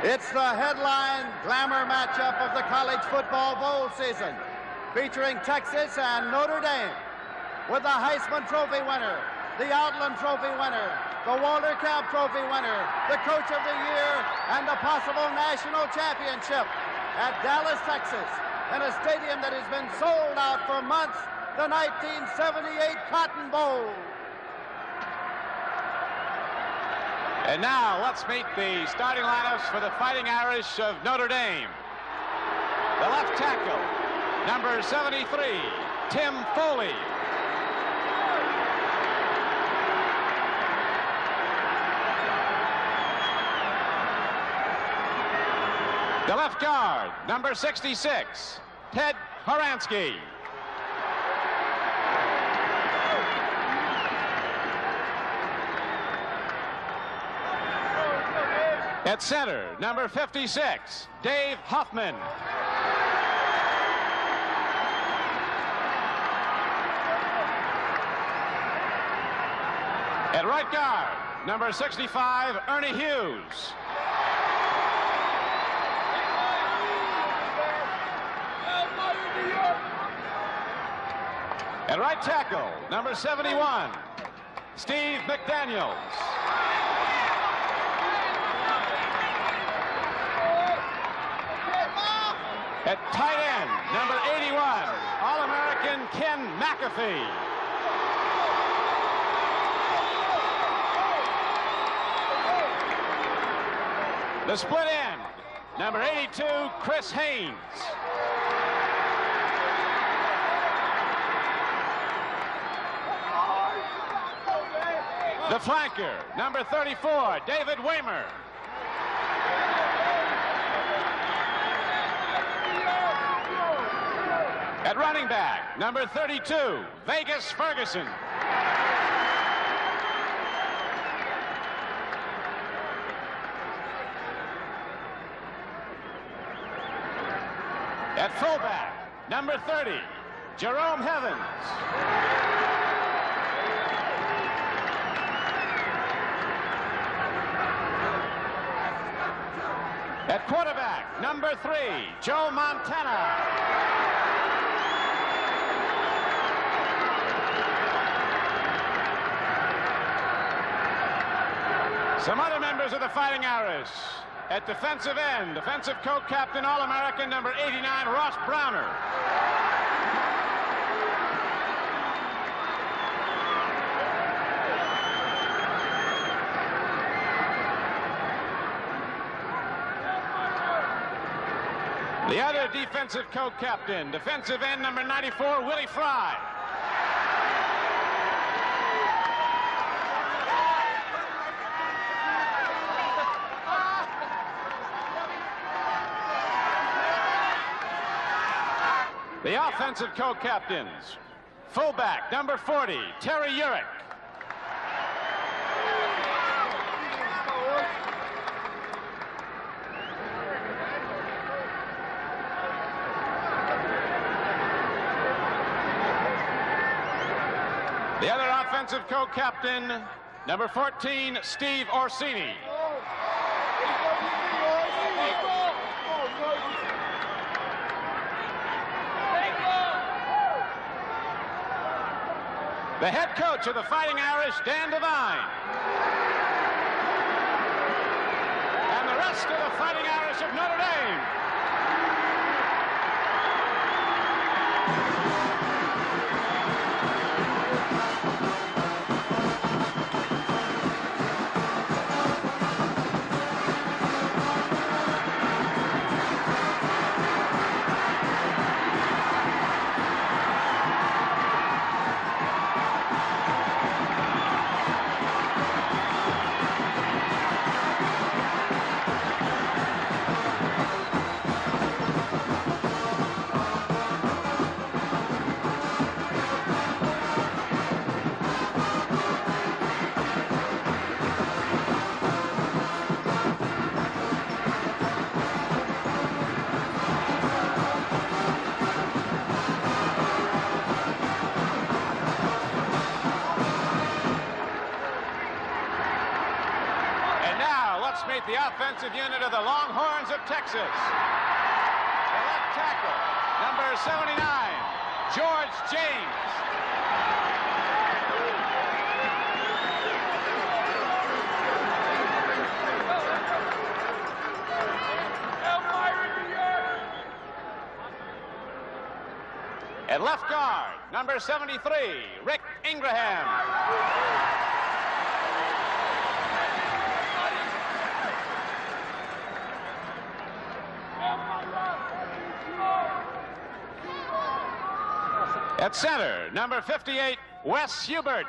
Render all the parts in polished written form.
It's the headline glamour matchup of the college football bowl season, featuring Texas and Notre Dame, with the Heisman Trophy winner, the Outland Trophy winner, the Walter Camp Trophy winner, the Coach of the Year, and the possible national championship at Dallas, Texas, in a stadium that has been sold out for months, the 1978 Cotton Bowl. And now let's meet the starting lineups for the Fighting Irish of Notre Dame. The left tackle, number 73, Tim Foley. The left guard, number 66, Ted Horansky. At center, number 56, Dave Hoffman. At right guard, number 65, Ernie Hughes. At right tackle, number 71, Steve McDaniels. At tight end, number 81, All-American Ken McAfee. The split end, number 82, Chris Haynes. The flanker, number 34, David Waymer. At running back, number 32, Vegas Ferguson. At fullback, number 30, Jerome Evans. At quarterback, number 3, Joe Montana. Some other members of the Fighting Irish. At defensive end, defensive co-captain, All-American, number 89, Ross Browner. The other defensive co-captain, defensive end, number 94, Willie Fry. The offensive co-captains, fullback, number 40, Terry Urick. The other offensive co-captain, number 14, Steve Orsini. The head coach of the Fighting Irish, Dan Devine. And the rest of the Fighting Irish of Notre Dame. let's meet the offensive unit of the Longhorns of Texas. The left tackle, number 79, George James. At left guard, number 73, Rick Ingraham. At center, number 58, Wes Hubert.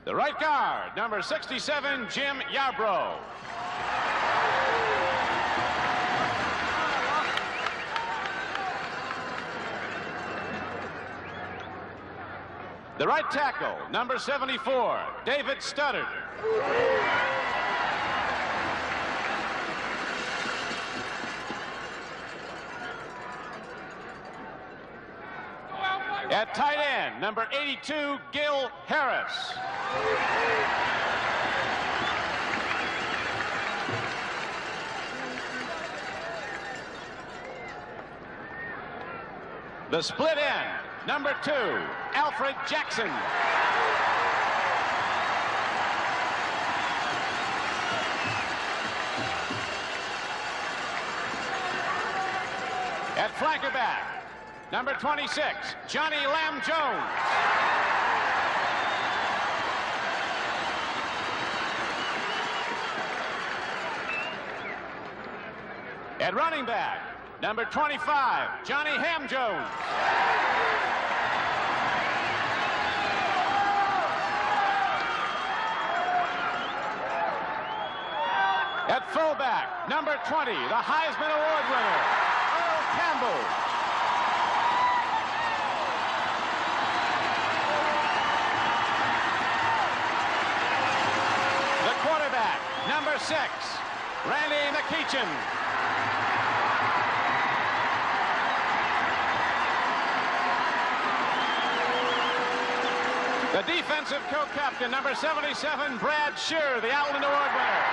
The right guard, number 67, Jim Yarbrough. The right tackle, number 74, David Studdard. At tight end, number 82, Gil Harris. The split end, number 2, Alfred Jackson. At flanker back, number 26, Johnny Lamb Jones. At running back, number 25, Johnny Ham Jones. At fullback, number 20, the Heisman Award winner, Earl Campbell. The quarterback, number 6, Randy McEachin. The defensive co-captain, number 77, Brad Shearer, the Outland Award winner.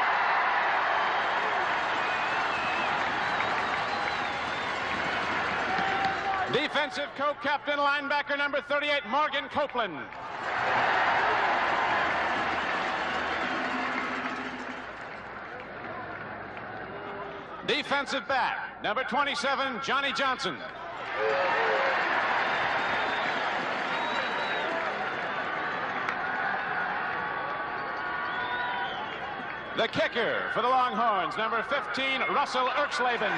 Defensive co-captain, linebacker, number 38, Morgan Copeland. Defensive back, number 27, Johnny Johnson. The kicker for the Longhorns, number 15, Russell Erxleben.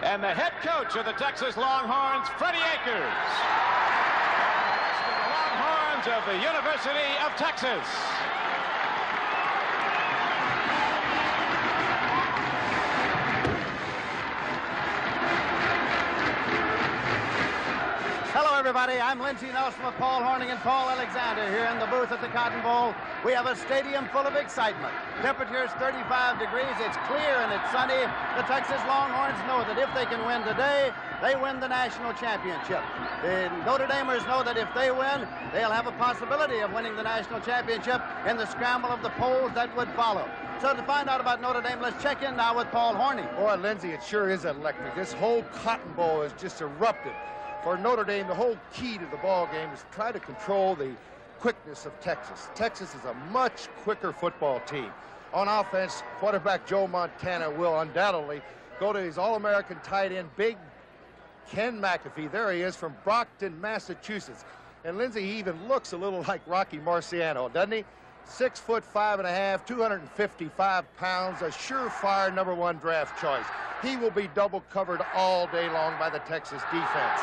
And the head coach of the Texas Longhorns, Freddie Akers. The Longhorns of the University of Texas. Everybody, I'm Lindsey Nelson with Paul Horning and Paul Alexander here in the booth at the Cotton Bowl. We have a stadium full of excitement. Temperature's 35 degrees. It's clear and it's sunny. The Texas Longhorns know that if they can win today, they win the national championship. The Notre Damers know that if they win, they'll have a possibility of winning the national championship in the scramble of the polls that would follow. So to find out about Notre Dame, let's check in now with Paul Horning. Boy, Lindsey, it sure is electric. This whole Cotton Bowl is just erupted. For Notre Dame, the whole key to the ball game is to try to control the quickness of Texas. Texas is a much quicker football team. On offense, quarterback Joe Montana will undoubtedly go to his All-American tight end, big Ken McAfee. There he is from Brockton, Massachusetts. And Lindsey, he even looks a little like Rocky Marciano, doesn't he? 6'5½", 255 pounds, a surefire #1 draft choice. He will be double covered all day long by the Texas defense.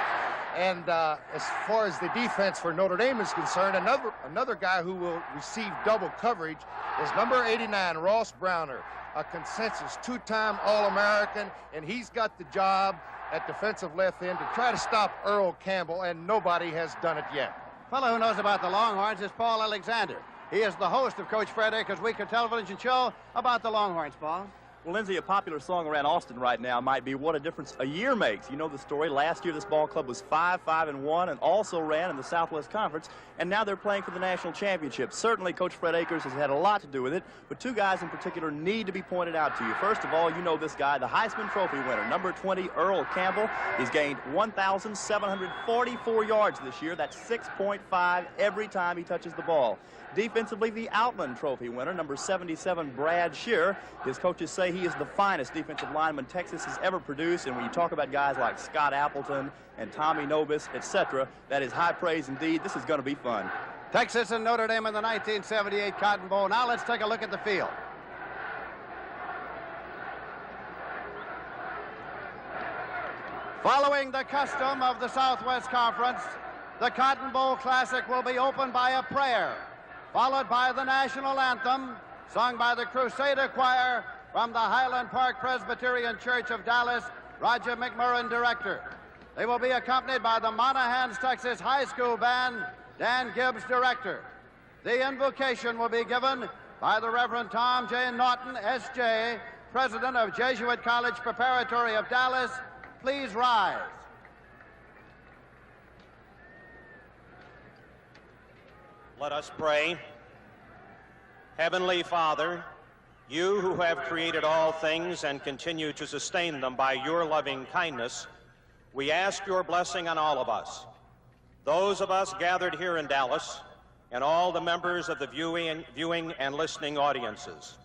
And as far as the defense for Notre Dame is concerned, another guy who will receive double coverage is number 89, Ross Browner, a consensus two-time All-American, and he's got the job at defensive left end to try to stop Earl Campbell, and nobody has done it yet. Fellow who knows about the Longhorns is Paul Alexander. He is the host of Coach Fred Akers' weekly television show about the Longhorns, Paul. Well, Lindsay, a popular song around Austin right now might be What a Difference a Year Makes. You know the story. Last year, this ball club was 5-5-1 and also ran in the Southwest Conference, and now they're playing for the national championship. Certainly, Coach Fred Akers has had a lot to do with it, but two guys in particular need to be pointed out to you. First of all, you know this guy, the Heisman Trophy winner, number 20, Earl Campbell. He's gained 1,744 yards this year. That's 6.5 every time he touches the ball. Defensively, the Outland Trophy winner, number 77, Brad Shearer. His coaches say he is the finest defensive lineman Texas has ever produced, and when you talk about guys like Scott Appleton and Tommy Nobis, etc., that is high praise indeed. This is going to be fun. Texas and Notre Dame in the 1978 Cotton Bowl. Now let's take a look at the field. Following the custom of the Southwest Conference, the Cotton Bowl Classic will be opened by a prayer, followed by the national anthem, sung by the Crusader Choir from the Highland Park Presbyterian Church of Dallas, Roger McMurrin, director. They will be accompanied by the Monahans, Texas High School Band, Dan Gibbs, director. The invocation will be given by the Reverend Tom J. Naughton, S.J., president of Jesuit College Preparatory of Dallas. Please rise. Let us pray. Heavenly Father, you who have created all things and continue to sustain them by your loving kindness, we ask your blessing on all of us, those of us gathered here in Dallas, and all the members of the viewing and listening audiences.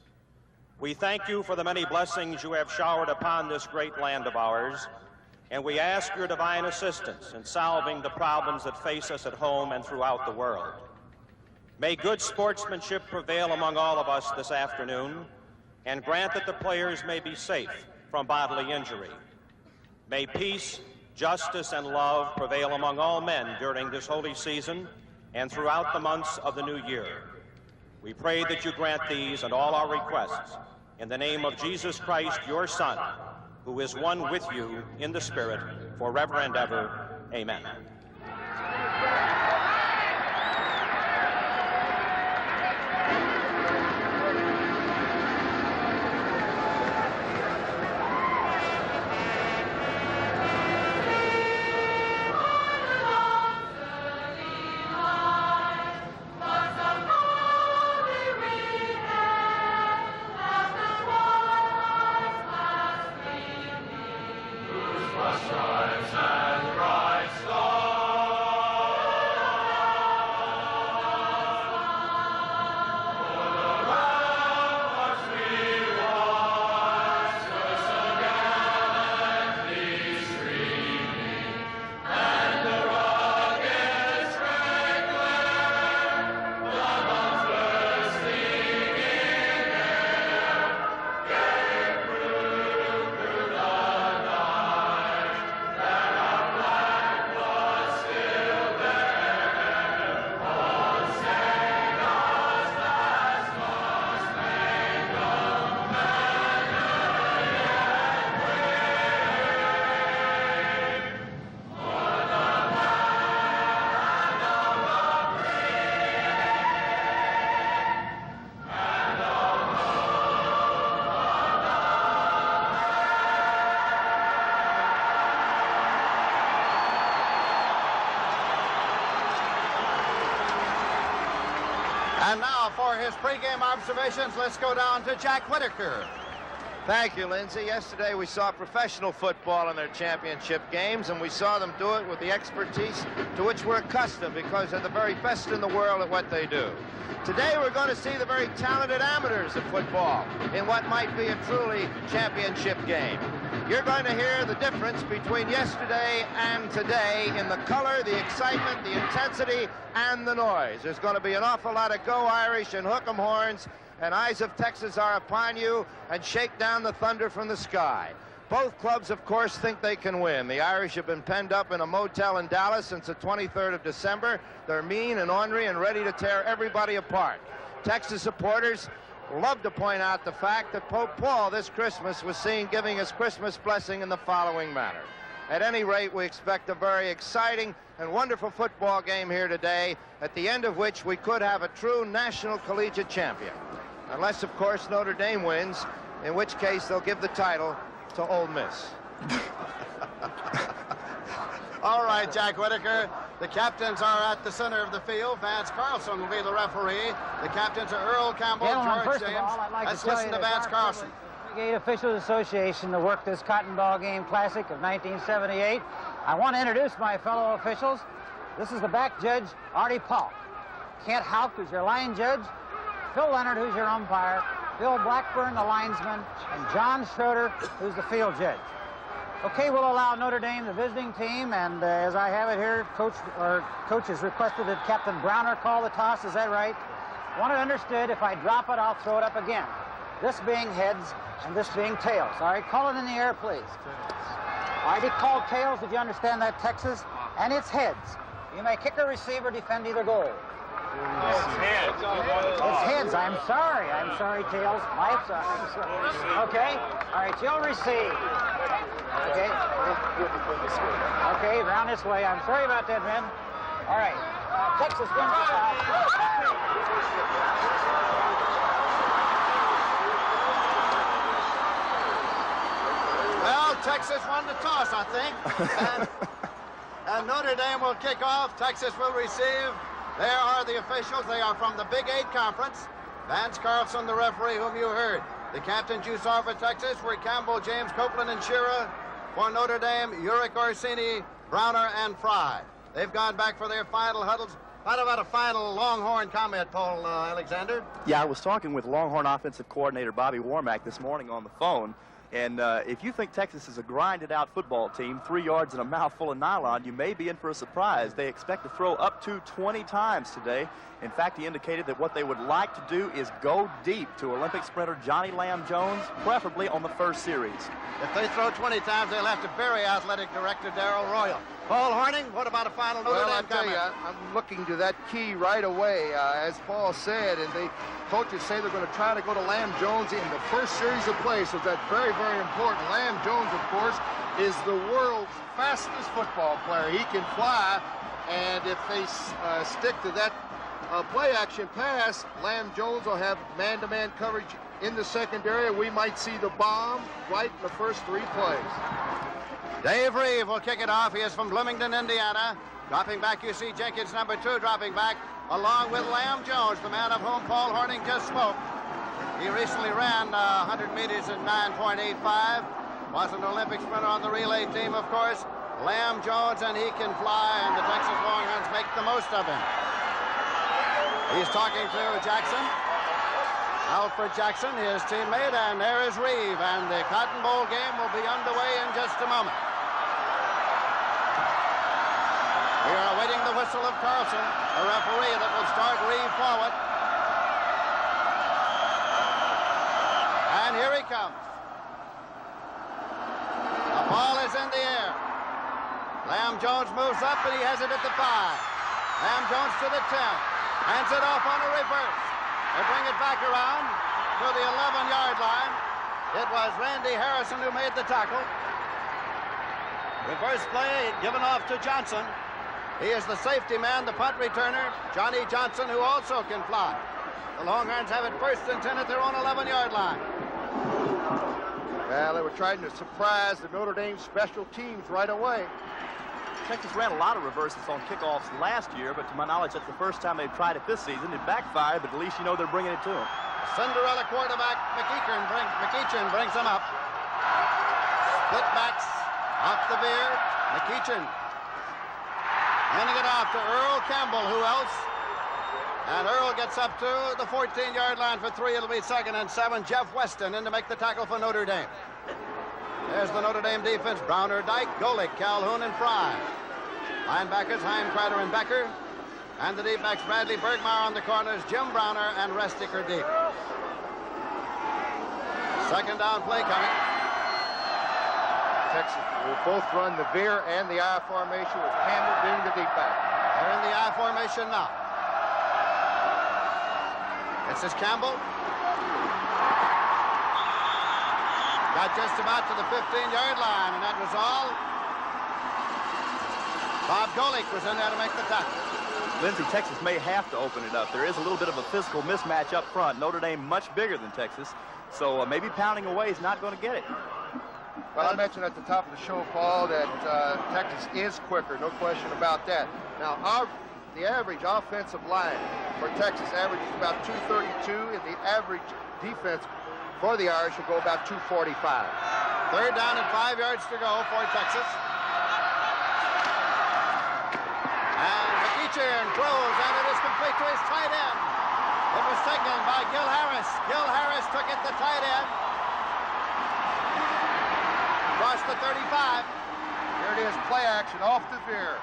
We thank you for the many blessings you have showered upon this great land of ours, and we ask your divine assistance in solving the problems that face us at home and throughout the world. May good sportsmanship prevail among all of us this afternoon, and grant that the players may be safe from bodily injury. May peace, justice, and love prevail among all men during this holy season and throughout the months of the new year. We pray that you grant these and all our requests in the name of Jesus Christ, your Son, who is one with you in the Spirit forever and ever. Amen. And now for his pregame observations, let's go down to Jack Whitaker. Thank you, Lindsay. Yesterday we saw professional football in their championship games, and we saw them do it with the expertise to which we're accustomed because they're the very best in the world at what they do. Today we're going to see the very talented amateurs of football in what might be a truly championship game. You're going to hear the difference between yesterday and today in the color, the excitement, the intensity, and the noise. There's going to be an awful lot of Go Irish and hook 'em horns, and eyes of Texas are upon you, and shake down the thunder from the sky. Both clubs, of course, think they can win. The Irish have been penned up in a motel in Dallas since the 23rd of December. They're mean and ornery and ready to tear everybody apart. Texas supporters love to point out the fact that Pope Paul this Christmas was seen giving his Christmas blessing in the following manner. At any rate, we expect a very exciting and wonderful football game here today, at the end of which we could have a true national collegiate champion. Unless, of course, Notre Dame wins, in which case they'll give the title to Ole Miss. All right, Jack Whitaker. The captains are at the center of the field. Vance Carlson will be the referee. The captains are Earl Campbell, Gentlemen, George first of James. all, I'd like Let's to tell listen you to that Vance our Carlson. Brigade Officials Association to work this Cotton Bowl Game Classic of 1978. I want to introduce my fellow officials. This is the back judge, Artie Paul. Kent Houck, who's your line judge. Phil Leonard, who's your umpire. Bill Blackburn, the linesman. And John Schroeder, who's the field judge. Okay, we'll allow Notre Dame, the visiting team, and as I have it here, coach has requested that Captain Browner call the toss. Is that right? Want it understood, if I drop it, I'll throw it up again. This being heads and this being tails. All right, call it in the air, please. All right, he called tails. Did you understand that, Texas? And it's heads. You may kick or receive or defend either goal. It's heads. It's heads. I'm sorry, tails. I'm sorry. Okay. All right, you'll receive. Okay. Okay, round this way. I'm sorry about that, men. All right. Texas wins the toss. Well, Texas won the toss, I think. And Notre Dame will kick off. Texas will receive. There are the officials. They are from the Big 8 Conference. Vance Carlson, the referee, whom you heard. The captains you saw for Texas were Campbell, James, Copeland, and Shearer. For Notre Dame, Urick, Orsini, Browner, and Fry. They've gone back for their final huddles. What about a final Longhorn comment, Paul Alexander? Yeah, I was talking with Longhorn offensive coordinator Bobby Warmack this morning on the phone. And if you think Texas is a grinded-out football team, 3 yards and a mouthful of nylon, you may be in for a surprise. They expect to throw up to 20 times today. In fact, he indicated that what they would like to do is go deep to Olympic sprinter Johnny Lamb Jones, preferably on the first series. If they throw 20 times, they'll have to bury athletic director Darrell Royal. Paul Horning, what about a final Notre Well, I Dame tell you, comment? I'm looking to that key right away, as Paul said, and the coaches say they're going to try to go to Lamb Jones in the first series of play, so that's very, very important. Lamb Jones, of course, is the world's fastest football player. He can fly, and if they stick to that play-action pass, Lamb Jones will have man-to-man coverage in the secondary. We might see the bomb right in the first 3 plays. Dave Reeve will kick it off. He is from Bloomington, Indiana. Dropping back, you see Jenkins, number 2, dropping back, along with Lamb Jones, the man of whom Paul Horning just spoke. He recently ran 100 meters in 9.85. Was an Olympic sprinter on the relay team, of course. Lamb Jones, and he can fly, and the Texas Longhorns make the most of him. He's talking to Jackson. Alfred Jackson, his teammate, and there is Reeve, and the Cotton Bowl game will be underway in just a moment. We are awaiting the whistle of Carlson, a referee that will start Reeve forward. And here he comes. The ball is in the air. Lamb Jones moves up, and he has it at the 5. Lamb Jones to the 10. Hands it off on a reverse. They bring it back around to the 11-yard line. It was Randy Harrison who made the tackle. Reverse play given off to Johnson. He is the safety man, the punt returner, Johnny Johnson, who also can fly. The Longhorns have it first and 10 at their own 11-yard line. Well, they were trying to surprise the Notre Dame special teams right away. Texas ran a lot of reverses on kickoffs last year, but to my knowledge, that's the first time they've tried it this season. It backfired, but at least you know they're bringing it to them. Cinderella quarterback McEachin brings him up. Split backs off the veer. McEachin handing it off to Earl Campbell. Who else? And Earl gets up to the 14-yard line for 3. It'll be 2nd and 7. Jeff Weston in to make the tackle for Notre Dame. There's the Notre Dame defense. Browner, Dyke, Golick, Calhoun, and Fry. Linebackers, Heimkreider and Becker. And the deep backs, Bradley Bergmeyer on the corners, Jim Browner, and Resticker deep. 2nd down play coming. Texas will both run the veer and the I formation with Campbell being the deep back. They're in the I formation now. This is Campbell. Got just about to the 15-yard line, and that was all. Bob Golick was in there to make the tackle. Lindsey, Texas may have to open it up. There is a little bit of a physical mismatch up front. Notre Dame much bigger than Texas, so maybe pounding away is not going to get it. Well, I mentioned at the top of the show, Paul, that Texas is quicker, no question about that. Now, the average offensive line for Texas averages about 232, and the average defense for the Irish will go about 245. Third down and 5 yards to go for Texas. And McEachern throws, and it is complete to his tight end. It was taken by Gil Harris. Gil Harris took it to tight end. Across the 35. Here it is, play action off the veer.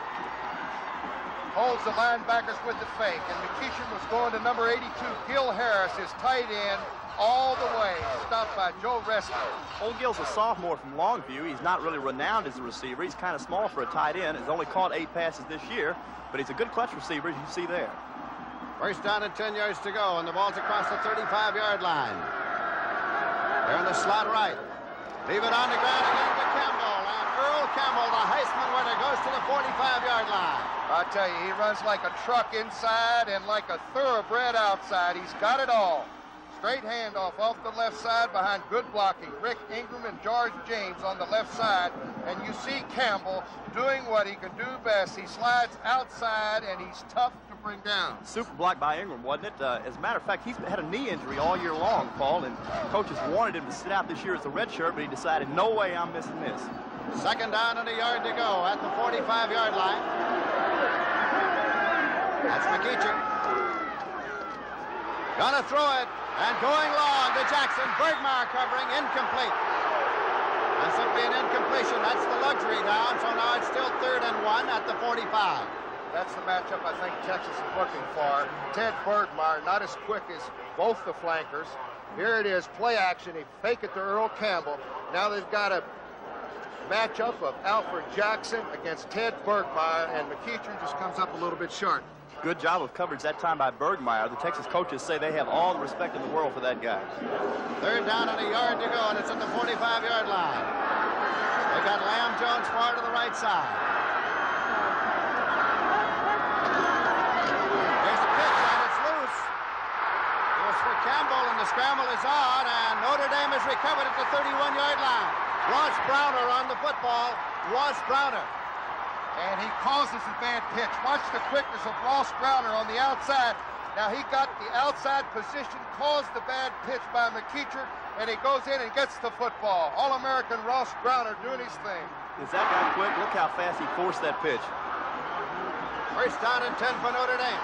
Holds the linebackers with the fake, and McEachern was going to number 82. Gil Harris, his tight end, all the way. Stopped by Joe Resnick. Old Gil's a sophomore from Longview. He's not really renowned as a receiver. He's kind of small for a tight end. He's only caught 8 passes this year, but he's a good clutch receiver, as you see there. First down and 10 yards to go, and the ball's across the 35-yard line. They're in the slot right. Leave it on the ground again to Campbell, and Earl Campbell, the Heisman winner, goes to the 45-yard line. I tell you, he runs like a truck inside and like a thoroughbred outside. He's got it all. Straight handoff off the left side behind good blocking. Rick Ingram and George James on the left side. And you see Campbell doing what he can do best. He slides outside, and he's tough to bring down. Super block by Ingram, wasn't it? As a matter of fact, he's had a knee injury all year long, Paul, and coaches wanted him to sit out this year as a redshirt, but he decided, no way I'm missing this. Second down and a yard to go at the 45-yard line. That's McEachern. Gonna throw it, and going long to Jackson. Bergmeyer covering, incomplete. And simply an incompletion. That's the luxury down, so now it's still 3rd and 1 at the 45. That's the matchup I think Texas is looking for. Ted Bergmeyer, not as quick as both the flankers. Here it is, play action. They fake it to Earl Campbell. Now they've got a matchup of Alfred Jackson against Ted Bergmeyer, and McEachern just comes up a little bit short. Good job of coverage that time by Bergmeyer. The Texas coaches say they have all the respect in the world for that guy. Third down and a yard to go, and it's at the 45-yard line. They got Lamb Jones far to the right side. There's a pitch, and it's loose. It was for Campbell, and the scramble is on, and Notre Dame has recovered at the 31-yard line. Ross Browner on the football. Ross Browner. And he causes a bad pitch. Watch the quickness of Ross Browner on the outside. Now he got the outside position, caused the bad pitch by McEachern, and he goes in and gets the football. All-American Ross Browner doing his thing. Is that guy quick? Look how fast he forced that pitch. First down and 10 for Notre Dame.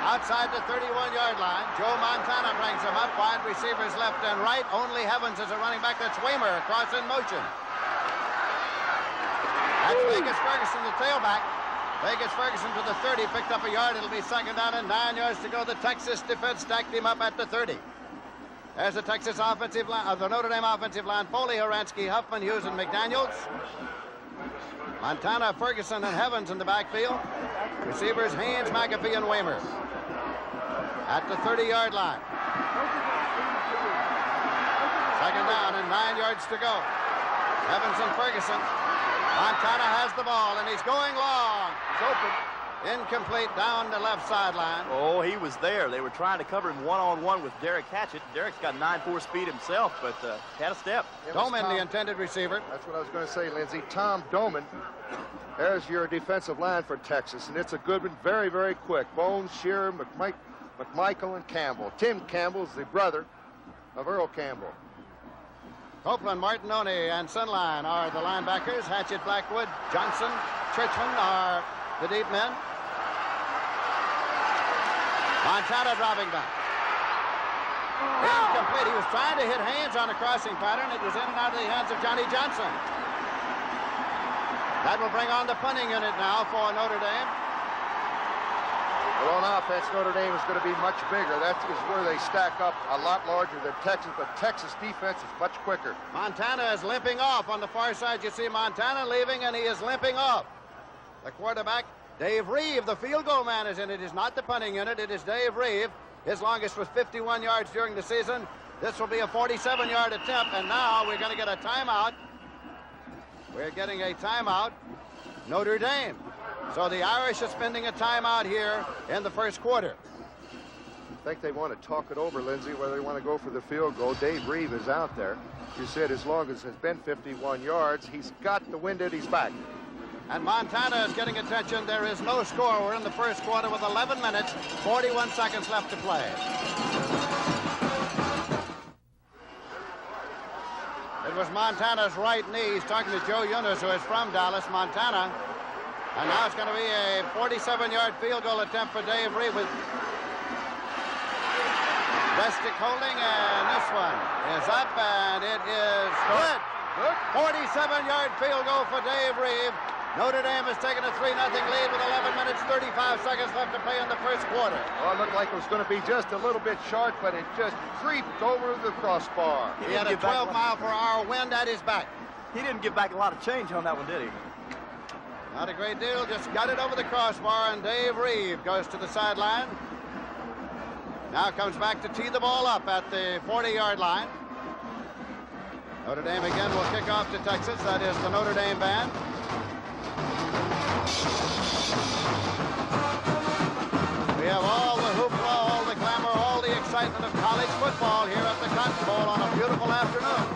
Outside the 31-yard line, Joe Montana brings him up. Wide receivers left and right. Only Heavens is a running back. That's Waymer across in motion. That's Vegas Ferguson, the tailback. Vegas Ferguson to the 30, picked up a yard. It'll be second down and 9 yards to go. The Texas defense stacked him up at the 30. There's the Texas offensive line, the Notre Dame offensive line. Foley, Horansky, Huffman, Hughes, and McDaniels. Montana, Ferguson, and Heavens in the backfield. Receivers, Haynes, McAfee, and Waymer. At the 30-yard line. Second down and 9 yards to go. Heavens and Ferguson. Montana has the ball, and he's going long. He's open. Incomplete down the left sideline. Oh, he was there. They were trying to cover him one-on-one with Derek Hatchett. Derek's got 9.4 speed himself, but had a step. Doman, the intended receiver. That's what I was going to say, Lindsey. Tom Doman. There's your defensive line for Texas, and it's a good one. Very, very quick. Bones, Shearer, McMichael, and Campbell. Tim Campbell's the brother of Earl Campbell. Copeland, Martinoni, and Sunline are the linebackers. Hatchett, Blackwood, Johnson, Churchman are the deep men. Montana dropping back. Incomplete. He was trying to hit Haynes on a crossing pattern. It was in and out of the hands of Johnny Johnson. That will bring on the punting unit now for Notre Dame. Well, on offense, Notre Dame is going to be much bigger. That is where they stack up a lot larger than Texas, but Texas defense is much quicker. Montana is limping off. On the far side, you see Montana leaving, and he is limping off. The quarterback, Dave Reeve, the field goal man, is in. It is not the punting unit. It is Dave Reeve. His longest was 51 yards during the season. This will be a 47-yard attempt, and now we're going to get a timeout. We're getting a timeout. Notre Dame. So the Irish are spending a timeout here in the first quarter. I think they want to talk it over, Lindsey, whether they want to go for the field goal. Dave Reeve is out there. You said as long as it's been 51 yards, he's got the wind at his back. And Montana is getting attention. There is no score. We're in the first quarter with 11 minutes, 41 seconds left to play. It was Montana's right knee. He's talking to Joe Yunus, who is from Dallas, Montana. And now it's going to be a 47-yard field goal attempt for Dave Reeve with Bestick holding, and this one is up, and it is good. 47-yard field goal for Dave Reeve. Notre Dame has taken a 3-0 lead with 11 minutes, 35 seconds left to play in the first quarter. Well, it looked like it was going to be just a little bit short, but it just creeped over the crossbar. He had a 12-mile-per-hour wind at his back. He didn't give back a lot of change on that one, did he? Not a great deal, just got it over the crossbar, and Dave Reeve goes to the sideline. Now comes back to tee the ball up at the 40-yard line. Notre Dame again will kick off to Texas. That is the Notre Dame band. We have all the hoopla, all the glamour, all the excitement of college football here at the Cotton Bowl on a beautiful afternoon.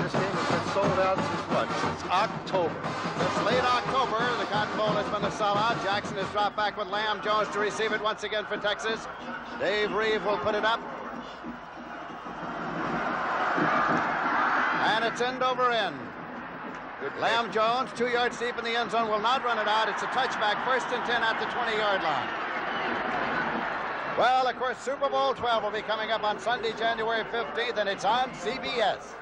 This game has been sold out since what? Since October. Since late October, the Cotton Bowl has been a sellout. Jackson has dropped back with Lamb Jones to receive it once again for Texas. Dave Reeve will put it up. And it's end over end. Lamb Jones, 2 yards deep in the end zone, will not run it out. It's a touchback, 1st and 10 at the 20-yard line. Well, of course, Super Bowl 12 will be coming up on Sunday, January 15th, and it's on CBS.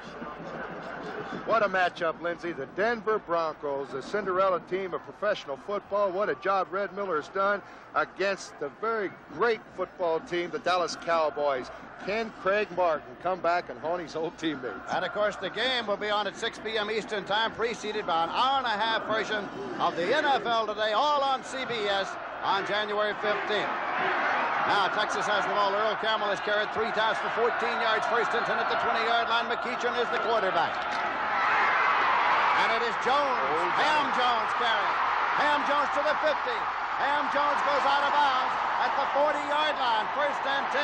What a matchup, Lindsey. The Denver Broncos, a Cinderella team of professional football. What a job Red Miller has done against the very great football team, the Dallas Cowboys. Can Craig Martin come back and haunt his old teammates? And, of course, the game will be on at 6 p.m. Eastern Time, preceded by an hour-and-a-half version of the NFL Today, all on CBS on January 15th. Now, Texas has the ball. Earl Campbell has carried 3 times for 14 yards, 1st and 10 at the 20-yard line. McEachin is the quarterback. And it is Jones, Ham Jones carrying. Ham Jones to the 50. Ham Jones goes out of bounds at the 40-yard line. 1st and 10.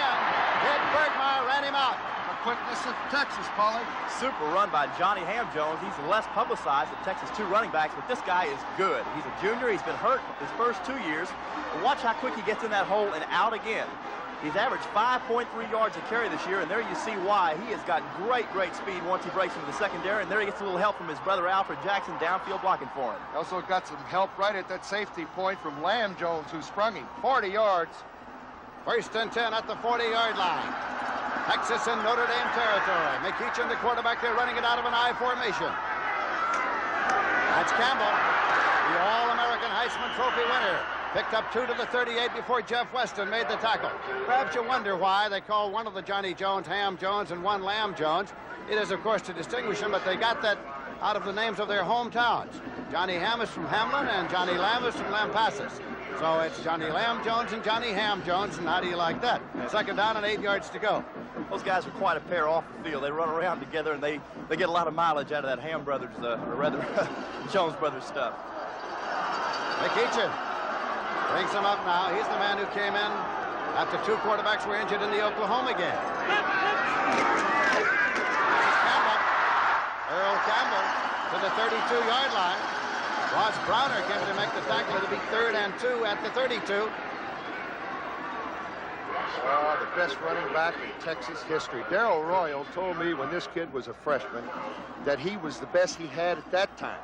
Ed Bergmeyer ran him out. The quickness of Texas, Paulie. Super run by Johnny Ham Jones. He's less publicized than Texas' 2 running backs, but this guy is good. He's a junior. He's been hurt his first 2 years. But watch how quick he gets in that hole and out again. He's averaged 5.3 yards a carry this year, and there you see why. He has got great speed once he breaks into the secondary, and there he gets a little help from his brother Alfred Jackson downfield blocking for him. Also got some help right at that safety point from Lamb Jones, who sprung him 40 yards. 1st and 10 at the 40-yard line. Texas in Notre Dame territory. McEachin, the quarterback, they're running it out of an I formation. That's Campbell, the All-American Heisman Trophy winner. Picked up 2 to the 38 before Jeff Weston made the tackle. Perhaps you wonder why they call one of the Johnny Jones Ham Jones and one Lamb Jones. It is, of course, to distinguish them, but they got that out of the names of their hometowns. Johnny Ham is from Hamlin, and Johnny Lamb is from Lampasas. So it's Johnny Lamb Jones and Johnny Ham Jones, and how do you like that? 2nd down and 8 yards to go. Those guys are quite a pair off the field. They run around together, and they get a lot of mileage out of that Ham brothers, or rather, Jones brothers stuff. McEachin brings him up now. He's the man who came in after 2 quarterbacks were injured in the Oklahoma game. Campbell, Earl Campbell to the 32-yard line. Ross Browner came to make the tackle. It'll be 3rd and 2 at the 32. The best running back in Texas history. Darrell Royal told me when this kid was a freshman that he was the best he had at that time.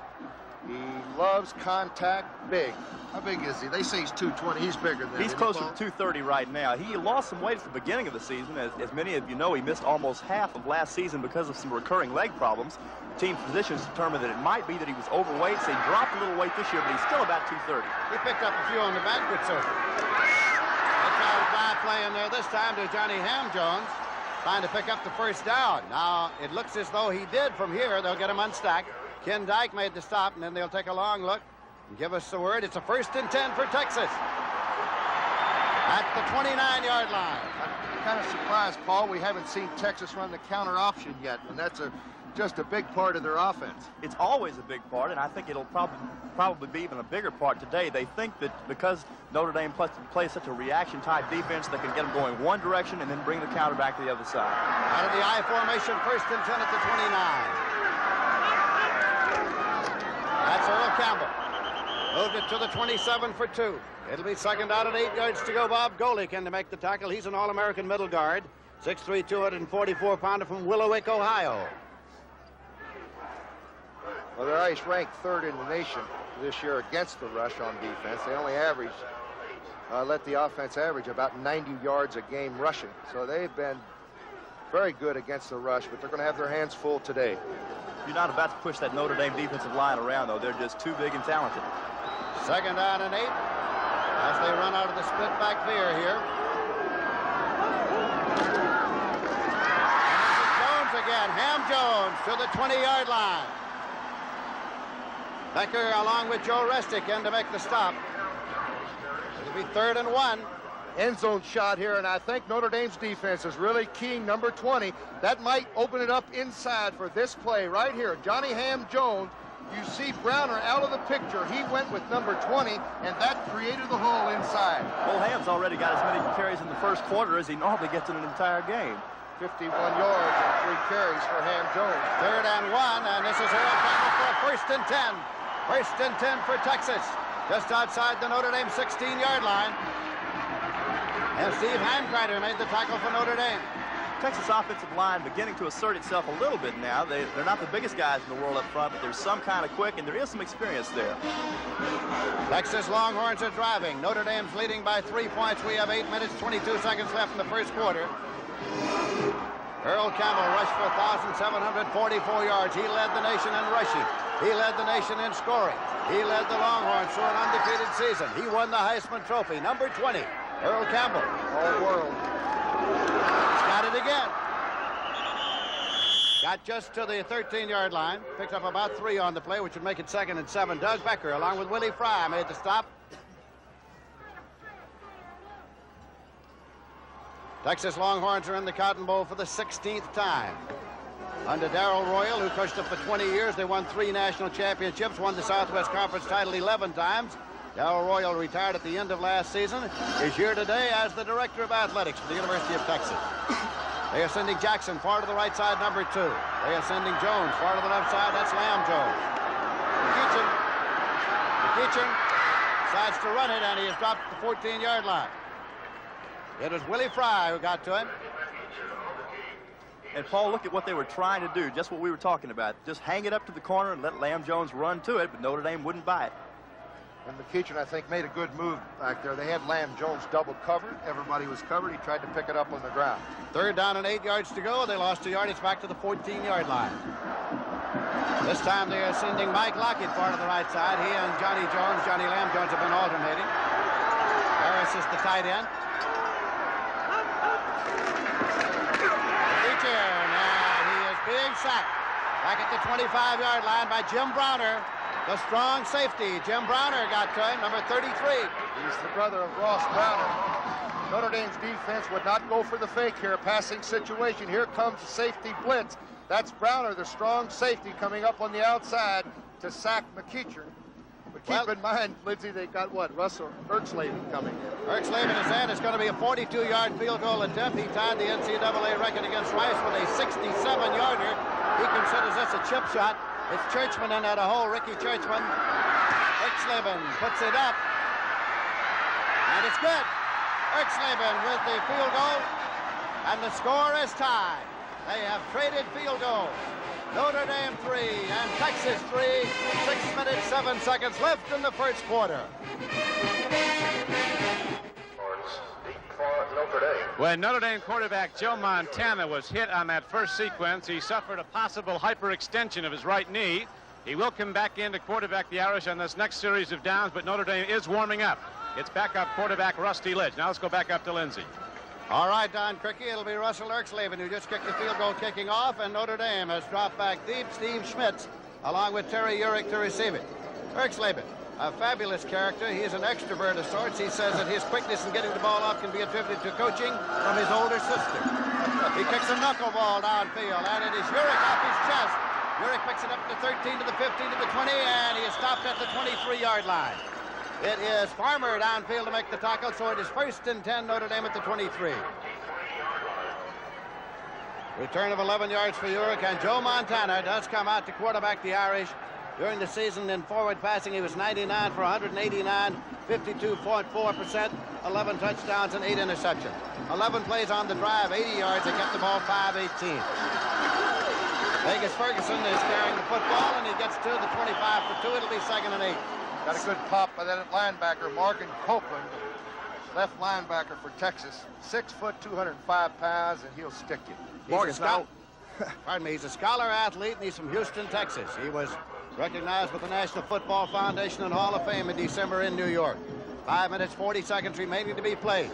He loves contact, big. How big is he? They say he's 220. He's bigger than that. He's closer to 230 right now. He lost some weight at the beginning of the season. As many of you know, he missed almost half of last season because of some recurring leg problems. Team physicians determined that it might be that he was overweight, so he dropped a little weight this year, but he's still about 230. He picked up a few on the banquet circuit. They tried a dive play in there this time to Johnny Ham Jones, trying to pick up the 1st down. Now, it looks as though he did from here. They'll get him unstacked. Ken Dyke made the stop, and then they'll take a long look and give us the word. It's a 1st and 10 for Texas at the 29-yard line. I'm kind of surprised, Paul. We haven't seen Texas run the counter option yet, and that's a just a big part of their offense. It's always a big part, and I think it'll probably be even a bigger part today. They think that because Notre Dame plays such a reaction-type defense, they can get them going one direction and then bring the counter back to the other side. Out of the I formation, 1st and 10 at the 29. That's Earl Campbell. Moved it to the 27 for 2. It'll be 2nd down and 8 yards to go. Bob Golick in to make the tackle. He's an All-American middle guard. 6'3", 244-pounder from Willowick, Ohio. Well, the Irish ranked 3rd in the nation this year against the rush on defense. They only let the offense average about 90 yards a game rushing. So they've been very good against the rush, but they're going to have their hands full today. You're not about to push that Notre Dame defensive line around, though. They're just too big and talented. 2nd down and 8 as they run out of the split back veer here. Jones again. Ham Jones to the 20-yard line. Becker along with Joe Restic in to make the stop. It'll be 3rd and 1. End zone shot here, and I think Notre Dame's defense is really keying number 20. That might open it up inside for this play right here. Johnny Ham Jones, you see Browner out of the picture. He went with number 20, and that created the hole inside. Well, Ham's already got as many carries in the first quarter as he normally gets in an entire game. 51 yards and 3 carries for Ham Jones. 3rd and 1, and this is Earl Campbell for a 1st and 10. 1st and 10 for Texas, just outside the Notre Dame 16-yard line. And Steve Heimkreiter made the tackle for Notre Dame. Texas offensive line beginning to assert itself a little bit now. They're not the biggest guys in the world up front, but there's some kind of quick, and there is some experience there. Texas Longhorns are driving. Notre Dame's leading by 3 points. We have 8 minutes, 22 seconds left in the first quarter. Earl Campbell rushed for 1,744 yards. He led the nation in rushing. He led the nation in scoring. He led the Longhorns through an undefeated season. He won the Heisman Trophy. Number 20, Earl Campbell. All world. He's got it again. Got just to the 13-yard line. Picked up about 3 on the play, which would make it 2nd and 7. Doug Becker, along with Willie Fry, made the stop. Texas Longhorns are in the Cotton Bowl for the 16th time. Under Darrell Royal, who coached them for 20 years, they won 3 national championships, won the Southwest Conference title 11 times. Darrell Royal retired at the end of last season. Is here today as the Director of Athletics for the University of Texas. They are sending Jackson far to the right side, number 2. They are sending Jones far to the left side. That's Lamb Jones. McEachin decides to run it, and he has dropped the 14-yard line. It was Willie Fry who got to him. And, Paul, look at what they were trying to do, just what we were talking about. Just hang it up to the corner and let Lamb Jones run to it, but Notre Dame wouldn't buy it. And McEachin, I think, made a good move back there. They had Lamb Jones double covered. Everybody was covered. He tried to pick it up on the ground. 3rd down and 8 yards to go. They lost a yard. It's back to the 14-yard line. This time they are sending Mike Lockett far to the right side. He and Johnny Lamb Jones have been alternating. Harris is the tight end. And he is being sacked back at the 25-yard line by Jim Browner, the strong safety. Jim Browner got to him, number 33. He's the brother of Ross Browner. Notre Dame's defense would not go for the fake here. Passing situation. Here comes the safety blitz. That's Browner, the strong safety, coming up on the outside to sack McEachin. But keep in mind, Lindsey, they got what? Russell Erxleben coming in. Erxleben is in. It's going to be a 42-yard field goal attempt. He tied the NCAA record against Rice with a 67-yarder. He considers this a chip shot. It's Churchman in at a hole. Ricky Churchman. Erxleben puts it up. And it's good. Erxleben with the field goal. And the score is tied. They have traded field goals. Notre Dame 3 and Texas 3. 6 minutes, 7 seconds left in the first quarter. When Notre Dame quarterback Joe Montana was hit on that first sequence, he suffered a possible hyperextension of his right knee. He will come back in to quarterback the Irish on this next series of downs, but Notre Dame is warming up. It's backup quarterback Rusty Lidge. Now let's go back up to Lindsey. All right, Don Cricky, it'll be Russell Erxleben who just kicked the field goal kicking off, and Notre Dame has dropped back deep. Steve Schmitz, along with Terry Urick, to receive it. Erxleben a fabulous character. He is an extrovert of sorts. He says that his quickness in getting the ball off can be attributed to coaching from his older sister. He kicks a knuckleball downfield, and it is Urich off his chest. Urich picks it up to 13, to the 15, to the 20, and he is stopped at the 23-yard line. It is Farmer downfield to make the tackle, so it is 1st and 10, Notre Dame at the 23. Return of 11 yards for Urich, and Joe Montana does come out to quarterback the Irish. During the season in forward passing, he was 99 for 189, 52.4%, 11 touchdowns and 8 interceptions. 11 plays on the drive, 80 yards. They kept the ball 5-18. Vegas Ferguson is carrying the football, and he gets to the 25 for 2. It'll be 2nd and 8. Got a good pop by that linebacker, Morgan Copeland, left linebacker for Texas. 6 foot, 205 pounds, and he'll stick you. He's a scholar athlete, and he's from Houston, Texas. He was recognized with the National Football Foundation and Hall of Fame in December in New York. 5 minutes, 40 seconds remaining to be played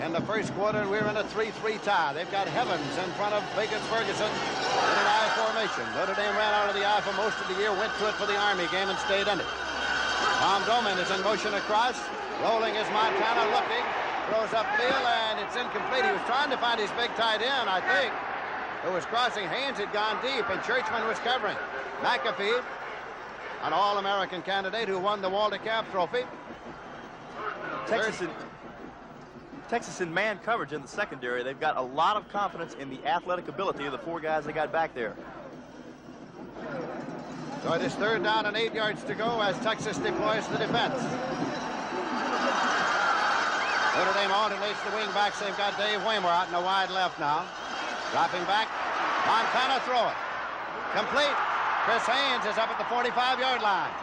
in the first quarter, and we're in a 3-3 tie. They've got Evans in front of Vegas Ferguson in an I formation. Notre Dame ran out of the I for most of the year, went to it for the Army game, and stayed in it. Tom Doman is in motion across. Rolling is Montana, looking. Throws upfield, and it's incomplete. He was trying to find his big tight end, I think. It was crossing. Haynes had gone deep, and Churchman was covering. McAfee, an All-American candidate who won the Walter Camp Trophy. Texas in man coverage in the secondary. They've got a lot of confidence in the athletic ability of the 4 guys they got back there. So it is 3rd down and 8 yards to go as Texas deploys the defense. Notre Dame alternates the wing backs. They've got Dave Waymer out in the wide left now. Dropping back. Montana throw it. Complete. Chris Haynes is up at the 45-yard line.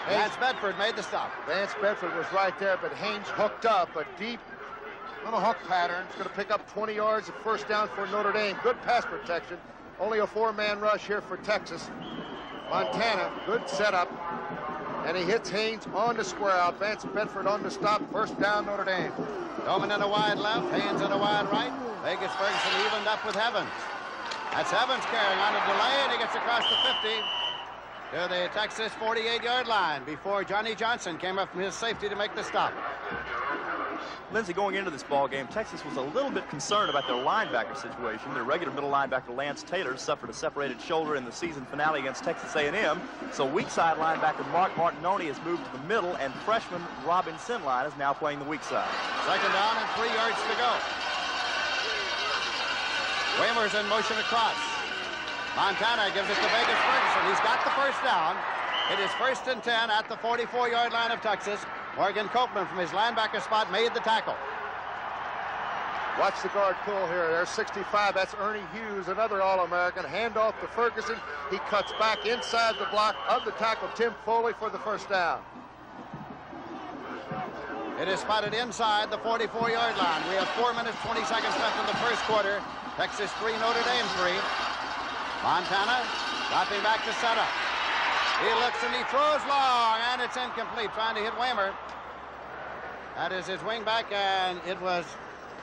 Vance Bedford made the stop. Vance Bedford was right there, but Haynes hooked up a deep little hook pattern. It's going to pick up 20 yards of 1st down for Notre Dame. Good pass protection. Only a 4-man rush here for Texas. Montana, good setup. And he hits Haynes on the square out. Vance Bedford on the stop. 1st down, Notre Dame. Doman in a wide left, Haynes in a wide right. Vegas Ferguson evened up with Evans. That's Evans carrying on a delay, and he gets across the 50 to the Texas 48-yard line before Johnny Johnson came up from his safety to make the stop. Lindsey, going into this ball game, Texas was a little bit concerned about their linebacker situation. Their regular middle linebacker, Lance Taylor, suffered a separated shoulder in the season finale against Texas A&M. So weak side linebacker Mark Martinoni has moved to the middle, and freshman Robin Sinline is now playing the weak side. 2nd down and 3 yards to go. Waymer's in motion across. Montana gives it to Vegas Ferguson. He's got the 1st down. It is 1st and 10 at the 44-yard line of Texas. Morgan Copeland from his linebacker spot made the tackle. Watch the guard pull here. There's 65. That's Ernie Hughes, another All-American. Handoff to Ferguson. He cuts back inside the block of the tackle. Tim Foley for the 1st down. It is spotted inside the 44-yard line. We have 4 minutes, 20 seconds left in the first quarter. Texas 3, Notre Dame 3. Montana dropping back to set up. He looks and he throws long, and it's incomplete, trying to hit Waymer. That is his wing back, and it was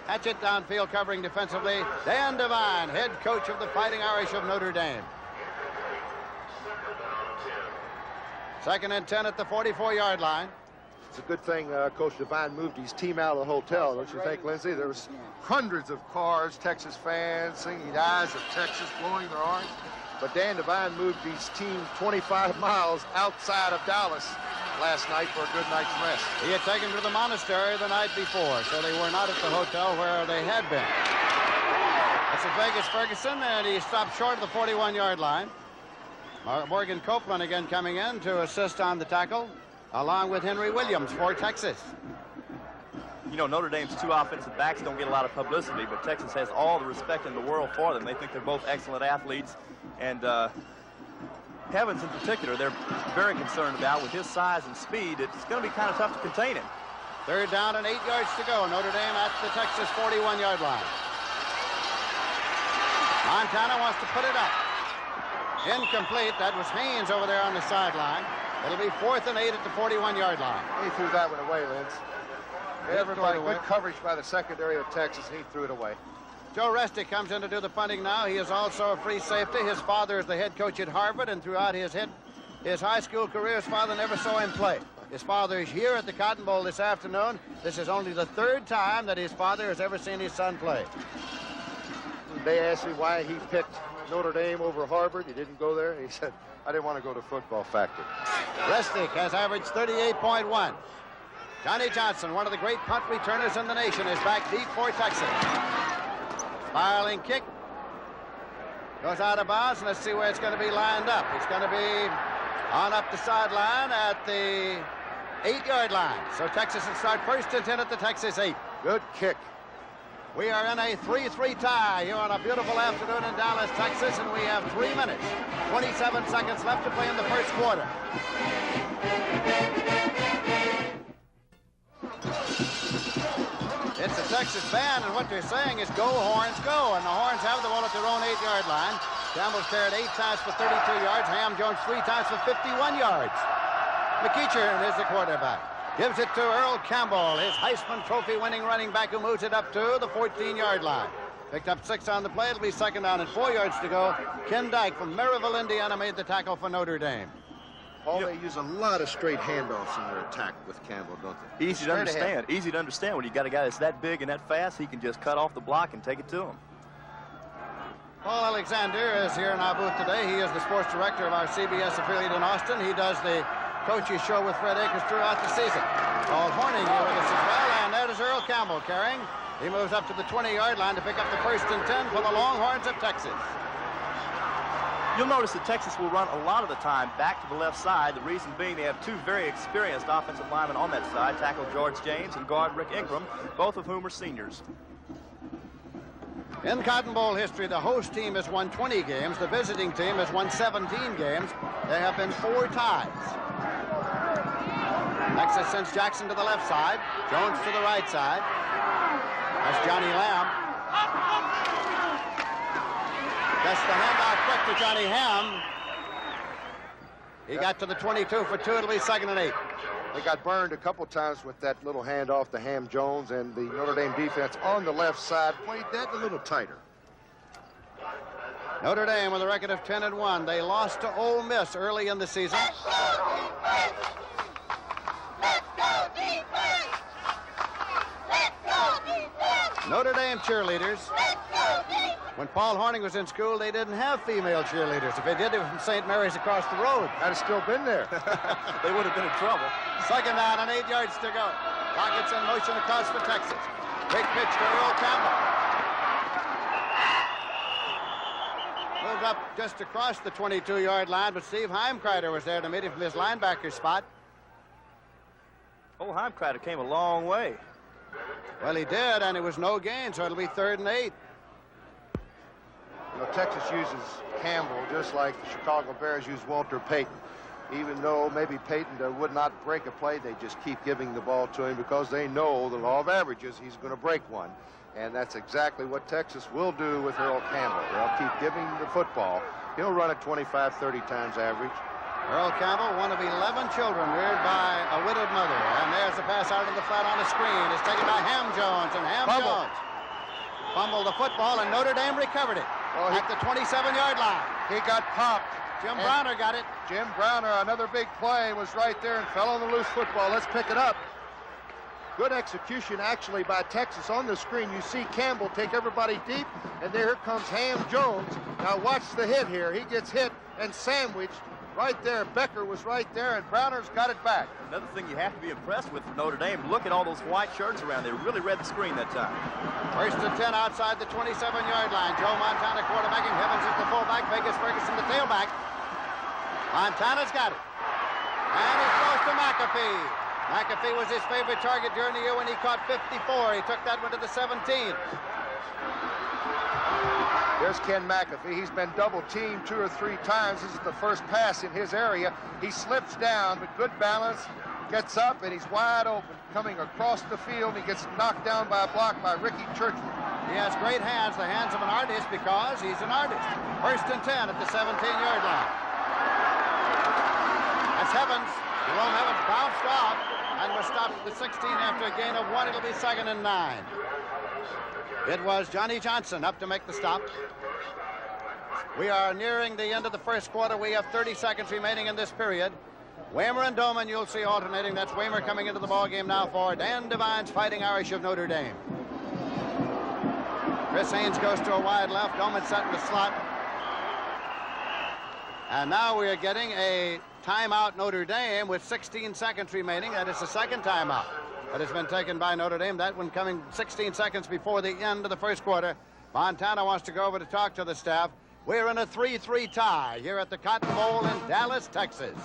Hatchett downfield covering defensively. Dan Devine, head coach of the Fighting Irish of Notre Dame. 2nd and 10 at the 44-yard line. It's a good thing Coach Devine moved his team out of the hotel, don't you think, Lindsey? There was hundreds of cars, Texas fans singing the eyes of Texas, blowing their horns. But Dan Devine moved his team 25 miles outside of Dallas last night for a good night's rest. He had taken to the monastery the night before, so they were not at the hotel where they had been. That's a Vegas Ferguson, and he stopped short of the 41-yard line. Morgan Copeland again coming in to assist on the tackle, along with Henry Williams for Texas. You know, Notre Dame's 2 offensive backs don't get a lot of publicity, but Texas has all the respect in the world for them. They think they're both excellent athletes, and Evans in particular, they're very concerned about. With his size and speed, it's going to be kind of tough to contain him. 3rd down and 8 yards to go. Notre Dame at the Texas 41-yard line. Montana wants to put it up. Incomplete. That was Haynes over there on the sideline. It'll be 4th and 8 at the 41-yard line. He threw that one away, Linz. Everybody, good coverage by the secondary of Texas. He threw it away. Joe Restic comes in to do the punting now. He is also a free safety. His father is the head coach at Harvard, and throughout his his high school career, his father never saw him play. His father is here at the Cotton Bowl this afternoon. This is only the 3rd time that his father has ever seen his son play. They asked me why he picked Notre Dame over Harvard. He didn't go there. He said, I didn't want to go to Football Factory. Resnick has averaged 38.1. Johnny Johnson, one of the great punt returners in the nation, is back deep for Texas. Spiraling kick. Goes out of bounds, and let's see where it's going to be lined up. It's going to be on up the sideline at the 8-yard line. So Texas will start 1st and 10 at the Texas 8. Good kick. We are in a 3-3 tie here on a beautiful afternoon in Dallas, Texas, and we have 3 minutes, 27 seconds left to play in the first quarter. It's the Texas band, and what they're saying is, go, Horns, go. And the Horns have the ball at their own 8-yard line. Campbell's carried 8 times for 32 yards. Ham Jones 3 times for 51 yards. McEachern is the quarterback. Gives it to Earl Campbell, his Heisman Trophy winning running back, who moves it up to the 14-yard line. Picked up 6 on the play. It'll be 2nd down and 4 yards to go. Ken Dyke from Maryville, Indiana, made the tackle for Notre Dame. Paul, they use a lot of straight handoffs in their attack with Campbell, don't they? Easy to understand. Easy to understand. When you got a guy that's that big and that fast, he can just cut off the block and take it to him. Paul Alexander is here in our booth today. He is the sports director of our CBS affiliate in Austin. He does the coaches show with Fred Akers throughout the season. Paul Horning here with us as well, and that is Earl Campbell carrying. He moves up to the 20-yard line to pick up the 1st and 10 for the Longhorns of Texas. You'll notice that Texas will run a lot of the time back to the left side. The reason being they have 2 very experienced offensive linemen on that side, tackle George James and guard Rick Ingram, both of whom are seniors. In Cotton Bowl history, the host team has won 20 games. The visiting team has won 17 games. There have been 4 ties. Texas sends Jackson to the left side. Jones to the right side. That's Johnny Lamb. That's the handoff quick to Johnny Ham. He got to the 22 for 2. It'll be 2nd and 8. They got burned a couple times with that little handoff to Ham Jones, and the Notre Dame defense on the left side played that a little tighter. Notre Dame with a record of 10-1. They lost to Ole Miss early in the season. Notre Dame cheerleaders. When Paul Horning was in school, they didn't have female cheerleaders. If they did, they were from St. Mary's across the road. I'd have still been there. They would have been in trouble. 2nd down and 8 yards to go. Rockets in motion across for Texas. Big pitch to Earl Campbell. Moved up just across the 22-yard line, but Steve Heimkreider was there to meet him from his linebacker spot. Oh, Heimkreider came a long way. Well, he did, and it was no gain, so it'll be 3rd and 8. You know, Texas uses Campbell just like the Chicago Bears use Walter Payton. Even though maybe Payton would not break a play, they just keep giving the ball to him because they know the law of averages, he's going to break one. And that's exactly what Texas will do with Earl Campbell. They'll keep giving him the football. He'll run it 25, 30 times average. Earl Campbell, one of 11 children reared by a widowed mother. And there's the pass out of the flat on the screen. It's taken by Ham Jones, and Ham Jones fumbled the football, and Notre Dame recovered it at the 27-yard line. He got popped. Jim Browner got it. Jim Browner, another big play, was right there and fell on the loose football. Let's pick it up. Good execution, actually, by Texas. On the screen, you see Campbell take everybody deep, and there comes Ham Jones. Now watch the hit here. He gets hit and sandwiched right there. Becker was right there, and Browner's got it back. Another thing you have to be impressed with Notre Dame, look at all those white shirts around. They really read the screen that time. 1st and 10 outside the 27-yard line. Joe Montana quarterbacking. Evans is the fullback. Vegas Ferguson the tailback. Montana's got it. And he throws to McAfee. McAfee was his favorite target during the year when he caught 54. He took that one to the 17. There's Ken McAfee. He's been double-teamed 2 or 3 times. This is the first pass in his area. He slips down, but good balance. Gets up, and he's wide open. Coming across the field, he gets knocked down by a block by Ricky Churchman. He has great hands, the hands of an artist, because he's an artist. 1st and 10 at the 17-yard line. That's Evans. Jerome Evans bounced off and was stopped at the 16 after a gain of 1. It'll be 2nd and 9. It was Johnny Johnson up to make the stop. We are nearing the end of the first quarter. We have 30 seconds remaining in this period. Waymer and Doman, you'll see alternating. That's Waymer coming into the ball game now for Dan Devine's Fighting Irish of Notre Dame. Chris Haynes goes to a wide left. Doman set in the slot. And now we are getting a timeout Notre Dame with 16 seconds remaining. That is the second timeout that has been taken by Notre Dame. That one coming 16 seconds before the end of the first quarter. Montana wants to go over to talk to the staff. We're in a 3-3 tie here at the Cotton Bowl in Dallas, Texas.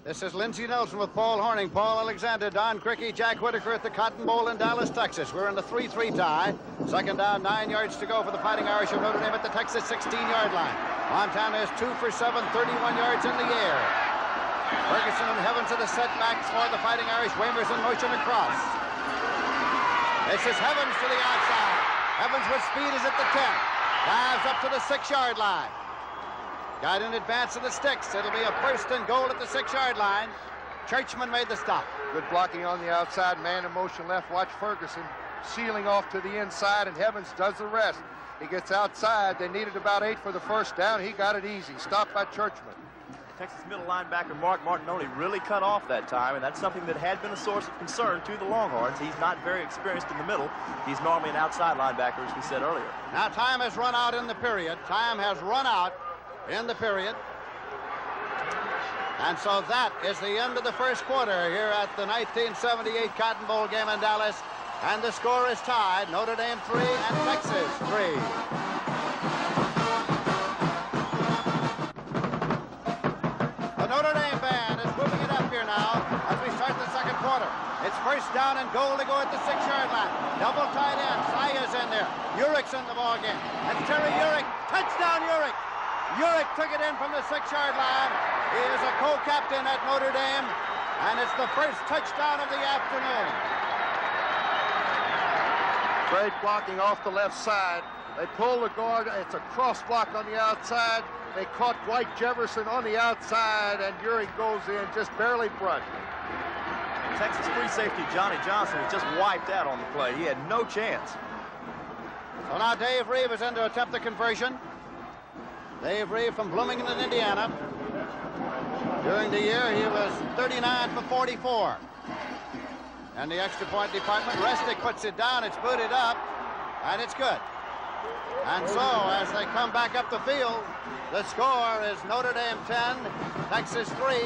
This is Lindsey Nelson with Paul Horning, Paul Alexander, Don Crickey, Jack Whitaker at the Cotton Bowl in Dallas, Texas. We're in the 3-3 tie. Second down, 9 yards to go for the Fighting Irish of Notre Dame at the Texas 16-yard line. Montana is 2 for 7, 31 yards in the air. Ferguson and Evans are the setbacks for the Fighting Irish. Waymer's in motion across. This is Evans to the outside. Evans with speed is at the 10. Dives up to the 6-yard line. Got in advance of the sticks. It'll be a first and goal at the 6-yard line. Churchman made the stop. Good blocking on the outside, man in motion left. Watch Ferguson sealing off to the inside, and Evans does the rest. He gets outside. They needed about 8 for the first down. He got it easy. Stopped by Churchman. Texas middle linebacker Mark Martinoli really cut off that time, and that's something that had been a source of concern to the Longhorns. He's not very experienced in the middle. He's normally an outside linebacker, as we said earlier. Now time has run out in the period. Time has run out in the period. And so that is the end of the first quarter here at the 1978 Cotton Bowl game in Dallas. And the score is tied, Notre Dame 3 and Texas 3. Notre Dame band is moving it up here now as we start the second quarter. It's first down and goal to go at the 6-yard line. Double tight end. Saya's in there. Urick's in the ball game. That's Terry Urick. Touchdown, Urick. Urick took it in from the 6-yard line. He is a co-captain at Notre Dame, and it's the first touchdown of the afternoon. Great blocking off the left side. They pull the guard. It's a cross block on the outside. They caught Dwight Jefferson on the outside, and Urick goes in, just barely brushed. Texas free safety Johnny Johnson was just wiped out on the play. He had no chance. So now Dave Reeve is in to attempt the conversion. Dave Reeve from Bloomington, Indiana. During the year, he was 39 for 44. And the extra point department, Resnick puts it down, it's booted up, and it's good. And so, as they come back up the field, the score is Notre Dame 10, Texas 3.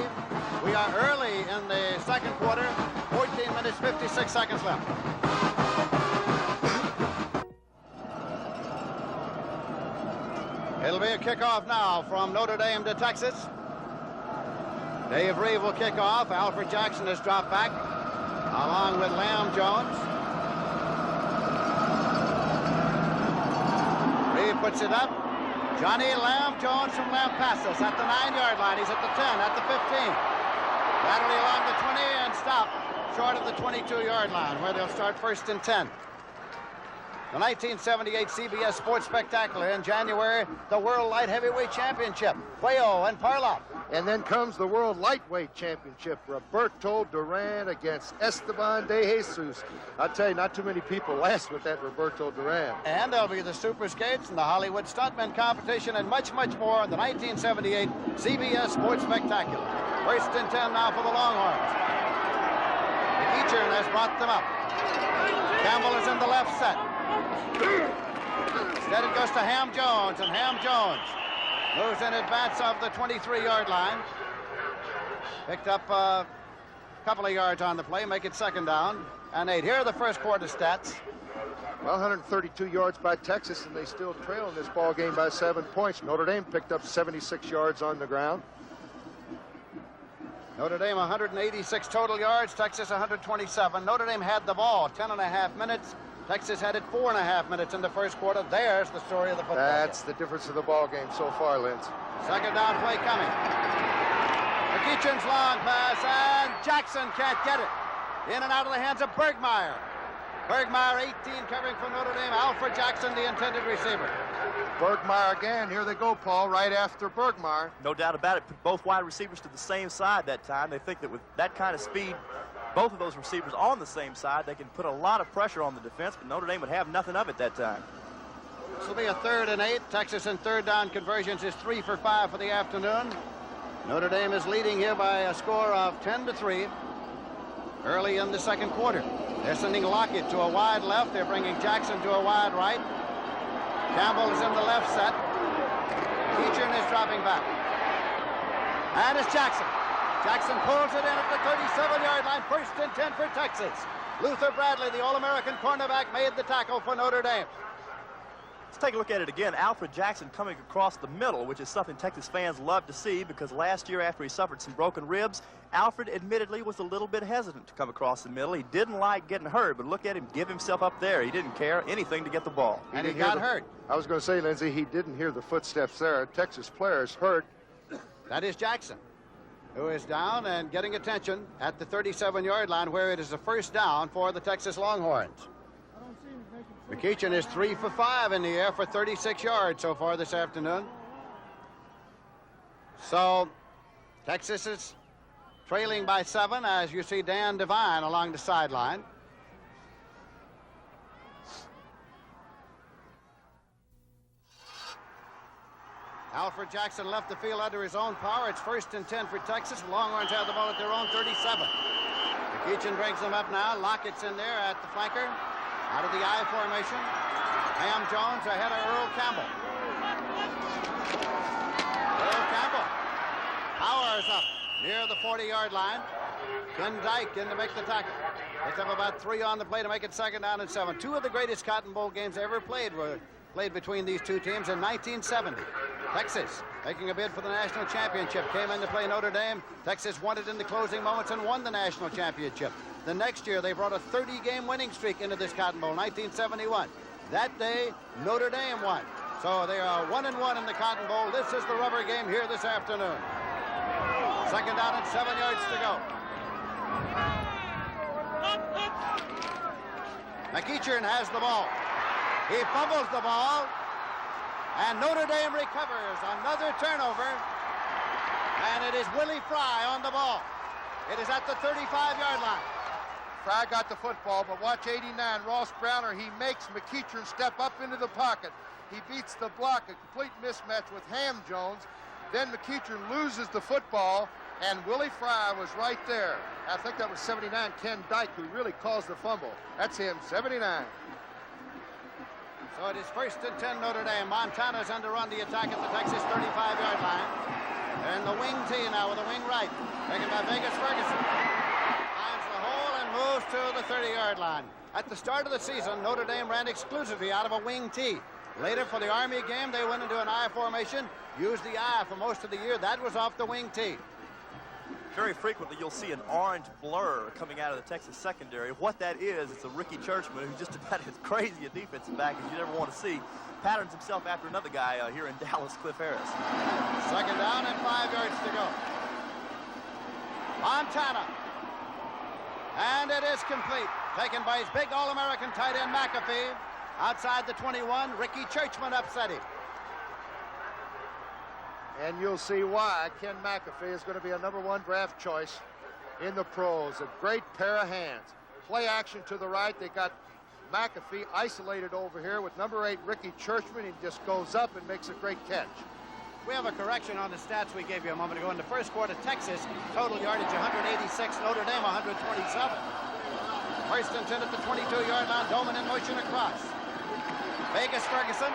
We are early in the second quarter, 14 minutes, 56 seconds left. It'll be a kickoff now from Notre Dame to Texas. Dave Reeve will kick off. Alfred Jackson has dropped back, along with Lamb Jones. Reeve puts it up. Johnny Lamb Jones from Lampasas at the 9-yard line. He's at the 10, at the 15. Laterally along the 20 and stop short of the 22-yard line, where they'll start first and 10. The 1978 CBS Sports Spectacular in January, the World Light Heavyweight Championship, Cuello and Parloff. And then comes the World Lightweight Championship, Roberto Duran against Esteban de Jesus. I'll tell you, not too many people last with that Roberto Duran. And there'll be the Super Skates and the Hollywood Stuntman competition and much, much more in the 1978 CBS Sports Spectacular. First and 10 now for the Longhorns. Eachern has brought them up. Campbell is in the left set. Instead it goes to Ham Jones, and Ham Jones moves in advance of the 23-yard line. Picked up a couple of yards on the play, make it second down and 8. Here are the first quarter stats. Well, 132 yards by Texas, and they still trail in this ball game by 7 points. Notre Dame picked up 76 yards on the ground. Notre Dame 186 total yards, Texas 127. Notre Dame had the ball 10.5 minutes. Texas had it 4.5 minutes in the first quarter. There's the story of the football That's game. the difference of the ball game so far, Linz. Second down play coming. McEachin's long pass, and Jackson can't get it. In and out of the hands of Bergmeyer. Bergmeyer, 18, covering for Notre Dame. Alfred Jackson, the intended receiver. Bergmeyer again. Here they go, Paul, right after Bergmeyer. No doubt about it. Both wide receivers to the same side that time. They think that with that kind of speed, both of those receivers on the same side, they can put a lot of pressure on the defense, but Notre Dame would have nothing of it that time. This will be a 3rd and 8. Texas in third down conversions is 3 for 5 for the afternoon. Notre Dame is leading here by a score of 10-3 early in the second quarter. They're sending Lockett to a wide left. They're bringing Jackson to a wide right. Campbell is in the left set. Keachern is dropping back. And it's Jackson. Jackson pulls it in at the 37-yard line. 1st and 10 for Texas. Luther Bradley, the All-American cornerback, made the tackle for Notre Dame. Let's take a look at it again. Alfred Jackson coming across the middle, which is something Texas fans love to see, because last year after he suffered some broken ribs, Alfred admittedly was a little bit hesitant to come across the middle. He didn't like getting hurt, but look at him give himself up there. He didn't care anything to get the ball. And he got hurt. I was going to say, Lindsey, he didn't hear the footsteps there. Texas players hurt. That is Jackson, who is down and getting attention at the 37-yard line, where it is a 1st down for the Texas Longhorns. McEachin is 3 for 5 in the air for 36 yards so far this afternoon. So Texas is trailing by 7 as you see Dan Devine along the sideline. Alfred Jackson left the field under his own power. It's 1st and 10 for Texas. The Longhorns have the ball at their own 37. McEachin brings them up now. Lockett's in there at the flanker. Out of the I formation. Ham Jones ahead of Earl Campbell. Earl Campbell powers up near the 40-yard line. Ken Dyke in to make the tackle. Let's have about 3 on the play to make it 2nd down and 7. 2 of the greatest Cotton Bowl games ever played were played between these two teams in 1970. Texas, making a bid for the national championship, came in to play Notre Dame. Texas won it in the closing moments and won the national championship. The next year, they brought a 30-game winning streak into this Cotton Bowl, 1971. That day, Notre Dame won. So they are 1-1 in the Cotton Bowl. This is the rubber game here this afternoon. 2nd down and 7 yards to go. McEachin has the ball. He fumbles the ball, and Notre Dame recovers. Another turnover, and it is Willie Fry on the ball. It is at the 35-yard line. Fry got the football, but watch 89, Ross Browner. He makes McEachin step up into the pocket. He beats the block, a complete mismatch with Ham Jones. Then McEachin loses the football, and Willie Fry was right there. I think that was 79, Ken Dyke, who really caused the fumble. That's him, 79. So it is 1st and 10 Notre Dame. Montana's under on the attack at the Texas 35-yard line. They're in the wing tee now with a wing right. Taken by Vegas Ferguson. Finds the hole and moves to the 30-yard line. At the start of the season, Notre Dame ran exclusively out of a wing tee. Later, for the Army game, they went into an I formation, used the I for most of the year. That was off the wing tee. Very frequently, you'll see an orange blur coming out of the Texas secondary. What that is, it's a Ricky Churchman who's just about as crazy a defensive back as you'd ever want to see. Patterns himself after another guy here in Dallas, Cliff Harris. 2nd down and 5 yards to go. Montana. And it is complete. Taken by his big All-American tight end, McAfee. Outside the 21, Ricky Churchman upset him. And you'll see why Ken McAfee is going to be a #1 draft choice in the pros. A great pair of hands. Play action to the right. They got McAfee isolated over here with #8 Ricky Churchman. He just goes up and makes a great catch. We have a correction on the stats we gave you a moment ago. In the first quarter, Texas, total yardage 186, Notre Dame 127. 1st and 10 at the 22-yard line. Doman in motion across. Vegas Ferguson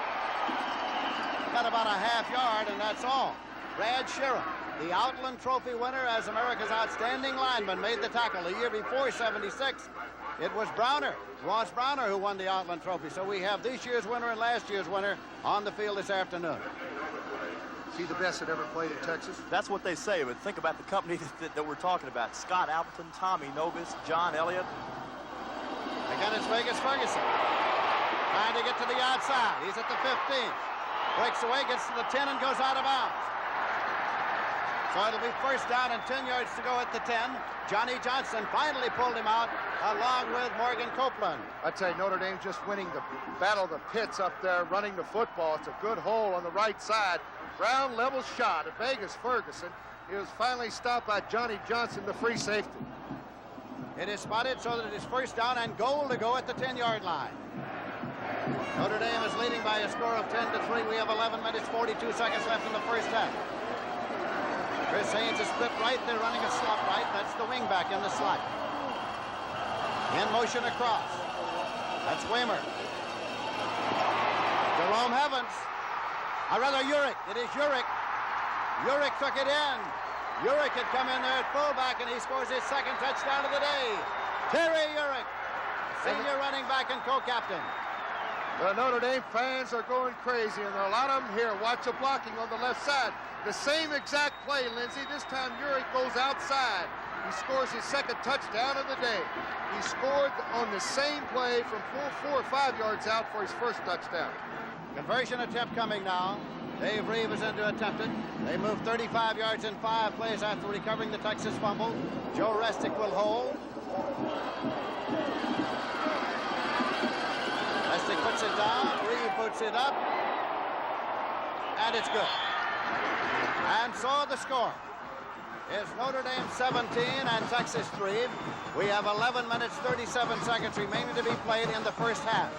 got about a half yard, and that's all. Brad Sheeran, the Outland Trophy winner as America's outstanding lineman, made the tackle. The year before, 76, it was Browner, Ross Browner, who won the Outland Trophy. So we have this year's winner and last year's winner on the field this afternoon. Is he the best that ever played in Texas? That's what they say, but think about the company that we're talking about. Scott Appleton, Tommy Novis, John Elliott. Again, it's Vegas Ferguson. Trying to get to the outside. He's at the 15. Breaks away, gets to the 10, and goes out of bounds. So it'll be 1st down and 10 yards to go at the 10. Johnny Johnson finally pulled him out, along with Morgan Copeland. I'd say Notre Dame just winning the battle of the pits up there, running the football. It's a good hole on the right side. Ground level shot at Vegas Ferguson. He was finally stopped by Johnny Johnson, the free safety. It is spotted so that it is first down and goal to go at the 10-yard line. Notre Dame is leading by a score of 10-3. We have 11 minutes, 42 seconds left in the first half. Chris Haynes is split right. They're running a slot right. That's the wingback in the slot. In motion across. That's Weimer. Jerome Evans. Urick. It is Urick. Urick took it in. Urick had come in there at fullback, and he scores his second touchdown of the day. Terry Urick, senior running back and co-captain. The Notre Dame fans are going crazy, and there are a lot of them here. Watch the blocking on the left side. The same exact play, Lindsey. This time Urick goes outside. He scores his second touchdown of the day. He scored on the same play from 4 or 5 yards out for his first touchdown. Conversion attempt coming now. Dave Reeve is in to attempt it. They move 35 yards in 5 plays after recovering the Texas fumble. Joe Restic will hold. Restic puts it down. Reeve puts it up. And it's good. And so the score is Notre Dame 17 and Texas 3. We have 11 minutes, 37 seconds remaining to be played in the first half.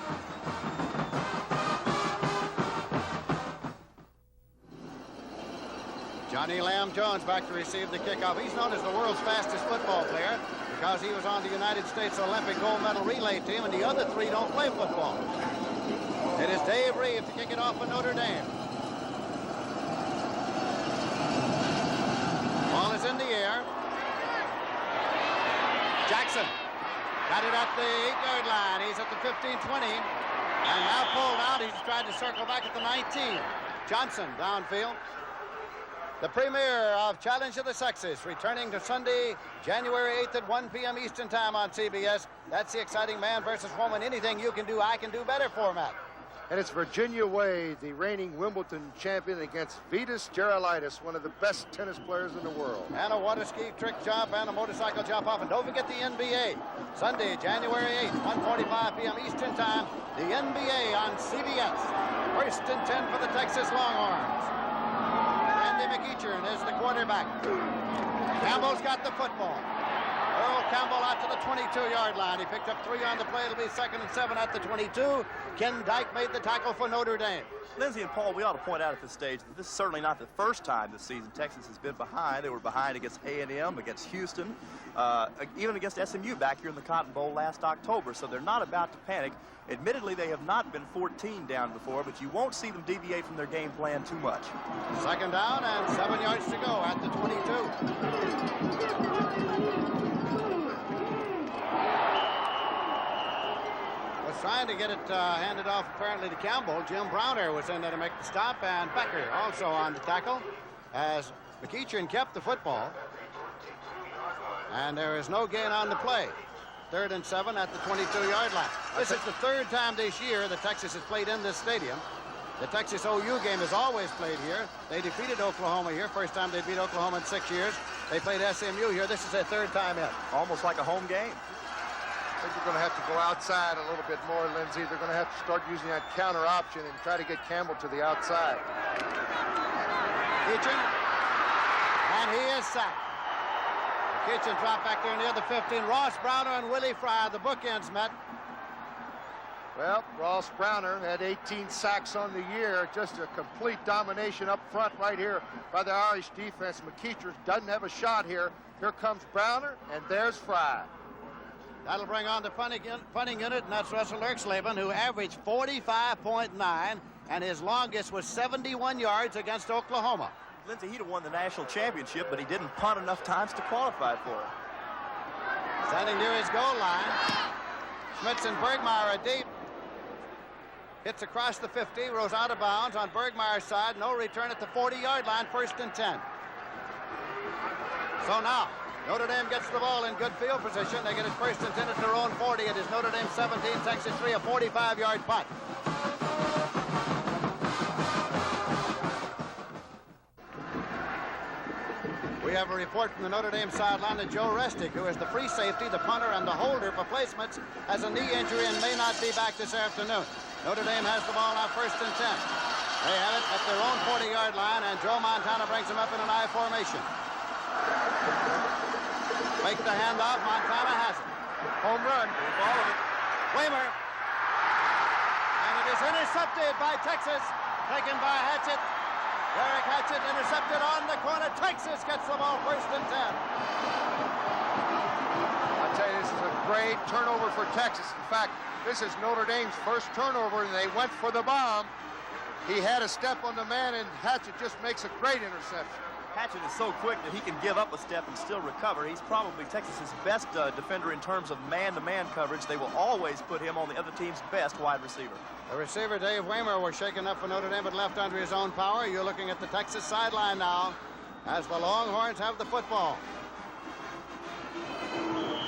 Johnny Lamb Jones back to receive the kickoff. He's known as the world's fastest football player because he was on the United States Olympic gold medal relay team, and the other 3 don't play football. It is Dave Reeve to kick it off for Notre Dame. Ball is in the air. Jackson got it at the 8-yard line. He's at the 15-20. And now pulled out. He's tried to circle back at the 19. Johnson downfield. The premiere of Challenge of the Sexes, returning to Sunday, January 8th at 1 p.m. Eastern Time on CBS. That's the exciting man versus woman. Anything you can do, I can do better format. And it's Virginia Wade, the reigning Wimbledon champion, against Vitas Gerulaitis, one of the best tennis players in the world. And a water ski trick jump and a motorcycle jump off. And don't forget the NBA. Sunday, January 8th, 1:45 p.m. Eastern Time. The NBA on CBS. First and 10 for the Texas Longhorns. Randy McEachern is the quarterback. Campbell's got the football. Earl Campbell out to the 22-yard line. He picked up 3 on the play. It'll be 2nd and 7 at the 22. Ken Dyke made the tackle for Notre Dame. Lindsey and Paul, we ought to point out at this stage that this is certainly not the first time this season Texas has been behind. They were behind against A&M, against Houston, even against SMU back here in the Cotton Bowl last October. So they're not about to panic. Admittedly, they have not been 14 down before, but you won't see them deviate from their game plan too much. 2nd down and 7 yards to go at the 22. Trying to get it handed off apparently to Campbell. Jim Browner was in there to make the stop, and Becker also on the tackle as McEachern kept the football. And there is no gain on the play. 3rd and 7 at the 22-yard line. This is the 3rd time this year that Texas has played in this stadium. The Texas OU game is always played here. They defeated Oklahoma here. First time they beat Oklahoma in 6 years. They played SMU here. This is their 3rd time in. Almost like a home game. I think they're going to have to go outside a little bit more, Lindsey. They're going to have to start using that counter option and try to get Campbell to the outside. Kitchen, and he is sacked. Kitchen dropped back there near the 15. Ross Browner and Willie Fry, the bookends met. Well, Ross Browner had 18 sacks on the year. Just a complete domination up front right here by the Irish defense. McEachern doesn't have a shot here. Here comes Browner, and there's Fry. That'll bring on the punting unit, and that's Russell Erxleben, who averaged 45.9, and his longest was 71 yards against Oklahoma. Lindsey, he'd have won the national championship, but he didn't punt enough times to qualify for it. Standing near his goal line, Schmitz and Bergmeyer are deep. Hits across the 50, rolls out of bounds on Bergmeyer's side. No return at the 40-yard line, 1st and 10. So now, Notre Dame gets the ball in good field position. They get it 1st and 10 at their own 40. It is Notre Dame 17, Texas 3, a 45-yard punt. We have a report from the Notre Dame sideline that Joe Restic, who is the free safety, the punter, and the holder for placements, has a knee injury and may not be back this afternoon. Notre Dame has the ball now 1st and 10. They have it at their own 40-yard line, and Joe Montana brings them up in an I formation. Make the handoff. Montana has it. Home run. Waymer. And it is intercepted by Texas. Taken by Hatchett. Derek Hatchett intercepted on the corner. Texas gets the ball first and 10. I'll tell you, this is a great turnover for Texas. In fact, this is Notre Dame's first turnover, and they went for the bomb. He had a step on the man, and Hatchett just makes a great interception. Hatchett is so quick that he can give up a step and still recover. He's probably Texas's best defender in terms of man-to-man coverage. They will always put him on the other team's best wide receiver. The receiver, Dave Waymer, was shaken up for Notre Dame, but left under his own power. You're looking at the Texas sideline now as the Longhorns have the football.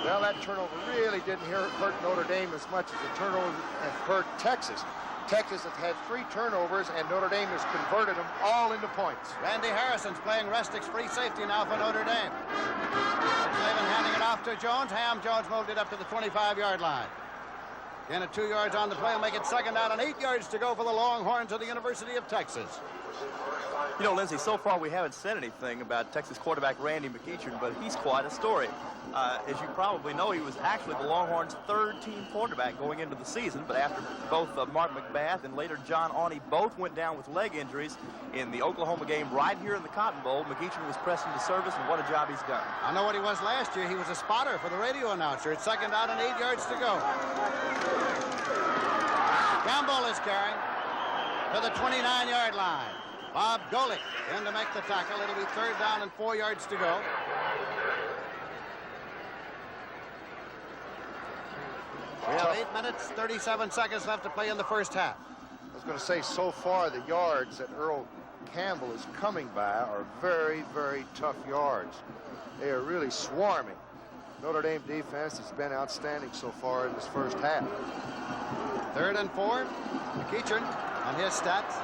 Well, that turnover really didn't hurt Notre Dame as much as the turnover has hurt Texas. Texas has had 3 turnovers, and Notre Dame has converted them all into points. Randy Harrison's playing Restic's free safety now for Notre Dame. Slavin handing it off to Jones. Ham Jones moved it up to the 25-yard line. Again, at 2 yards on the play, will make it second down and 8 yards to go for the Longhorns of the University of Texas. You know, Lindsey, so far we haven't said anything about Texas quarterback Randy McEachern, but he's quite a story. As you probably know, he was actually the Longhorns' third-team quarterback going into the season, but after both Mark McBath and later John Awney both went down with leg injuries in the Oklahoma game right here in the Cotton Bowl, McEachern was pressed into service, and what a job he's done. I know what he was last year. He was a spotter for the radio announcer. It's second down and 8 yards to go. Campbell is carrying to the 29-yard line. Bob Golick in to make the tackle. It'll be third down and 4 yards to go. We have 8 minutes, 37 seconds left to play in the first half. I was going to say, so far, the yards that Earl Campbell is coming by are very, very tough yards. They are really swarming. Notre Dame defense has been outstanding so far in this first half. Third and 4. McEachern on his stats.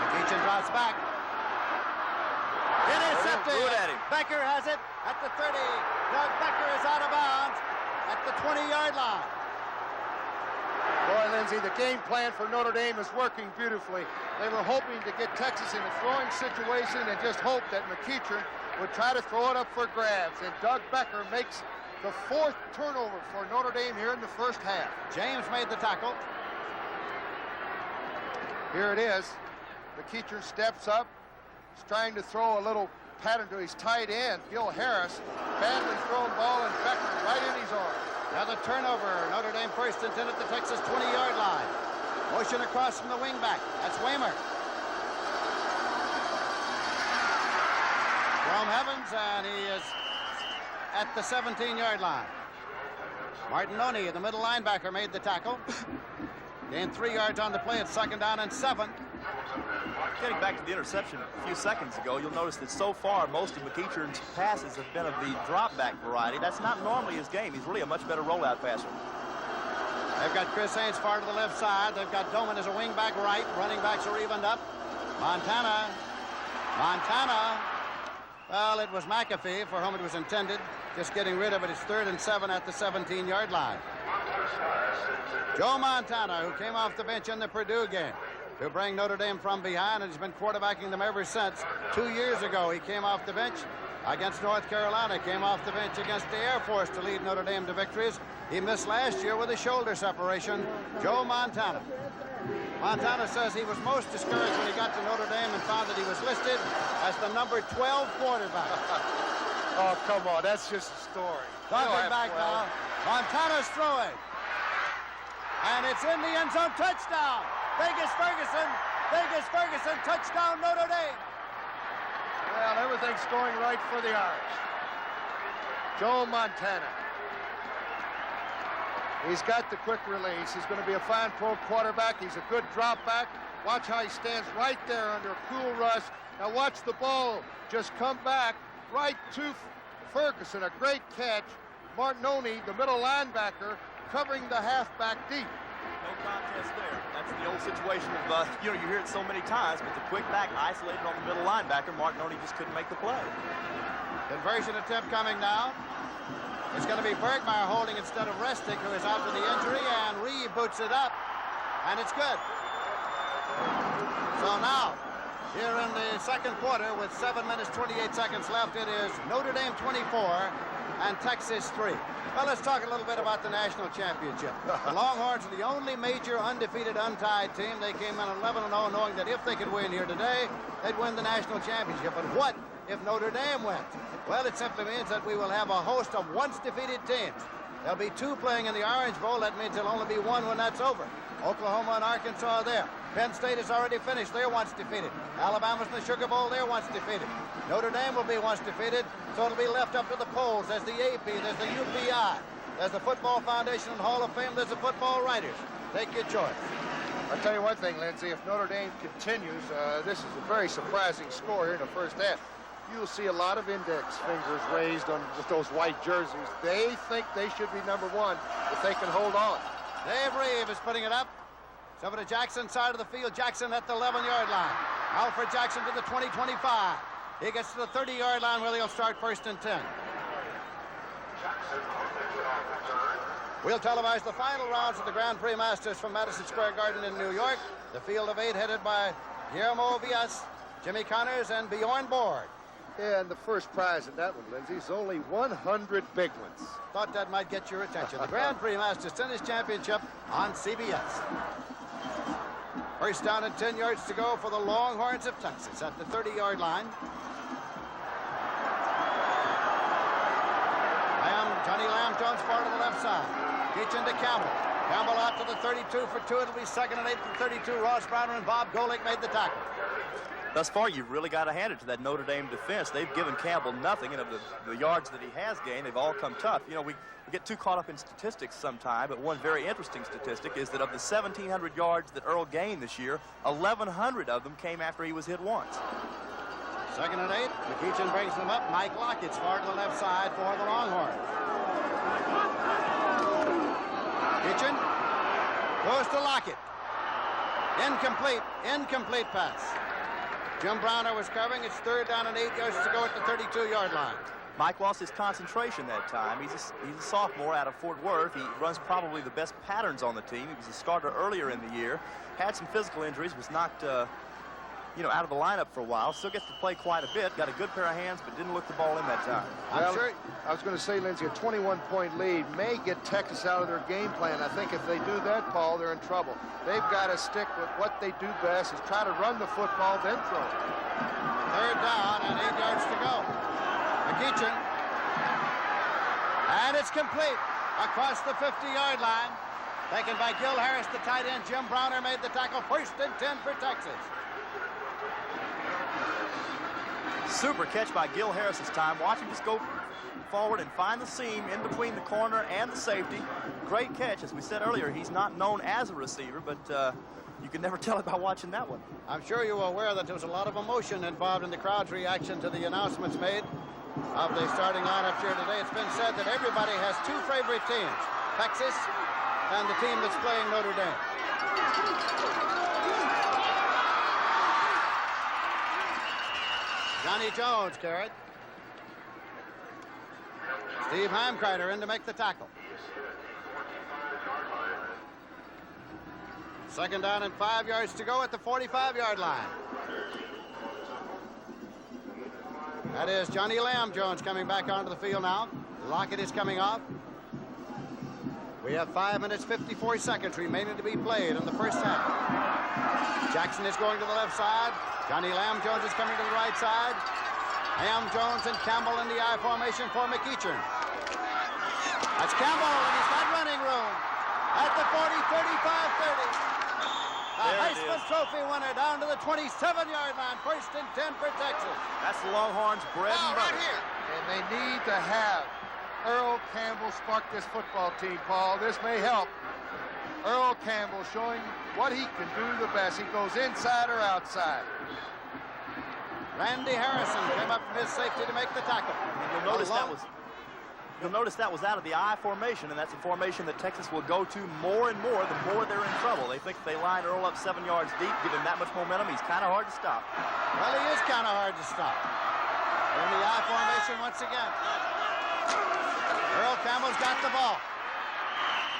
McEachern drops back. Intercepted. Becker has it at the 30. Doug Becker is out of bounds at the 20-yard line. Boy, Lindsey, the game plan for Notre Dame is working beautifully. They were hoping to get Texas in a throwing situation and just hope that McEachern would try to throw it up for grabs. And Doug Becker makes the 4th turnover for Notre Dame here in the first half. James made the tackle. Here it is. McEachern steps up. He's trying to throw a little pattern to his tight end, Gil Harris. Badly thrown ball, and Becker right in his arms. Another turnover. Notre Dame first and 10 at the Texas 20-yard line. Motion across from the wingback. That's Waymer. Jerome Evans, and he is at the 17-yard line. Martinoni, the middle linebacker, made the tackle. Gained 3 yards on the play. It's second down and 7. Getting back to the interception a few seconds ago, you'll notice that so far most of McEachern's passes have been of the drop-back variety. That's not normally his game. He's really a much better rollout passer. They've got Chris Haynes far to the left side. They've got Doman as a wingback right. Running backs are evened up. Montana. Well, it was McAfee for whom it was intended. Just getting rid of it. It's third and 7 at the 17-yard line. Joe Montana, who came off the bench in the Purdue game to bring Notre Dame from behind, and he's been quarterbacking them ever since. 2 years ago, he came off the bench against North Carolina, came off the bench against the Air Force to lead Notre Dame to victories. He missed last year with a shoulder separation. Joe Montana. Montana says he was most discouraged when he got to Notre Dame and found that he was listed as the number 12 quarterback. Oh, come on, that's just a story. Talking back now. Montana's throwing. And it's in the end zone. Touchdown. Vegas Ferguson, touchdown Notre Dame. Well, everything's going right for the Irish. Joe Montana. He's got the quick release. He's going to be a fine pro quarterback. He's a good drop back. Watch how he stands right there under a cool rush. Now watch the ball just come back right to Ferguson. A great catch. Martinoni, the middle linebacker, covering the halfback deep. No contest there. That's the old situation of, you hear it so many times, but the quick back isolated on the middle linebacker, Martinoni just couldn't make the play. Conversion attempt coming now. It's going to be Bergmeyer holding instead of Restic, who is out with the injury, and Reed boots it up, and it's good. So now, here in the second quarter, with 7 minutes, 28 seconds left, it is Notre Dame 24, and Texas 3. Well, let's talk a little bit about the national championship. The Longhorns are the only major undefeated, untied team. They came in 11-0, knowing that if they could win here today, they'd win the national championship. But what if Notre Dame wins? Well, it simply means that we will have a host of once-defeated teams. There'll be 2 playing in the Orange Bowl. That means there'll only be 1 when that's over. Oklahoma and Arkansas are there. Penn State has already finished. They're once defeated. Alabama's in the Sugar Bowl. They're once defeated. Notre Dame will be once defeated, so it'll be left up to the polls. There's the AP. There's the UPI. There's the Football Foundation and Hall of Fame. There's the football writers. Take your choice. I'll tell you one thing, Lindsey. If Notre Dame continues, this is a very surprising score here in the first half. You'll see a lot of index fingers raised on with those white jerseys. They think they should be number 1 if they can hold on. Dave Reeve is putting it up. It's over to Jackson, side of the field. Jackson at the 11-yard line. Alfred Jackson to the 20-25. He gets to the 30-yard line where he'll start 1st and 10. We'll televise the final rounds of the Grand Prix Masters from Madison Square Garden in New York. The field of 8 headed by Guillermo Villas, Jimmy Connors, and Bjorn Borg. Yeah, and the first prize in that one, Lindsey, is only 100 big ones. Thought that might get your attention. The Grand Prix Masters Tennis Championship on CBS. First down and 10 yards to go for the Longhorns of Texas at the 30-yard line. Johnny Lamb Jones far to the left side. Kitchen to Campbell. Campbell out to the 32 for 2. It'll be 2nd and 8 from 32. Ross Browner and Bob Golick made the tackle. Thus far, you've really got to hand it to that Notre Dame defense. They've given Campbell nothing, and of the yards that he has gained, they've all come tough. You know, we get too caught up in statistics sometime, but one very interesting statistic is that of the 1,700 yards that Earl gained this year, 1,100 of them came after he was hit once. 2nd and 8. McEachin brings them up. Mike Lockett's far to the left side for the Longhorns. Kitchen goes to Lockett. Incomplete pass. Jim Browner was covering. It's 3rd down and 8 yards to go at the 32-yard line. Mike lost his concentration that time. He's a sophomore out of Fort Worth. He runs probably the best patterns on the team. He was a starter earlier in the year. Had some physical injuries. Was knocked out of the lineup for a while. Still gets to play quite a bit. Got a good pair of hands, but didn't look the ball in that time. Well, I was going to say, Lindsey, a 21-point lead may get Texas out of their game plan. I think if they do that, Paul, they're in trouble. They've got to stick with what they do best, is try to run the football, then throw it. 3rd down and 8 yards to go. McEachin. And it's complete across the 50-yard line. Taken by Gil Harris, the tight end. Jim Browner made the tackle. 1st and 10 for Texas. Super catch by Gil Harris this time. Watch him just go forward and find the seam in between the corner and the safety. Great catch. As we said earlier, he's not known as a receiver, but you can never tell it by watching that one. I'm sure you were aware that there was a lot of emotion involved in the crowd's reaction to the announcements made of the starting lineups here today. It's been said that everybody has 2 favorite teams, Texas and the team that's playing Notre Dame. Johnny Jones carried. Steve Heimkreider in to make the tackle. 2nd down and 5 yards to go at the 45-yard line. That is Johnny Lamb Jones coming back onto the field now. Lockett is coming off. We have 5 minutes, 54 seconds remaining to be played in the first half. Jackson is going to the left side. Johnny Lamb Jones is coming to the right side. Lamb Jones and Campbell in the I formation for McEachin. That's Campbell, and he's got running room at the 40, 35, 30. A Heisman Trophy winner down to the 27-yard line. 1st and 10 for Texas. That's the Longhorns' bread and butter. Right here. And they need to have Earl Campbell spark this football team, Paul. This may help. Earl Campbell showing what he can do the best. He goes inside or outside. Randy Harrison came up from his safety to make the tackle. And you'll notice that was out of the I formation, and that's a formation that Texas will go to more and more the more they're in trouble. They think if they line Earl up 7 yards deep, give him that much momentum, he's kind of hard to stop. Well, he is kind of hard to stop. In the I formation once again. Earl Campbell's got the ball.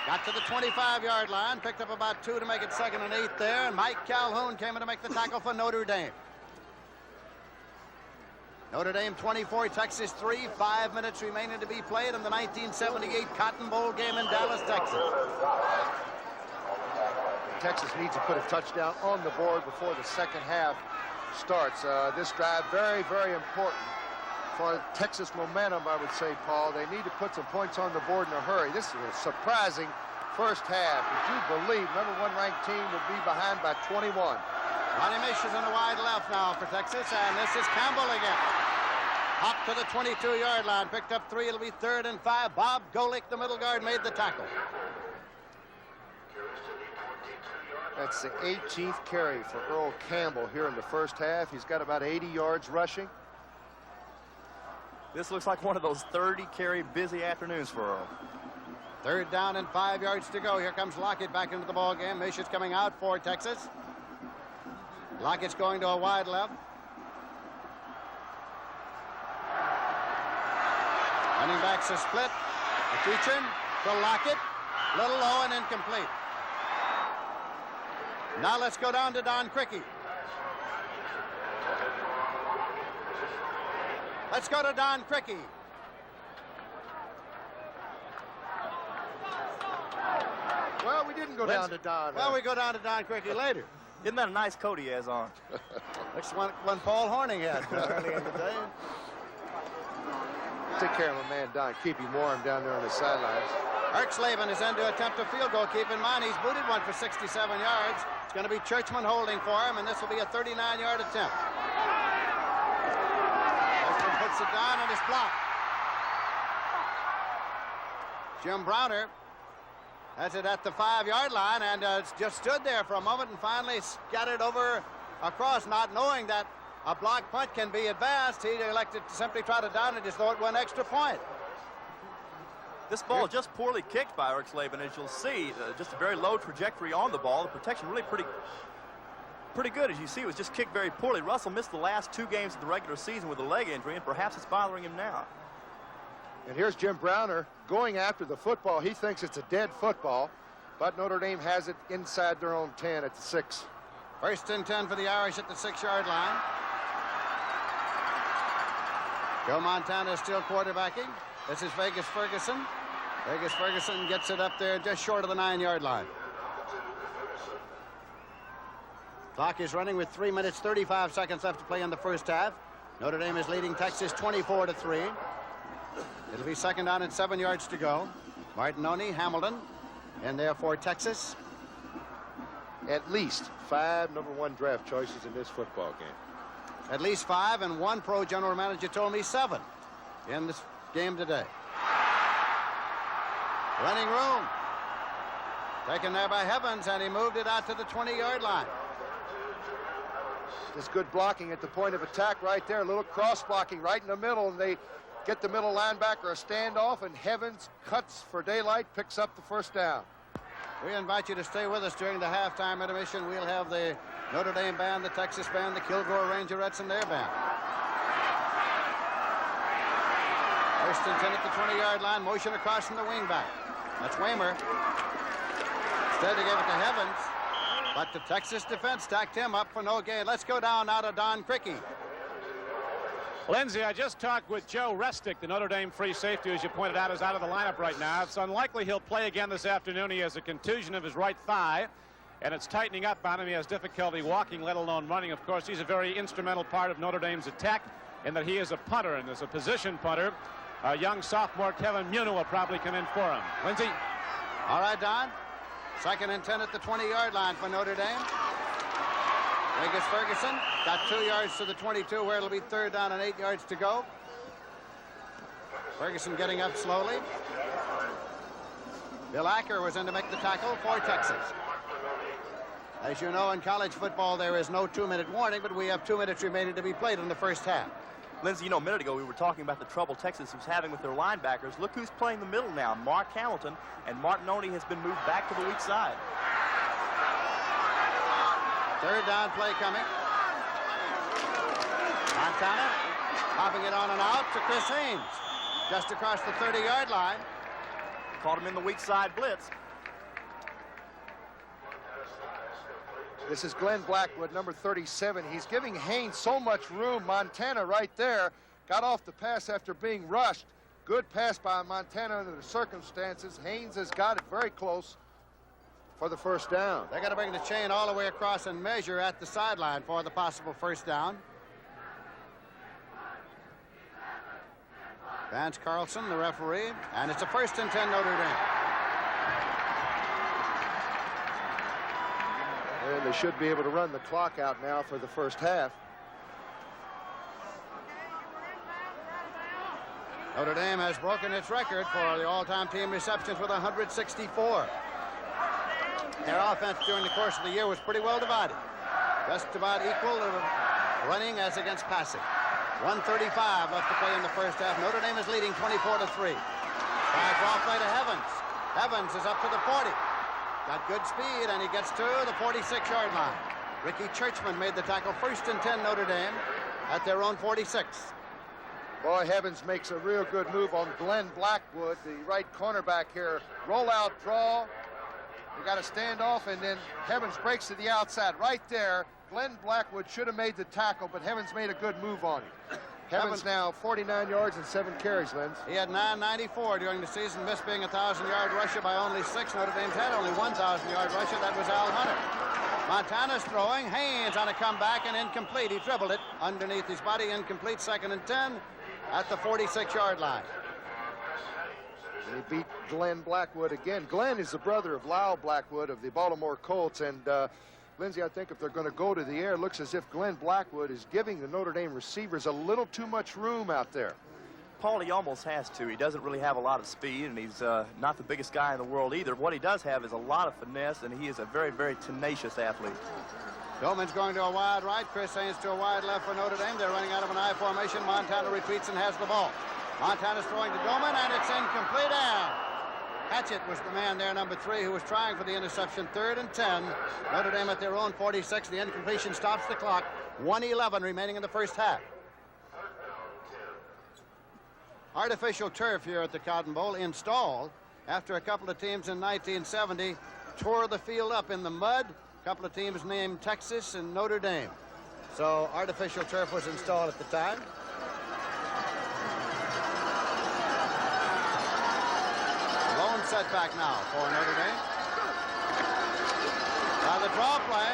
Got to the 25-yard line, picked up about 2 to make it 2nd and 8 there, and Mike Calhoun came in to make the tackle for Notre Dame. Notre Dame 24, Texas 3, 5 minutes remaining to be played in the 1978 Cotton Bowl game in Dallas, Texas. Texas needs to put a touchdown on the board before the second half starts. This drive very, very important for Texas momentum, I would say, Paul. They need to put some points on the board in a hurry. This is a surprising first half. Would you believe number 1 ranked team would be behind by 21? Ronnie Mish is in the wide left now for Texas, and this is Campbell again. Up to the 22-yard line, picked up 3. It'll be 3rd and 5. Bob Golick, the middle guard, made the tackle. That's the 18th carry for Earl Campbell here in the first half. He's got about 80 yards rushing. This looks like one of those 30-carry busy afternoons for Earl. 3rd down and 5 yards to go. Here comes Lockett back into the ball game. Mish is coming out for Texas. Lockett's going to a wide left. Running back's a split. A feature to Lockett. Little low and incomplete. Now let's go down to Don Crickey. Let's go to Don Crickey. Well, we didn't go down to Don. Well, we go down to Don Crickey later. Isn't that a nice coat he has on? Looks one Paul Horning had early in the day. Take care of my man Don. Keep him warm down there on the sidelines. Erxleben is in to attempt a field goal. Keep in mind, he's booted one for 67 yards. It's going to be Churchman holding for him, and this will be a 39-yard attempt. Churchman puts it down, and it's blocked. Jim Browner has it at the 5-yard line, and just stood there for a moment and finally scattered over across, not knowing that a block punt can be advanced. He elected to simply try to down and just throw it 1 extra point. This ball just poorly kicked by Erxleben, as you'll see. Just a very low trajectory on the ball. The protection really pretty good. As you see, it was just kicked very poorly. Russell missed the last 2 games of the regular season with a leg injury, and perhaps it's bothering him now. And here's Jim Browner going after the football. He thinks it's a dead football, but Notre Dame has it inside their own 10 at the 6. 1st and 10 for the Irish at the 6-yard line. Joe Montana is still quarterbacking. This is Vegas Ferguson. Vegas Ferguson gets it up there just short of the 9-yard line. Clock is running with 3 minutes, 35 seconds left to play in the first half. Notre Dame is leading Texas 24-3. It'll be 2nd down and 7 yards to go. Martinoni, Hamilton, and therefore Texas. At least 5 number 1 draft choices in this football game. At least 5, and one pro general manager told me 7 in this game today. Running room. Taken there by Evans, and he moved it out to the 20-yard line. Just good blocking at the point of attack right there. A little cross blocking right in the middle, and they get the middle linebacker a standoff, and Evans cuts for daylight, picks up the 1st down. We invite you to stay with us during the halftime intermission. We'll have the Notre Dame band, the Texas band, the Kilgore Rangerettes, and their band. 1st and 10 at the 20-yard line. Motion across from the wingback. That's Waymer. Instead, they gave it to Evans. But the Texas defense stacked him up for no gain. Let's go down now to Don Crickey. Lindsay, I just talked with Joe Restick, the Notre Dame free safety, as you pointed out, is out of the lineup right now. It's unlikely he'll play again this afternoon. He has a contusion of his right thigh, and it's tightening up on him. He has difficulty walking, let alone running. Of course, he's a very instrumental part of Notre Dame's attack in that he is a punter, and as a position punter, young sophomore Kevin Muniu will probably come in for him. Lindsay? All right, Don. 2nd and 10 at the 20-yard line for Notre Dame. Vegas Ferguson got 2 yards to the 22, where it'll be 3rd down and 8 yards to go. Ferguson getting up slowly. Bill Acker was in to make the tackle for Texas. As you know, in college football, there is no 2-minute warning, but we have 2 minutes remaining to be played in the first half. Lindsay, you know, a minute ago we were talking about the trouble Texas was having with their linebackers. Look who's playing the middle now. Mark Hamilton, and Martinoni has been moved back to the weak side. 3rd down play coming. Montana popping it on and out to Chris Haynes. Just across the 30-yard line. Caught him in the weak side blitz. This is Glenn Blackwood, number 37. He's giving Haynes so much room. Montana right there got off the pass after being rushed. Good pass by Montana under the circumstances. Haynes has got it very close for the first down. They got to bring the chain all the way across and measure at the sideline for the possible first down. Vance Carlson, the referee, and it's a 1st and 10 Notre Dame. And they should be able to run the clock out now for the first half. Notre Dame has broken its record for the all-time team receptions with 164. Their offense during the course of the year was pretty well divided. Just about equal to running as against passing. 1:35 left to play in the first half. Notre Dame is leading 24-3. Draw play to Evans. Evans is up to the 40. Got good speed, and he gets to the 46-yard line. Ricky Churchman made the tackle. 1st and 10 Notre Dame at their own 46. Boy, Evans makes a real good move on Glenn Blackwood, the right cornerback here. Roll out, draw. You got to stand off, and then Evans breaks to the outside. Right there, Glenn Blackwood should have made the tackle, but Evans made a good move on him. Evans now 49 yards and 7 carries, Lenz. He had 994 during the season, missed being a 1,000-yard rusher by only 6. Notre Dame's had only 1,000-yard rusher. That was Al Hunter. Montana's throwing. Haynes on a comeback and incomplete. He dribbled it underneath his body. Incomplete. 2nd and 10 at the 46-yard line. And he beat Glenn Blackwood again. Glenn is the brother of Lyle Blackwood of the Baltimore Colts. And Lindsay, I think if they're going to go to the air, it looks as if Glenn Blackwood is giving the Notre Dame receivers a little too much room out there. Paul, he almost has to. He doesn't really have a lot of speed, and he's not the biggest guy in the world either. What he does have is a lot of finesse, and he is a very, very tenacious athlete. Doman's going to a wide right. Chris Haynes to a wide left for Notre Dame. They're running out of an I formation. Montana retreats and has the ball. Montana's throwing to Doman, and it's incomplete. And Hatchett was the man there, number 3, who was trying for the interception. 3rd and 10. Notre Dame at their own 46. The incompletion stops the clock. 1:11 remaining in the first half. Artificial turf here at the Cotton Bowl installed after a couple of teams in 1970 tore the field up in the mud. A couple of teams named Texas and Notre Dame. So artificial turf was installed at the time. Lone setback now for Notre Dame. Now the draw play.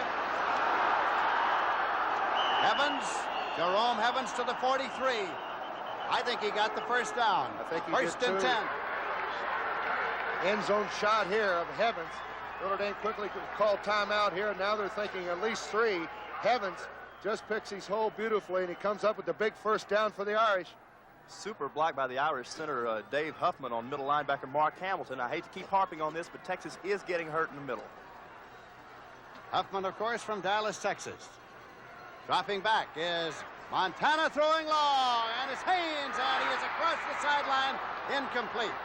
Evans, Jerome Evans to the 43. I think he got the first down. I think he 1st did and too. 10. End zone shot here of Evans. Notre Dame quickly called timeout here. Now they're thinking at least 3. Evans just picks his hole beautifully, and he comes up with the big first down for the Irish. Super block by the Irish center, Dave Huffman, on middle linebacker Mark Hamilton. I hate to keep harping on this, but Texas is getting hurt in the middle. Huffman, of course, from Dallas, Texas. Dropping back is Montana throwing long, and it's Haynes, and he is across the sideline, incomplete.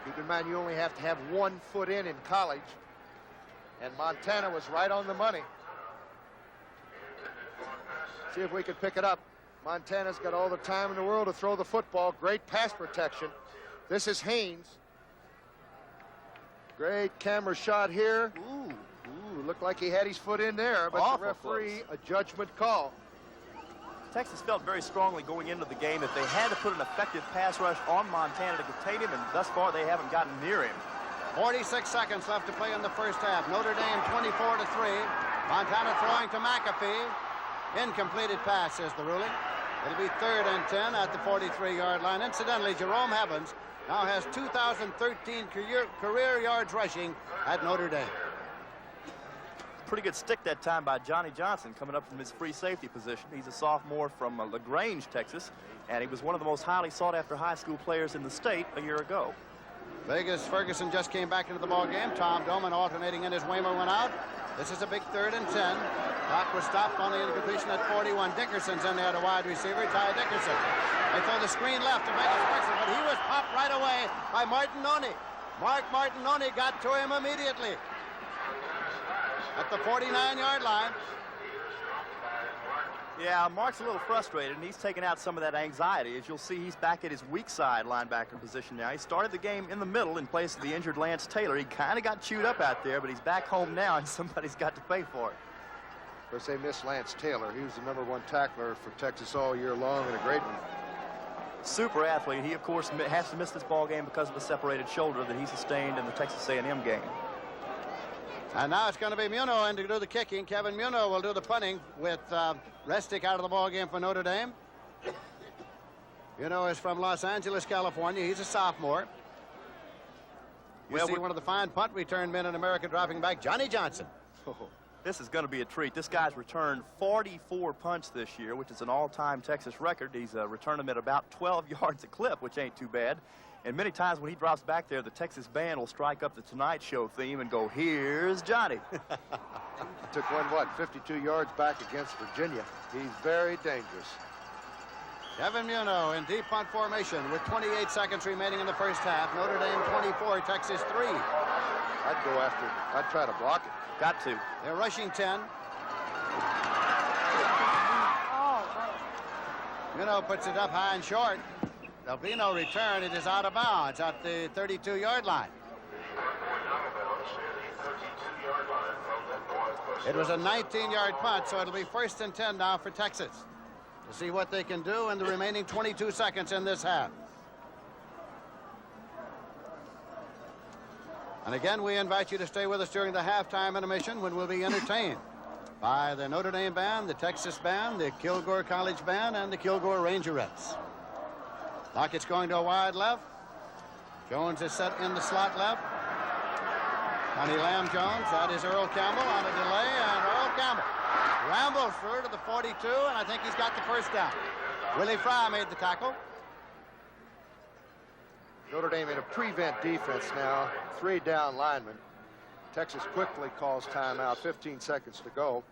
Keep in mind, you only have to have 1 foot in college, and Montana was right on the money. See if we can pick it up. Montana's got all the time in the world to throw the football. Great pass protection. This is Haynes. Great camera shot here. Ooh, looked like he had his foot in there, but the referee, a judgment call. Texas felt very strongly going into the game that they had to put an effective pass rush on Montana to contain him, and thus far they haven't gotten near him. 46 seconds left to play in the first half. Notre Dame 24-3. Montana throwing to McAfee. Incompleted pass is the ruling. It'll be 3rd and 10 at the 43-yard line. Incidentally, Jerome Evans now has 2013 career yards rushing at Notre Dame. Pretty good stick that time by Johnny Johnson coming up from his free safety position. He's a sophomore from LaGrange, Texas, and he was one of the most highly sought-after high school players in the state a year ago. Vegas Ferguson just came back into the ball game. Tom Doman alternating in as Waymer went out. This is a big 3rd and 10. Clock was stopped on the incompletion at 41. Dickerson's in there, the wide receiver, Ty Dickerson. They throw the screen left to Vegas Ferguson, but he was popped right away by Martinoni. Mark Martinoni got to him immediately at the 49-yard line. Yeah, Mark's a little frustrated, and he's taking out some of that anxiety. As you'll see, he's back at his weak side linebacker position now. He started the game in the middle in place of the injured Lance Taylor. He kind of got chewed up out there, but he's back home now, and somebody's got to pay for it. Of course, they missed Lance Taylor. He was the #1 tackler for Texas all year long, and a great one. Super athlete. He, of course, has to miss this ball game because of the separated shoulder that he sustained in the Texas A&M game. And now it's going to be Muno in to do the kicking. Kevin Muno will do the punting with Restic out of the ball game for Notre Dame. Muno is from Los Angeles, California. He's a sophomore. You see one of the fine punt return men in America dropping back, Johnny Johnson. This is going to be a treat. This guy's returned 44 punts this year, which is an all-time Texas record. He's returned them at about 12 yards a clip, which ain't too bad. And many times when he drops back there, the Texas band will strike up the Tonight Show theme and go, "Here's Johnny." Took one, 52 yards back against Virginia. He's very dangerous. Kevin Muno in deep punt formation with 28 seconds remaining in the first half. Notre Dame 24, Texas 3. I'd go after it. I'd try to block it. Got to. They're rushing 10. Muno puts it up high and short. There'll be no return. It is out of bounds at the 32-yard line. It was a 19-yard punt, so it'll be 1st and 10 now for Texas to see what they can do in the remaining 22 seconds in this half. And again, we invite you to stay with us during the halftime intermission when we'll be entertained by the Notre Dame band, the Texas band, the Kilgore College band, and the Kilgore Rangerettes. Lockett's going to a wide left. Jones is set in the slot left. Connie Lamb Jones, that is Earl Campbell on a delay, and Earl Campbell rambles through to the 42, and I think he's got the first down. Willie Fry made the tackle. Notre Dame in a prevent defense now. 3 down linemen. Texas quickly calls timeout. 15 seconds to go.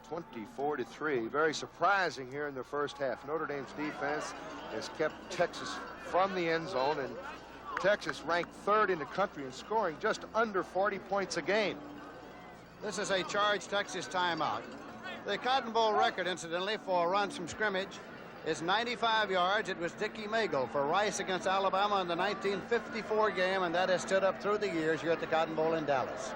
24-3. Very surprising here in the first half. Notre Dame's defense has kept Texas from the end zone, and Texas ranked 3rd in the country in scoring just under 40 points a game. This is a charged Texas timeout. The Cotton Bowl record, incidentally, for runs from scrimmage is 95 yards. It was Dickie Magel for Rice against Alabama in the 1954 game, and that has stood up through the years here at the Cotton Bowl in Dallas.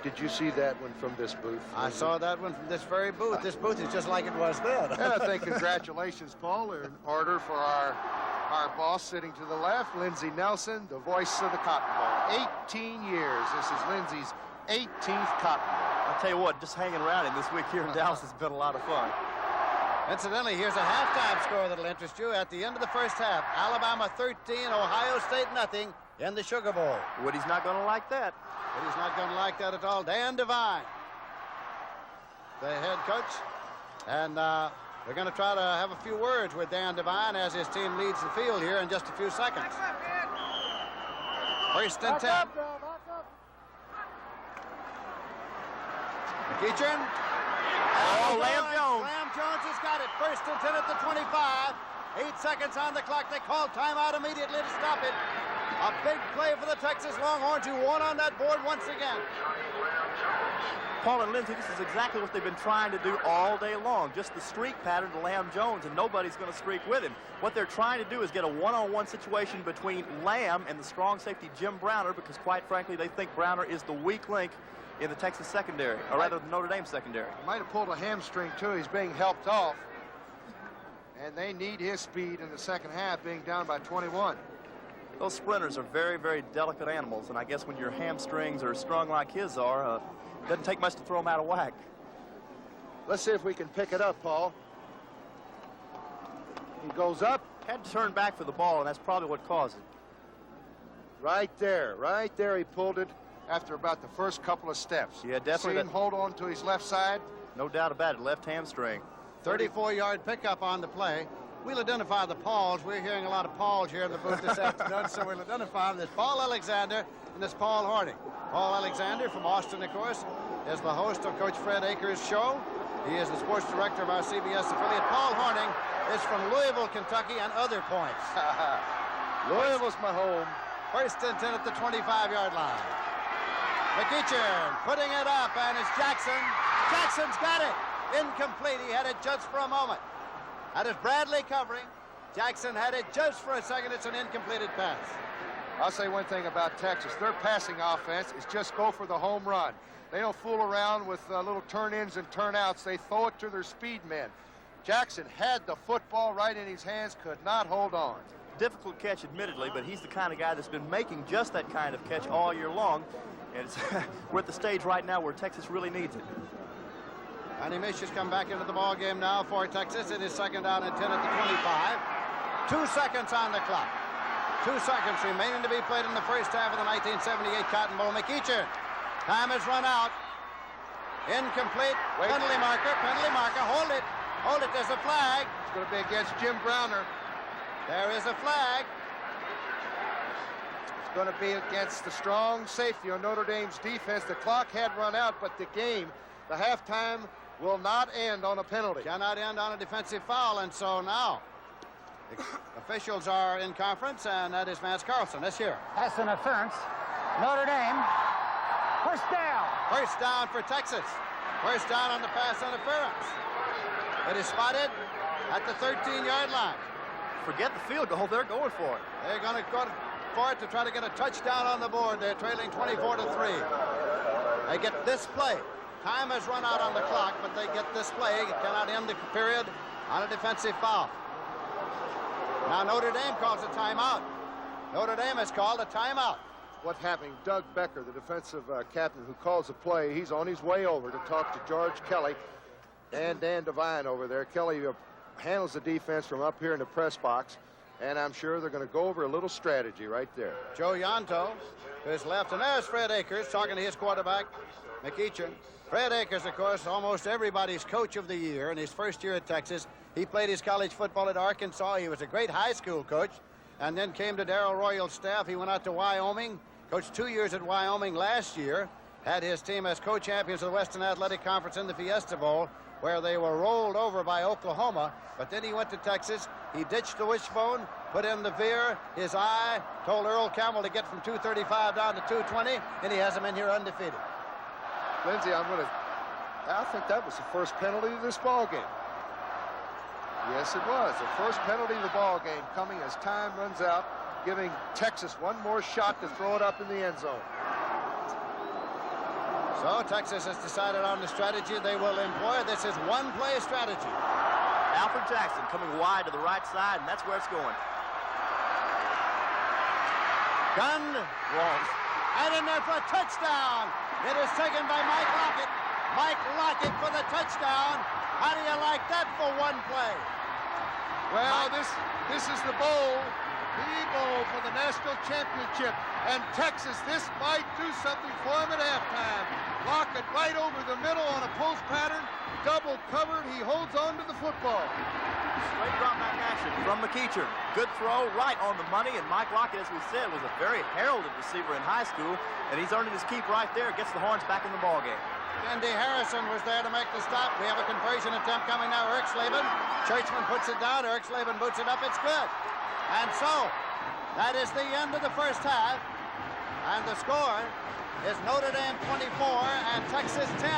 Did you see that one from this booth? I saw that one from this very booth. This booth is just like it was then. And I think congratulations, Paul, in order for our boss sitting to the left, Lindsey Nelson, the voice of the Cotton Bowl. 18 years. This is Lindsey's 18th Cotton Bowl. I'll tell you what, just hanging around him this week here in Dallas has been a lot of fun. Incidentally, here's a halftime score that'll interest you. At the end of the first half, Alabama 13, Ohio State nothing in the Sugar Bowl. Woody's not going to like that. Woody's not going to like that at all. Dan Devine, the head coach. And we're going to try to have a few words with Dan Devine as his team leads the field here in just a few seconds. 1st and 10. McEachern. Oh, Lamb Jones. Lamb Jones has got it. 1st and 10 at the 25. 8 seconds on the clock. They call timeout immediately to stop it. A big play for the Texas Longhorns, who won on that board once again. Paul and Lindsey, this is exactly what they've been trying to do all day long. Just the streak pattern to Lamb Jones, and nobody's going to streak with him. What they're trying to do is get a one-on-one situation between Lamb and the strong safety Jim Browner, because quite frankly, they think Browner is the weak link in the Texas secondary, or rather the Notre Dame secondary. He might have pulled a hamstring, too. He's being helped off. And they need his speed in the second half, being down by 21. Those sprinters are very, very delicate animals, and I guess when your hamstrings are strung like his are, it doesn't take much to throw them out of whack. Let's see if we can pick it up, Paul. He goes up. Had to turn back for the ball, and that's probably what caused it. Right there he pulled it after about the first couple of steps. Yeah, definitely. See him hold on to his left side? No doubt about it, left hamstring. 34-yard pickup on the play. We'll identify the Pauls. We're hearing a lot of Pauls here in the booth this afternoon, so we'll identify them. There's Paul Alexander and there's Paul Horning. Paul Alexander from Austin, of course, is the host of Coach Fred Akers' show. He is the sports director of our CBS affiliate. Paul Horning is from Louisville, Kentucky, and other points. Louisville's my home. 1st and 10 at the 25-yard line. McEachern putting it up, and it's Jackson. Jackson's got it. incomplete. He had it just for a moment. That is Bradley covering. Jackson had it just for a second. It's an incompleted pass. I'll say one thing about Texas. Their passing offense is just go for the home run. They don't fool around with little turn-ins and turn-outs. They throw it to their speed men. Jackson had the football right in his hands, could not hold on. Difficult catch, admittedly, but he's the kind of guy that's been making just that kind of catch all year long. And it's we're at the stage right now where Texas really needs it. Andy Mish has come back into the ball game now for Texas. It is 2nd down and 10 at the 25. 2 seconds on the clock. 2 seconds remaining to be played in the first half of the 1978 Cotton Bowl. McEacher, time has run out. Incomplete. Penalty marker. Hold it. Hold it. There's a flag. It's going to be against Jim Browner. There is a flag. It's going to be against the strong safety on Notre Dame's defense. The clock had run out, but the game, the halftime, will not end on a penalty. Cannot end on a defensive foul, and so now the officials are in conference, and that is Vance Carlson. Let's hear it. That's an offense. Notre Dame, first down. First down for Texas. First down on the pass interference. It is spotted at the 13-yard line. Forget the field goal. They're going for it. They're going to go for it to try to get a touchdown on the board. They're trailing 24-3. They get this play. Time has run out on the clock, but they get this play. It cannot end the period on a defensive foul. Now Notre Dame calls a timeout. Notre Dame has called a timeout. What's happening? Doug Becker, the defensive captain who calls the play, he's on his way over to talk to George Kelly and Dan Devine over there. Kelly handles the defense from up here in the press box, and I'm sure they're going to go over a little strategy right there. Joe Yanto to his left, and there's Fred Akers talking to his quarterback, McEacher. Fred Akers, of course, almost everybody's coach of the year in his first year at Texas. He played his college football at Arkansas. He was a great high school coach, and then came to Darrell Royal's staff. He went out to Wyoming, coached 2 years at Wyoming last year, had his team as co-champions of the Western Athletic Conference in the Fiesta Bowl, where they were rolled over by Oklahoma. But then he went to Texas. He ditched the wishbone, put in the veer, his eye, told Earl Campbell to get from 235 down to 220, and he has him in here undefeated. Lindsey, I think that was the first penalty of this ball game. Yes, it was. The first penalty of the ball game coming as time runs out, giving Texas one more shot to throw it up in the end zone. So Texas has decided on the strategy they will employ. This is one-play strategy. Alfred Jackson coming wide to the right side, and that's where it's going. Gunned. Wrong. And in there for a touchdown. It is taken by Mike Lockett. Mike Lockett for the touchdown. How do you like that for one play? Well, this is the bowl. The bowl for the national championship. And Texas, this might do something for him at halftime. Lockett right over the middle on a post pattern. Double covered. He holds on to the football. Straight drop back action from McEacher. Good throw, right on the money. And Mike Lockett, as we said, was a very heralded receiver in high school. And he's earning his keep right there. Gets the Horns back in the ball game. Andy Harrison was there to make the stop. We have a conversion attempt coming now. Erxleben. Churchman puts it down. Erxleben boots it up. It's good. And so, that is the end of the first half. And the score is Notre Dame 24 and Texas 10.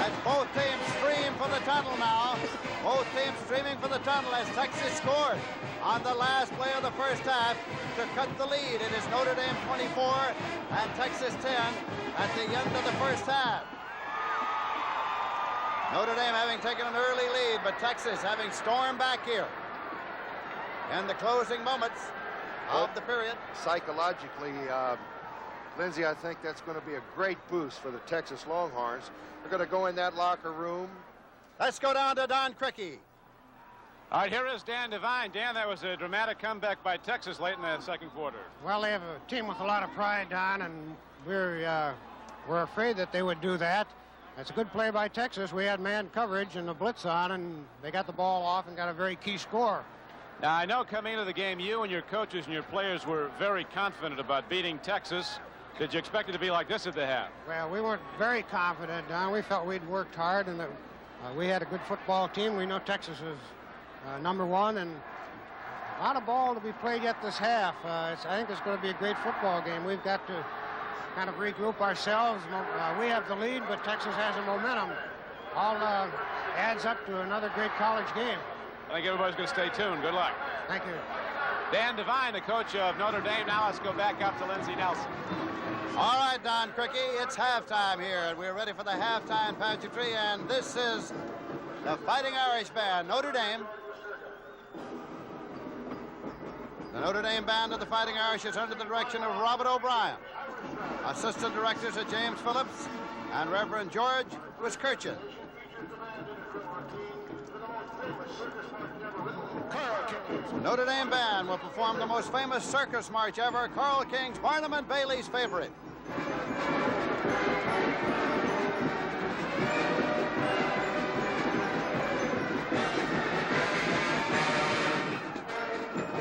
As both teams stream for the tunnel now. Both teams streaming for the tunnel as Texas scored on the last play of the first half to cut the lead. It is Notre Dame 24 and Texas 10 at the end of the first half. Notre Dame having taken an early lead, but Texas having stormed back here in the closing moments of the period. Psychologically, Lindsey, I think that's going to be a great boost for the Texas Longhorns. They're going to go in that locker room. Let's go down to Don Criqui. All right, here is Dan Devine. Dan, that was a dramatic comeback by Texas late in the second quarter. Well, they have a team with a lot of pride, Don, and we're afraid that they would do that. That's a good play by Texas. We had man coverage and the blitz on, and they got the ball off and got a very key score. Now, I know coming into the game, you and your coaches and your players were very confident about beating Texas. Did you expect it to be like this at the half? Well, we weren't very confident, Don. We felt we'd worked hard and that we had a good football team. We know Texas is #1, and a lot of ball to be played yet this half. I think it's going to be a great football game. We've got to kind of regroup ourselves. We have the lead, but Texas has the momentum. All adds up to another great college game. I think everybody's going to stay tuned. Good luck. Thank you. Dan Devine, the coach of Notre Dame. Now let's go back up to Lindsey Nelson. All right, Don Cricky, it's halftime here, and we're ready for the halftime pageantry, and this is the Fighting Irish Band, Notre Dame. The Notre Dame Band of the Fighting Irish is under the direction of Robert O'Brien. Assistant directors are James Phillips and Reverend George Wiskirchen. The Notre Dame Band will perform the most famous circus march ever, Carl King's Barnum and Bailey's Favorite.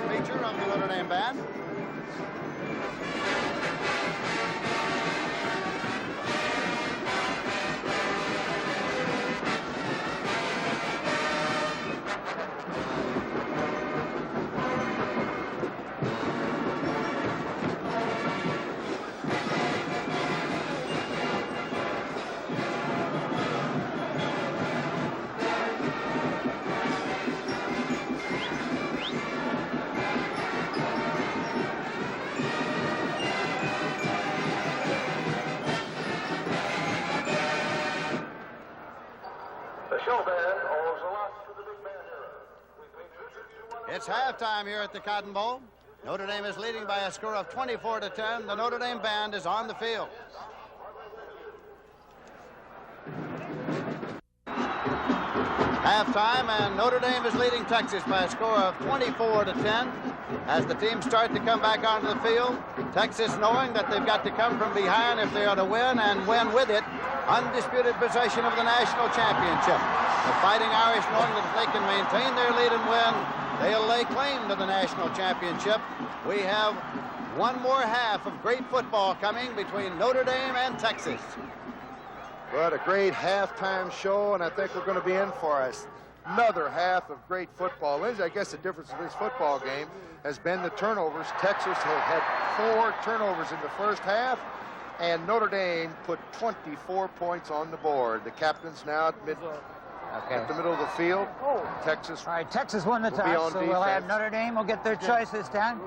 Feature of the Notre Dame Band. It's halftime here at the Cotton Bowl. Notre Dame is leading by a score of 24-10. The Notre Dame Band is on the field. Halftime, and Notre Dame is leading Texas by a score of 24-10. As the teams start to come back onto the field, Texas knowing that they've got to come from behind if they are to win, and win with it undisputed possession of the national championship. The Fighting Irish knowing that if they can maintain their lead and win, they'll lay claim to the national championship. We have one more half of great football coming between Notre Dame and Texas. What a great halftime show, and I think we're going to be in for us another half of great football. Lindsey, I guess the difference in this football game has been the turnovers. Texas had 4 turnovers in the first half, and Notre Dame put 24 points on the board. The captain's now at the middle of the field. Texas. All right, Texas won the toss, so we'll have Notre Dame will get their choice this time.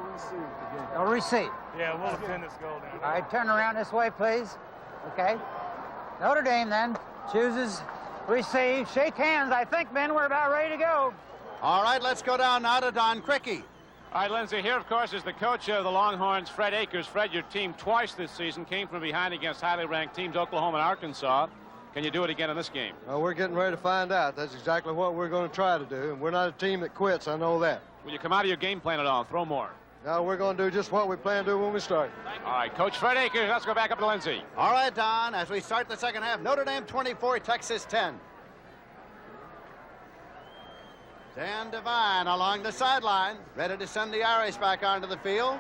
They'll receive. Yeah, we'll defend this goal down. All right, turn around this way, please. Okay. Notre Dame then chooses receive. Shake hands. I think, men, we're about ready to go. All right, let's go down now to Don Cricky. All right, Lindsey, here, of course, is the coach of the Longhorns, Fred Akers. Fred, your team twice this season came from behind against highly ranked teams, Oklahoma and Arkansas. Can you do it again in this game? Well, we're getting ready to find out. That's exactly what we're going to try to do, and we're not a team that quits. I know that. Will you come out of your game plan at all? Throw more. No, we're going to do just what we plan to do when we start. All right, Coach Fred Akers, let's go back up to Lindsey. All right, Don, as we start the second half, Notre Dame 24, Texas 10. Dan Devine along the sideline, ready to send the Irish back onto the field.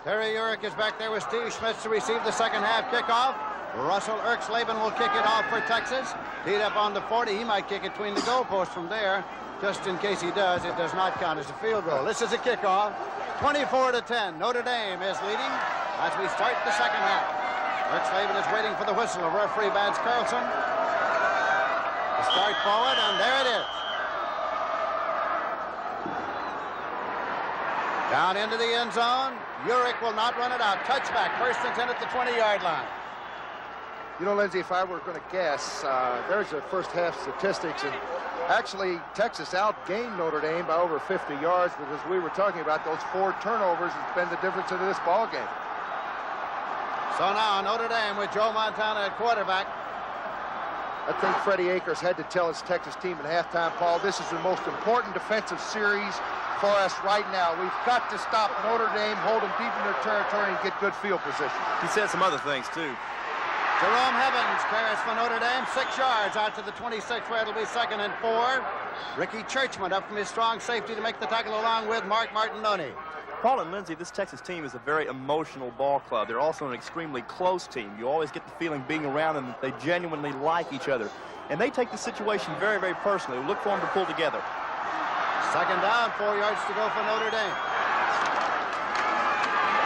Terry Urick is back there with Steve Schmitz to receive the second half kickoff. Russell Erksleben will kick it off for Texas. Teed up on the 40. He might kick it between the goalposts from there. Just in case he does, it does not count as a field goal. This is a kickoff. 24-10. Notre Dame is leading as we start the second half. Erksleben is waiting for the whistle of referee Vance Carlson. The start forward, and there it is. Down into the end zone. Urick will not run it out. Touchback, first and 10 at the 20-yard line. You know, Lindsey, if I were going to guess, there's the first half statistics, and actually Texas outgained Notre Dame by over 50 yards, but as we were talking about, those 4 turnovers has been the difference in this ball game. So now Notre Dame with Joe Montana at quarterback. I think Freddie Akers had to tell his Texas team at halftime, Paul, this is the most important defensive series for us right now. We've got to stop Notre Dame, hold them deep in their territory, and get good field position. He said some other things, too. Jerome Evans carries for Notre Dame, 6 yards out to the 26 where it'll be 2nd and 4. Ricky Churchman up from his strong safety to make the tackle along with Mark Martinoni. Paul and Lindsey, this Texas team is a very emotional ball club. They're also an extremely close team. You always get the feeling being around them that they genuinely like each other. And they take the situation very, very personally. We look for them to pull together. 2nd down, 4 yards to go for Notre Dame.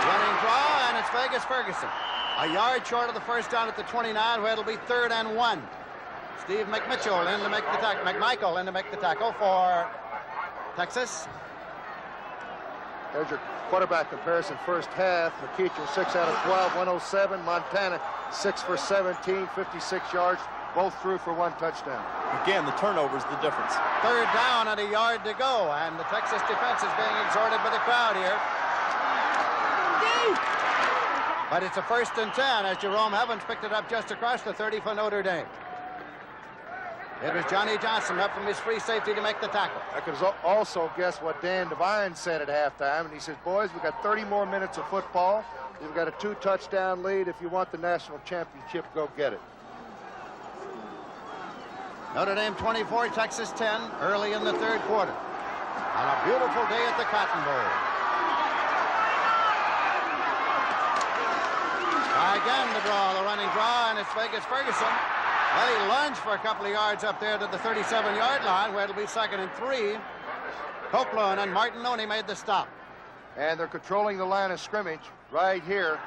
Running draw, and it's Vegas Ferguson. A yard short of the first down at the 29, where it'll be 3rd and 1. Steve McMichael in to make the tackle. McMichael in to make the tackle for Texas. There's your quarterback comparison first half. McEacher 6 out of 12, 107. Montana 6 for 17, 56 yards. Both threw for 1 touchdown. Again, the turnover's the difference. 3rd down and a yard to go, and the Texas defense is being exhorted by the crowd here. But it's a 1st and 10 as Jerome Evans picked it up just across the 30 for Notre Dame. It was Johnny Johnson up from his free safety to make the tackle. I could also guess what Dan Devine said at halftime, and he says, boys, we've got 30 more minutes of football. We've got a 2-touchdown lead. If you want the national championship, go get it. Notre Dame 24, Texas 10, early in the 3rd quarter. On a beautiful day at the Cotton Bowl. Again, the running draw, and it's Vegas Ferguson. Well, he lunged for a couple of yards up there to the 37-yard line, where it'll be 2nd and 3. Copeland and Martinoni made the stop. And they're controlling the line of scrimmage right here.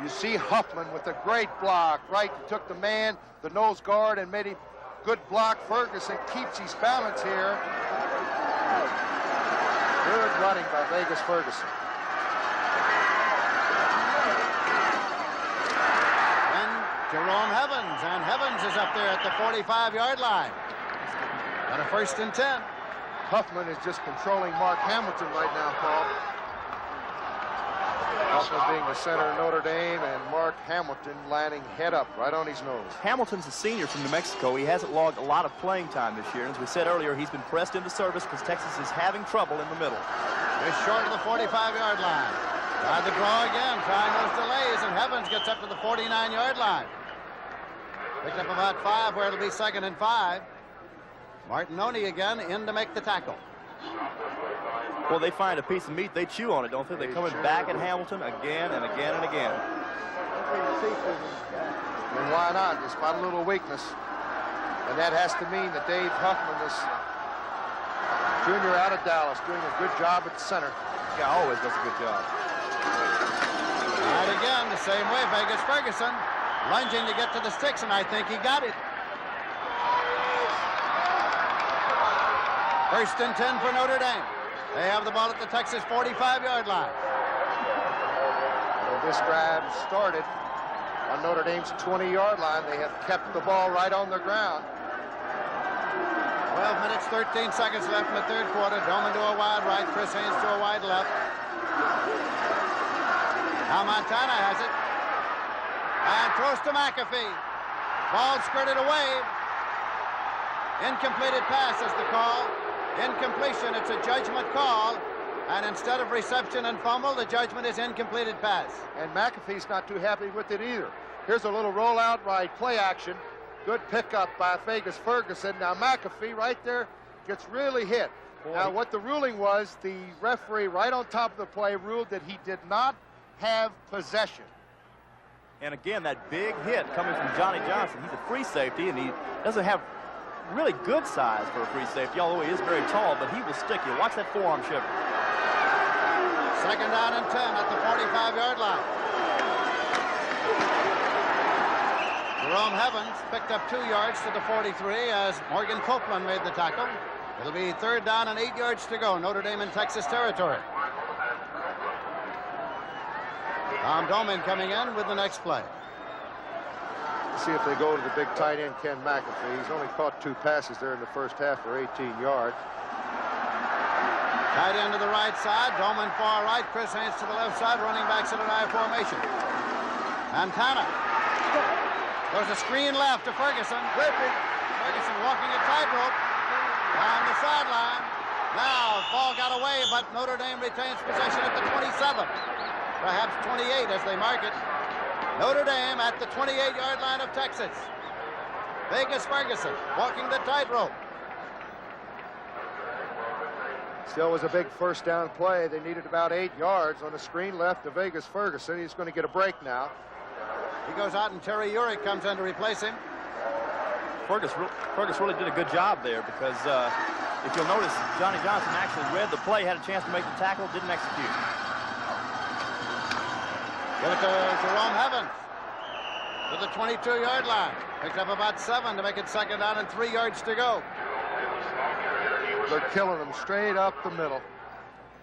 You see Huffman with a great block, right? He took the man, the nose guard, and made a good block. Ferguson keeps his balance here. Good running by Vegas Ferguson. Jerome Evans, and Evans is up there at the 45-yard line. Got a 1st and 10. Huffman is just controlling Mark Hamilton right now, Paul. Huffman being the center of Notre Dame, and Mark Hamilton landing head up right on his nose. Hamilton's a senior from New Mexico. He hasn't logged a lot of playing time this year. As we said earlier, he's been pressed into service because Texas is having trouble in the middle. They're short of the 45-yard line. Tried to draw again, trying those delays, and Evans gets up to the 49-yard line. Picked up about 5, where it'll be 2nd and 5. Martinoni again in to make the tackle. Well, they find a piece of meat, they chew on it, don't they? They're coming back at Hamilton again and again and again. And why not? Despite a little weakness. And that has to mean that Dave Huffman, this junior out of Dallas, doing a good job at center. Yeah, always does a good job. And again, the same way, Vegas Ferguson lunging to get to the sticks, and I think he got it. 1st and 10 for Notre Dame. They have the ball at the Texas 45-yard line. When this drive started on Notre Dame's 20-yard line, they have kept the ball right on the ground. 12 minutes, 13 seconds left in the 3rd quarter. Doman to a wide right, Chris Haynes to a wide left. Now Montana has it. And throws to McAfee. Ball skirted away. Incompleted pass is the call. Incompletion, it's a judgment call. And instead of reception and fumble, the judgment is incompleted pass. And McAfee's not too happy with it either. Here's a little rollout right, play action. Good pickup by Vegas Ferguson. Now McAfee right there gets really hit. Now what the ruling was, the referee right on top of the play ruled that he did not have possession. And again, that big hit coming from Johnny Johnson. He's a free safety, and he doesn't have really good size for a free safety, although he is very tall, but he will stick you. Watch that forearm shiver. 2nd down and 10 at the 45-yard line. Jerome Evans picked up 2 yards to the 43 as Morgan Copeland made the tackle. It'll be 3rd down and 8 yards to go. Notre Dame in Texas territory. Tom Doman coming in with the next play. See if they go to the big tight end, Ken McAfee. He's only caught 2 passes there in the first half for 18 yards. Tight end to the right side, Doman far right, Chris Haynes to the left side, running backs in an I formation. Montana. There's a screen left to Ferguson. Ferguson walking a tightrope down the sideline. Now, ball got away, but Notre Dame retains possession at the 27. Perhaps 28 as they mark it. Notre Dame at the 28-yard line of Texas. Vegas Ferguson walking the tightrope. Still was a big 1st down play. They needed about 8 yards on a screen left to Vegas Ferguson. He's going to get a break now. He goes out and Terry Urick comes in to replace him. Fergus really did a good job there because if you'll notice, Johnny Johnson actually read the play, had a chance to make the tackle, didn't execute. Give it to Jerome Evans to the 22-yard line. Picked up about 7 to make it 2nd down and 3 yards to go. They're killing them straight up the middle.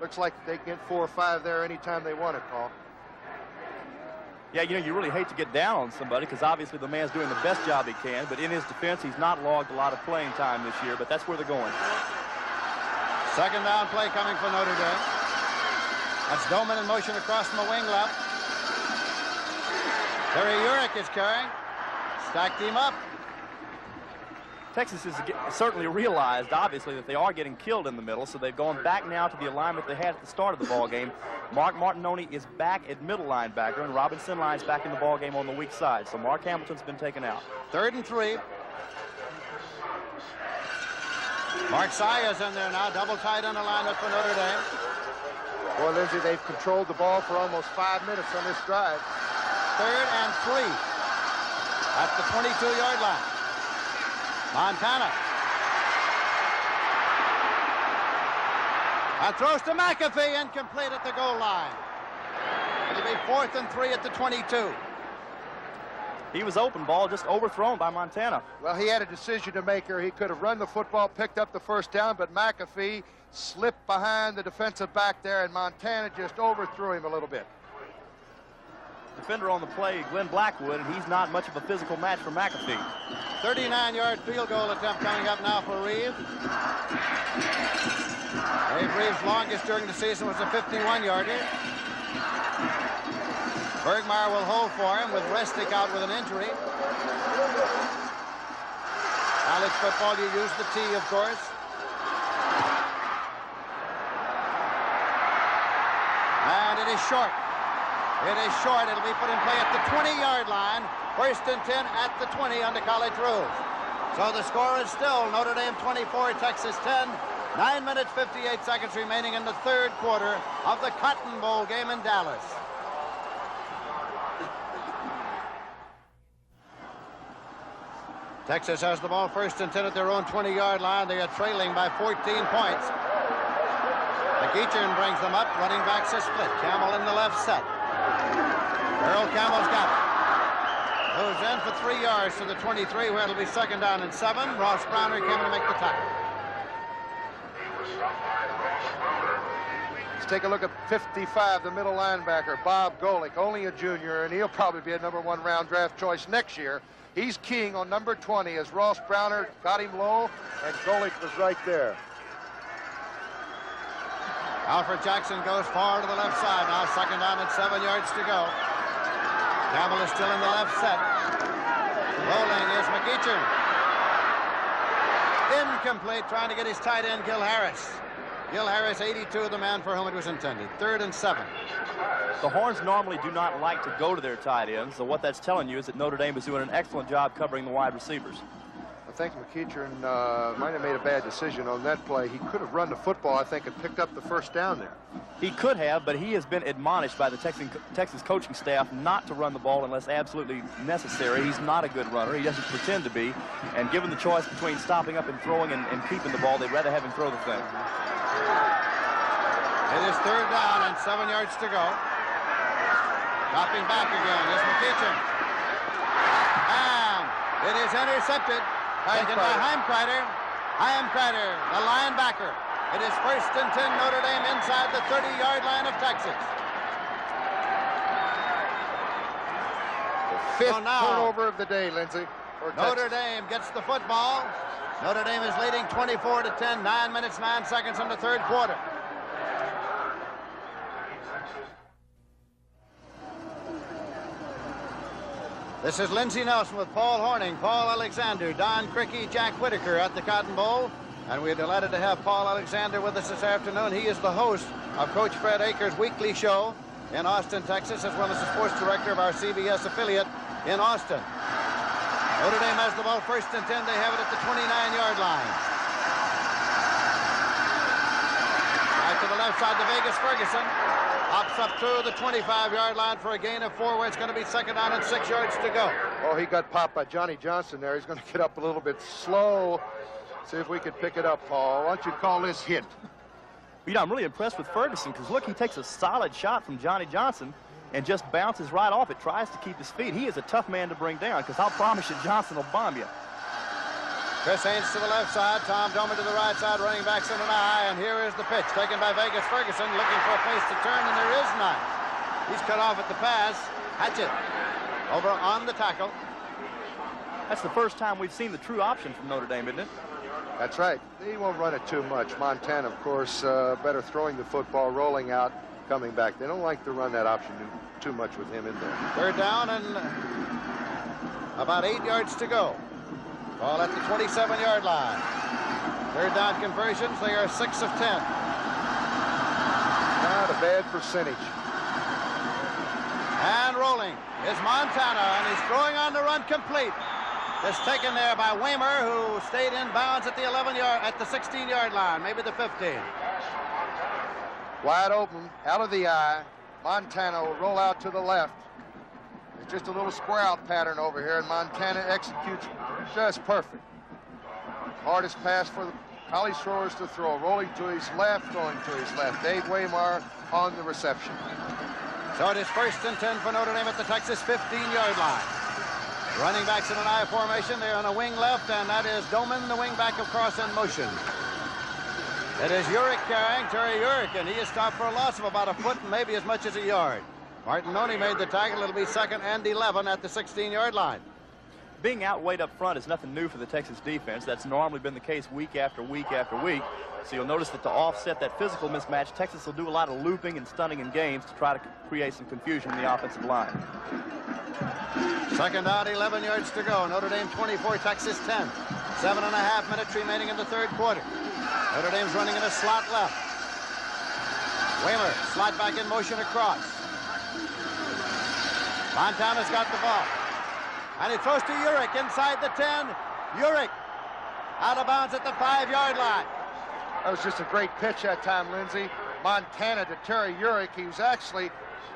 Looks like they can get 4 or 5 there anytime they want it, Paul. Yeah, you know, you really hate to get down on somebody because obviously the man's doing the best job he can, but in his defense, he's not logged a lot of playing time this year, but that's where they're going. 2nd down play coming for Notre Dame. That's Doman in motion across from the wing left. Terry Urick is carrying. Stacked him up. Texas has certainly realized, obviously, that they are getting killed in the middle, so they've gone back now to the alignment they had at the start of the ball game. Mark Martinoni is back at middle linebacker, and Robin Sinline's back in the ball game on the weak side. So Mark Hamilton's been taken out. 3rd and 3. Mark Saya's in there now, double tight end alignment for Notre Dame. Boy, Lindsey, they've controlled the ball for almost 5 minutes on this drive. 3rd and 3 at the 22-yard line. Montana. That throws to McAfee, incomplete at the goal line. It'll be 4th and 3 at the 22. He was open, ball just overthrown by Montana. Well, he had a decision to make here. He could have run the football, picked up the 1st down, but McAfee slipped behind the defensive back there, and Montana just overthrew him a little bit. Defender on the play, Glenn Blackwood, and he's not much of a physical match for McAfee. 39-yard field goal attempt coming up now for Reeve. Dave Reeves' longest during the season was a 51-yarder. Bergmeyer will hold for him with Restic out with an injury. College football, you use the T, of course. And it is short. It is short. It'll be put in play at the 20-yard line. 1st and 10 at the 20 under college rules. So the score is still Notre Dame 24, Texas 10. 9 minutes, 58 seconds remaining in the 3rd quarter of the Cotton Bowl game in Dallas. Texas has the ball 1st and 10 at their own 20-yard line. They are trailing by 14 points. McEachern brings them up. Running backs a split. Campbell in the left set. Earl Campbell's got it. Moves in for 3 yards to the 23, where it'll be 2nd down and 7. Ross Browner came to make the tackle. Let's take a look at 55, the middle linebacker, Bob Golick, only a junior, and he'll probably be a #1 round draft choice next year. He's keying on number 20 as Ross Browner got him low, and Golick was right there. Alfred Jackson goes far to the left side now. 2nd down and 7 yards to go. Campbell is still in the left set. Rolling is McEachern. Incomplete, trying to get his tight end, Gil Harris. Gil Harris, 82, the man for whom it was intended. 3rd and 7. The Horns normally do not like to go to their tight ends, so what that's telling you is that Notre Dame is doing an excellent job covering the wide receivers. I think McEachern might have made a bad decision on that play. He could have run the football, I think, and picked up the 1st down there. He could have, but he has been admonished by the Texas coaching staff not to run the ball unless absolutely necessary. He's not a good runner. He doesn't pretend to be. And given the choice between stopping up and throwing and keeping the ball, they'd rather have him throw the thing. It is 3rd down and 7 yards to go. Dropping back again is McEachern. And it is intercepted. Taken by Heimkreider. Heimkreider, the linebacker. It is 1st and 10, Notre Dame inside the 30-yard line of Texas. The 5th turnover of the day, Lindsey. Notre Dame gets the football. Notre Dame is leading 24-10, 9 minutes, 9 seconds in the 3rd quarter. This is Lindsey Nelson with Paul Horning, Paul Alexander, Don Crickey, Jack Whitaker at the Cotton Bowl. And we're delighted to have Paul Alexander with us this afternoon. He is the host of Coach Fred Akers' weekly show in Austin, Texas, as well as the sports director of our CBS affiliate in Austin. Notre Dame has the ball 1st and 10. They have it at the 29-yard line. Right to the left side to Vegas Ferguson. Hops up to the 25-yard line for a gain of 4, where it's going to be 2nd down and 6 yards to go. Oh, he got popped by Johnny Johnson there. He's going to get up a little bit slow. See if we can pick it up, Paul. Why don't you call this hit? You know, I'm really impressed with Ferguson because, look, he takes a solid shot from Johnny Johnson, and just bounces right off it, tries to keep his feet. He is a tough man to bring down, because I'll promise you Johnson will bomb you. Chris Haynes to the left side, Tom Doman to the right side, running backs in an eye, and here is the pitch taken by Vegas Ferguson, looking for a place to turn, and there is none. He's cut off at the pass. Hatchett over on the tackle. That's the first time we've seen the true option from Notre Dame, isn't it? That's right. He won't run it too much. Montana, of course, better throwing the football, rolling out, coming back. They don't like to run that option too much with him in there. Third down and about 8 yards to go. Ball at the 27-yard line. Third down conversions, they are 6 of 10. Not a bad percentage. And rolling is Montana, and he's throwing on the run complete. It's taken there by Waymer, who stayed in bounds at the 16-yard line, maybe the 15. Wide open, out of the eye. Montana will roll out to the left. It's just a little square out pattern over here, and Montana executes just perfect. Hardest pass for the college throwers to throw. Rolling to his left, throwing to his left. Dave Waymar on the reception. So it is 1st and 10 for Notre Dame at the Texas 15-yard line. Running backs in an I formation. They're on a wing left, and that is Doman, the wing back across in motion. It is Urick carrying, Terry Urick, and he is stopped for a loss of about a foot and maybe as much as a yard. Martinoni made the tackle. It'll be 2nd and 11 at the 16-yard line. Being outweighed up front is nothing new for the Texas defense. That's normally been the case week after week after week. So you'll notice that to offset that physical mismatch, Texas will do a lot of looping and stunning in games to try to create some confusion in the offensive line. 2nd down, 11 yards to go. Notre Dame 24, Texas 10. 7.5 minutes remaining in the third quarter. Notre Dame's running in a slot left. Waymer, slot back in motion across. Montana's got the ball. And he throws to Urick inside the 10. Urick out of bounds at the 5-yard line. That was just a great pitch that time, Lindsey. Montana to Terry Urick. He was actually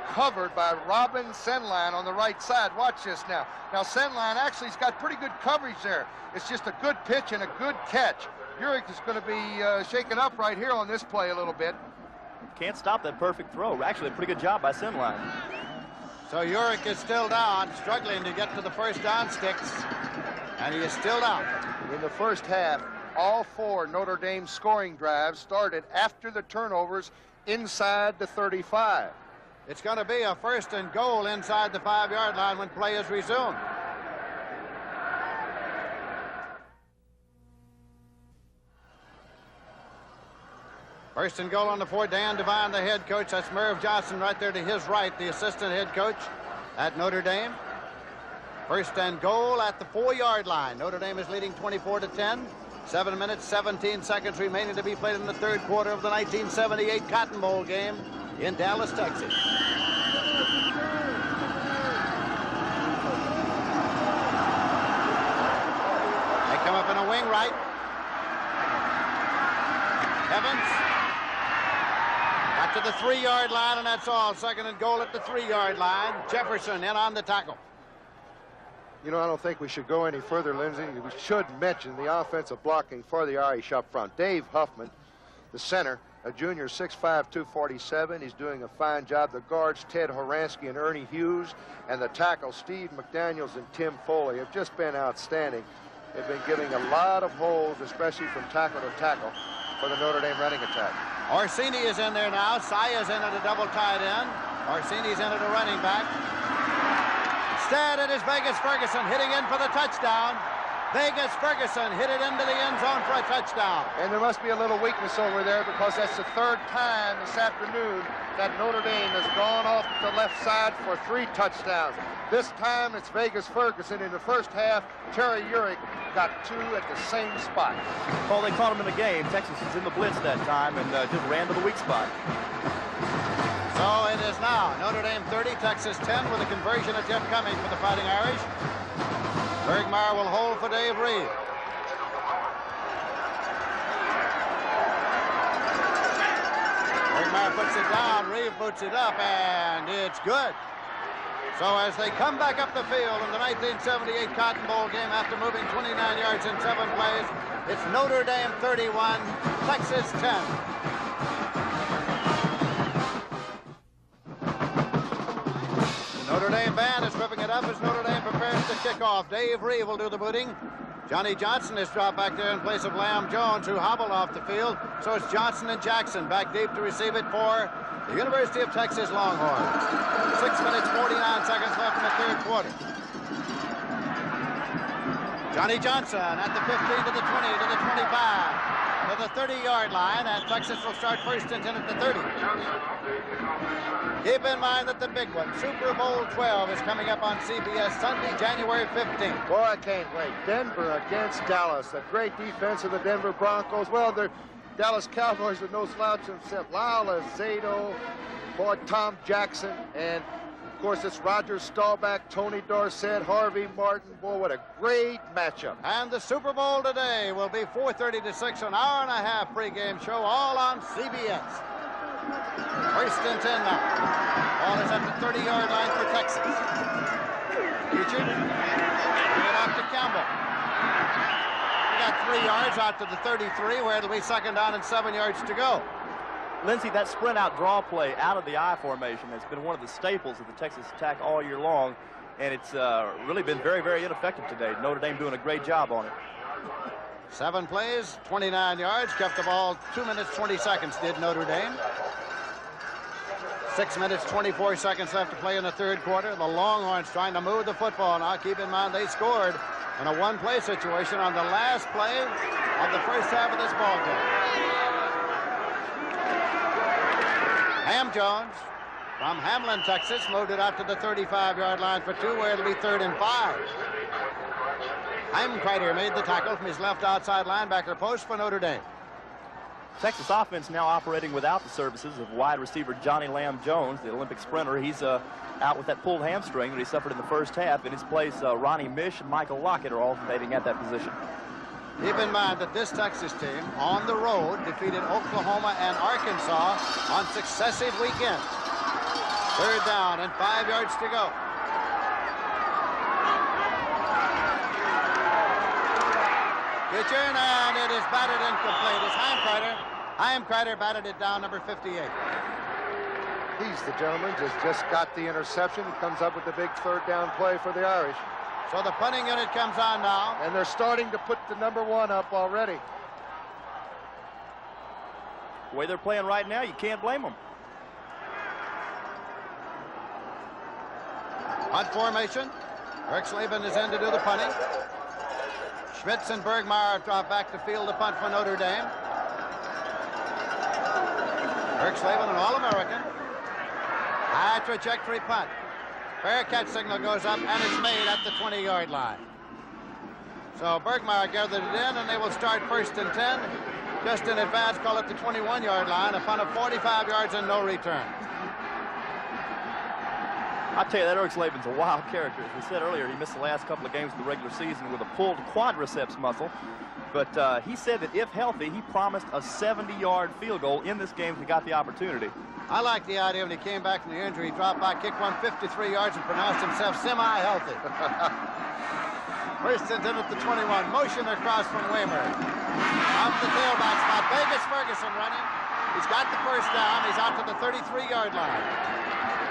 covered by Robin Senline on the right side. Watch this now. Now Senline actually has got pretty good coverage there. It's just a good pitch and a good catch. Urick is going to be shaken up right here on this play a little bit. Can't stop that perfect throw. Actually, a pretty good job by Senline. So Urick is still down, struggling to get to the first down sticks, and he is still down. In the first half, all 4 Notre Dame scoring drives started after the turnovers inside the 35. It's going to be a 1st and goal inside the 5-yard line when play is resumed. First and goal on the 4. Dan Devine, the head coach. That's Merv Johnson right there to his right, the assistant head coach at Notre Dame. 1st and goal at the 4-yard line. Notre Dame is leading 24-10. 7 minutes, 17 seconds remaining to be played in the third quarter of the 1978 Cotton Bowl game in Dallas, Texas. They come up in a wing right. Evans got to the 3-yard line, and that's all. 2nd and goal at the 3-yard line. Jefferson in on the tackle. You know, I don't think we should go any further, Lindsey. We should mention the offensive blocking for the Irish up front. Dave Huffman, the center, a junior, 6'5", 247. He's doing a fine job. The guards, Ted Horansky and Ernie Hughes, and the tackles, Steve McDaniels and Tim Foley, have just been outstanding. They've been giving a lot of holes, especially from tackle to tackle, for the Notre Dame running attack. Orsini is in there now. Saya's in at a double tight end. Orsini's in at a running back. Instead, it is Vegas Ferguson hitting in for the touchdown. Vegas Ferguson hit it into the end zone for a touchdown. And there must be a little weakness over there, because that's the 3rd time this afternoon that Notre Dame has gone off the left side for 3 touchdowns. This time it's Vegas Ferguson. In the first half, Terry Urick got 2 at the same spot. Well, they caught him in the game. Texas was in the blitz that time and just ran to the weak spot. So it is now Notre Dame 30, Texas 10, with a conversion attempt coming for the Fighting Irish. Bergmeyer will hold for Dave Reed. Bergmeyer puts it down, Reed boots it up, and it's good. So as they come back up the field in the 1978 Cotton Bowl game after moving 29 yards in 7 plays, it's Notre Dame 31, Texas 10. Notre Dame band is ripping it up as Notre Dame prepares to kick off. Dave Reeve will do the booting. Johnny Johnson is dropped back there in place of Lamb Jones, who hobbled off the field. So it's Johnson and Jackson back deep to receive it for the University of Texas Longhorns. 6 minutes, 49 seconds left in the third quarter. Johnny Johnson at the 15 to the 20 to the 25 to the 30-yard line, and Texas will start first and 10 at the 30. Keep in mind that the big one, Super Bowl 12, is coming up on CBS Sunday, January 15th. Boy, I can't wait. Denver against Dallas. A great defense of the Denver Broncos. Well, they're Dallas Cowboys with no slouch themselves. Lyle Zato, boy, Tom Jackson, and of course, it's Roger Staubach, Tony Dorsett, Harvey Martin. Boy, what a great matchup. And the Super Bowl today will be 4:30 to 6, an hour and a half pregame show, all on CBS. First and 10 now. Ball is at the 30-yard line for Texas. Richard, bring it off to Campbell. We got 3 yards out to the 33, where it'll be second down and 7 yards to go. Lindsey, that sprint out draw play out of the I formation has been one of the staples of the Texas attack all year long, and it's really been very, very ineffective today. Notre Dame doing a great job on it. 7 plays, 29 yards, kept the ball 2 minutes, 20 seconds, did Notre Dame. 6 minutes, 24 seconds left to play in the third quarter. The Longhorns trying to move the football now. Keep in mind they scored in a one-play situation on the last play of the first half of this ball game. Ham Jones from Hamlin, Texas, moved it out to the 35-yard line for 2, where it'll be 3rd and 5. Heimkreider made the tackle from his left outside linebacker post for Notre Dame. Texas offense now operating without the services of wide receiver Johnny Lamb Jones, the Olympic sprinter. He's out with that pulled hamstring that he suffered in the first half. In his place, Ronnie Mish and Michael Lockett are alternating at that position. Keep in mind that this Texas team on the road defeated Oklahoma and Arkansas on successive weekends. 3rd down and 5 yards to go. Pitcher, and it is batted incomplete. It's Heimkreider. Heimkreider batted it down, number 58. He's the gentleman, just got the interception. He comes up with the big 3rd down play for the Irish. So the punting unit comes on now. And they're starting to put the number 1 up already. The way they're playing right now, you can't blame them. Punt formation. Rick Slavin is in to do the punting. Schmitz and Bergmeyer drop back to field the punt for Notre Dame. Rick Slavin, an All-American. High trajectory punt. Fair catch signal goes up, and it's made at the 20-yard line. So Bergmeyer gathered it in, and they will start first and 10. Just in advance, call it the 21-yard line. A punt of 45 yards and no return. I tell you, that Eric Slavin's a wild character. As we said earlier, he missed the last couple of games of the regular season with a pulled quadriceps muscle. But he said that if healthy, he promised a 70-yard field goal in this game if he got the opportunity. I like the idea when he came back from the injury, he dropped back, kicked 153 yards, and pronounced himself semi-healthy. First and 10 at the 21. Motion across from Waymer. Off the tailback spot. Vegas Ferguson running. He's got the first down. He's out to the 33-yard line.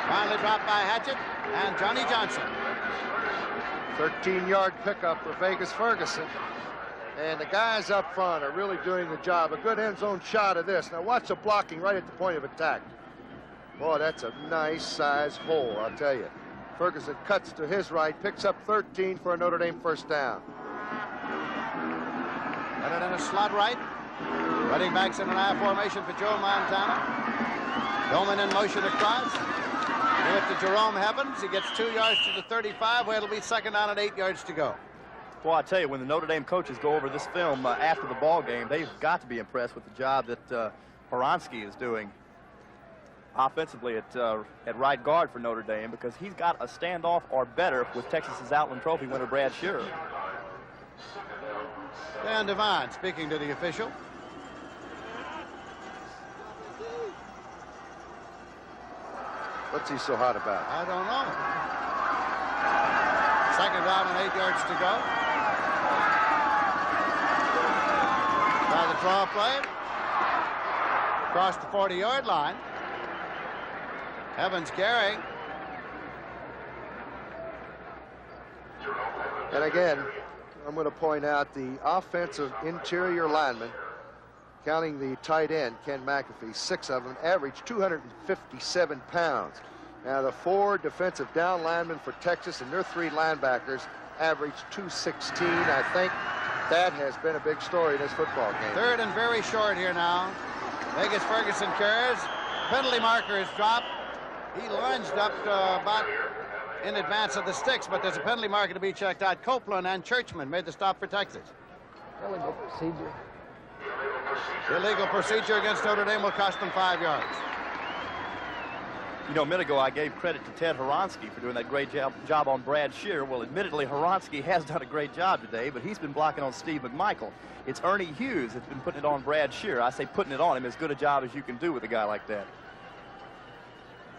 Finally dropped by Hatchett and Johnny Johnson. 13-yard pickup for Vegas Ferguson. And the guys up front are really doing the job. A good end zone shot of this. Now watch the blocking right at the point of attack. Boy, that's a nice size hole, I'll tell you. Ferguson cuts to his right, picks up 13 for a Notre Dame first down. Got it in a slot right. Running backs in an I formation for Joe Montana. Bowman in motion across. Give it to Jerome Evans. He gets 2 yards to the 35, where it'll be second down and 8 yards to go. Well, I tell you, when the Notre Dame coaches go over this film after the ball game, they've got to be impressed with the job that Horansky is doing offensively at right guard for Notre Dame, because he's got a standoff or better with Texas's Outland Trophy winner Brad Shearer. Dan Devine speaking to the official. What's he so hot about? I don't know. Second down and 8 yards to go. By the draw play. Across the 40-yard line. Evans carrying. And again, I'm going to point out the offensive interior linemen, counting the tight end, Ken McAfee, 6 of them, averaged 257 pounds. Now, the 4 defensive down linemen for Texas and their 3 linebackers averaged 216. I think that has been a big story in this football game. Third and very short here now. Vegas Ferguson carries. Penalty marker is dropped. He lunged up about in advance of the sticks, but there's a penalty marker to be checked out. Copeland and Churchman made the stop for Texas. Illegal procedure. Illegal procedure against Notre Dame will cost them 5 yards. You know, a minute ago, I gave credit to Ted Horonsky for doing that great job on Brad Shear. Well, admittedly, Horonsky has done a great job today, but he's been blocking on Steve McMichael. It's Ernie Hughes that's been putting it on Brad Shear. I say putting it on him as good a job as you can do with a guy like that.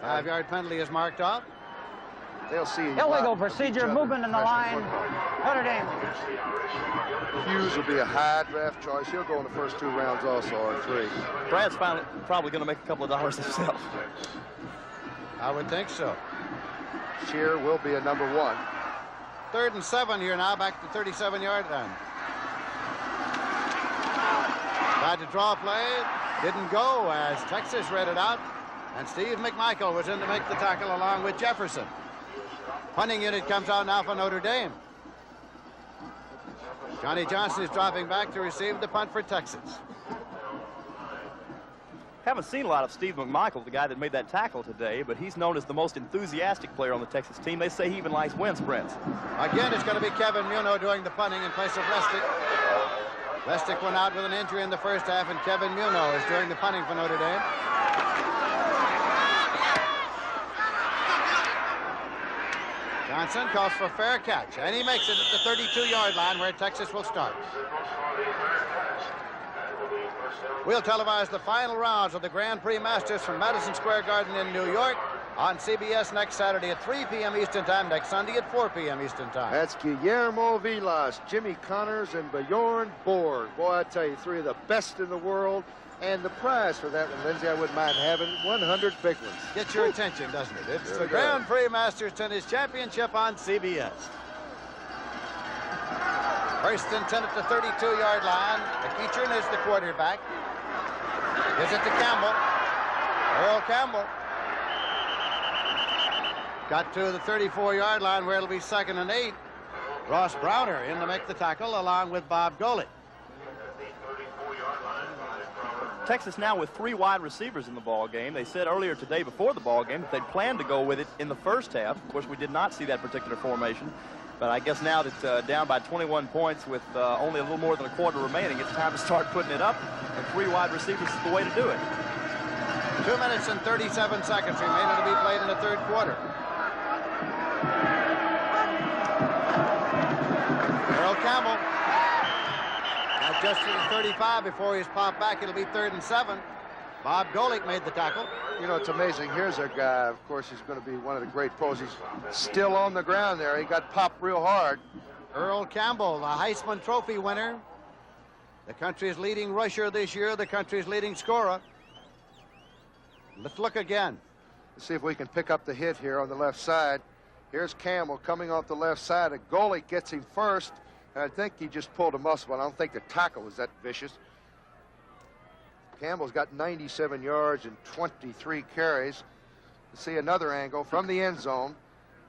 5-yard penalty is marked off. They'll see. Illegal procedure, movement in the line. Notre Dame. Hughes will be a high draft choice. He'll go in the first 2 rounds also, or 3. Brad's probably going to make a couple of dollars himself. I would think so. Shear will be a number 1. 3rd and 7 here now, back to 37-yard line. Tried to draw a play, didn't go as Texas read it out, and Steve McMichael was in to make the tackle along with Jefferson. Punting unit comes out now for Notre Dame. Johnny Johnson is dropping back to receive the punt for Texas. Haven't seen a lot of Steve McMichael, the guy that made that tackle today, but he's known as the most enthusiastic player on the Texas team. They say he even likes wind sprints. Again, it's going to be Kevin Muno doing the punting in place of Lestick. Lestick went out with an injury in the first half, and Kevin Muno is doing the punting for Notre Dame. Johnson calls for fair catch, and he makes it at the 32-yard line where Texas will start. We'll televise the final rounds of the Grand Prix Masters from Madison Square Garden in New York on CBS next Saturday at 3 p.m. Eastern Time, next Sunday at 4 p.m. Eastern Time. That's Guillermo Vilas, Jimmy Connors, and Bjorn Borg. Boy, I tell you, 3 of the best in the world. And the prize for that one, Lindsay, I wouldn't mind having 100 big ones. Gets your attention, doesn't it? It's There the we go. Grand Prix Masters Tennis Championship on CBS. First and 10 at the 32-yard line. McEachern is the quarterback. Gives it to Campbell. Earl Campbell. Got to the 34-yard line where it'll be 2nd and 8. Ross Browner in to make the tackle along with Bob Golick. Texas now with 3 wide receivers in the ball game. They said earlier today before the ball game that they'd planned to go with it in the first half. Of course, we did not see that particular formation. But I guess now that down by 21 points with only a little more than a quarter remaining, it's time to start putting it up. And 3 wide receivers is the way to do it. 2 minutes and 37 seconds remaining to be played in the 3rd quarter. Earl Campbell. Now just to the 35 before he's popped back. It'll be 3rd and 7. Bob Golick made the tackle. You know, it's amazing. Here's a guy, of course, he's going to be one of the great pros. He's still on the ground there. He got popped real hard. Earl Campbell, the Heisman Trophy winner. The country's leading rusher this year, the country's leading scorer. Let's look again. Let's see if we can pick up the hit here on the left side. Here's Campbell coming off the left side. Golick gets him first. And I think he just pulled a muscle, but I don't think the tackle was that vicious. Campbell's got 97 yards and 23 carries. Let's see another angle from the end zone.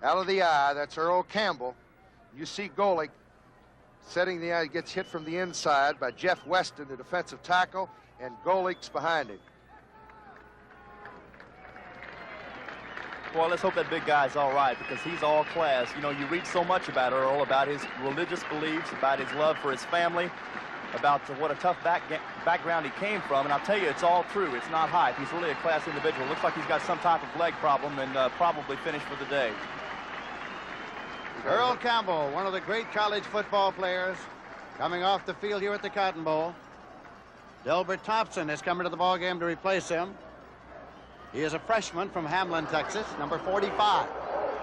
Out of the eye, that's Earl Campbell. You see Golick setting the eye, gets hit from the inside by Jeff Weston, the defensive tackle, and Golick's behind him. Well, let's hope that big guy's all right, because he's all class. You know, you read so much about Earl, about his religious beliefs, about his love for his family, about what a tough background he came from, and I'll tell you, it's all true. It's not hype. He's really a class individual. Looks like he's got some type of leg problem and probably finished for the day. Earl Campbell, one of the great college football players, coming off the field here at the Cotton Bowl. Delbert Thompson is coming to the ball game to replace him. He is a freshman from Hamlin, Texas, number 45.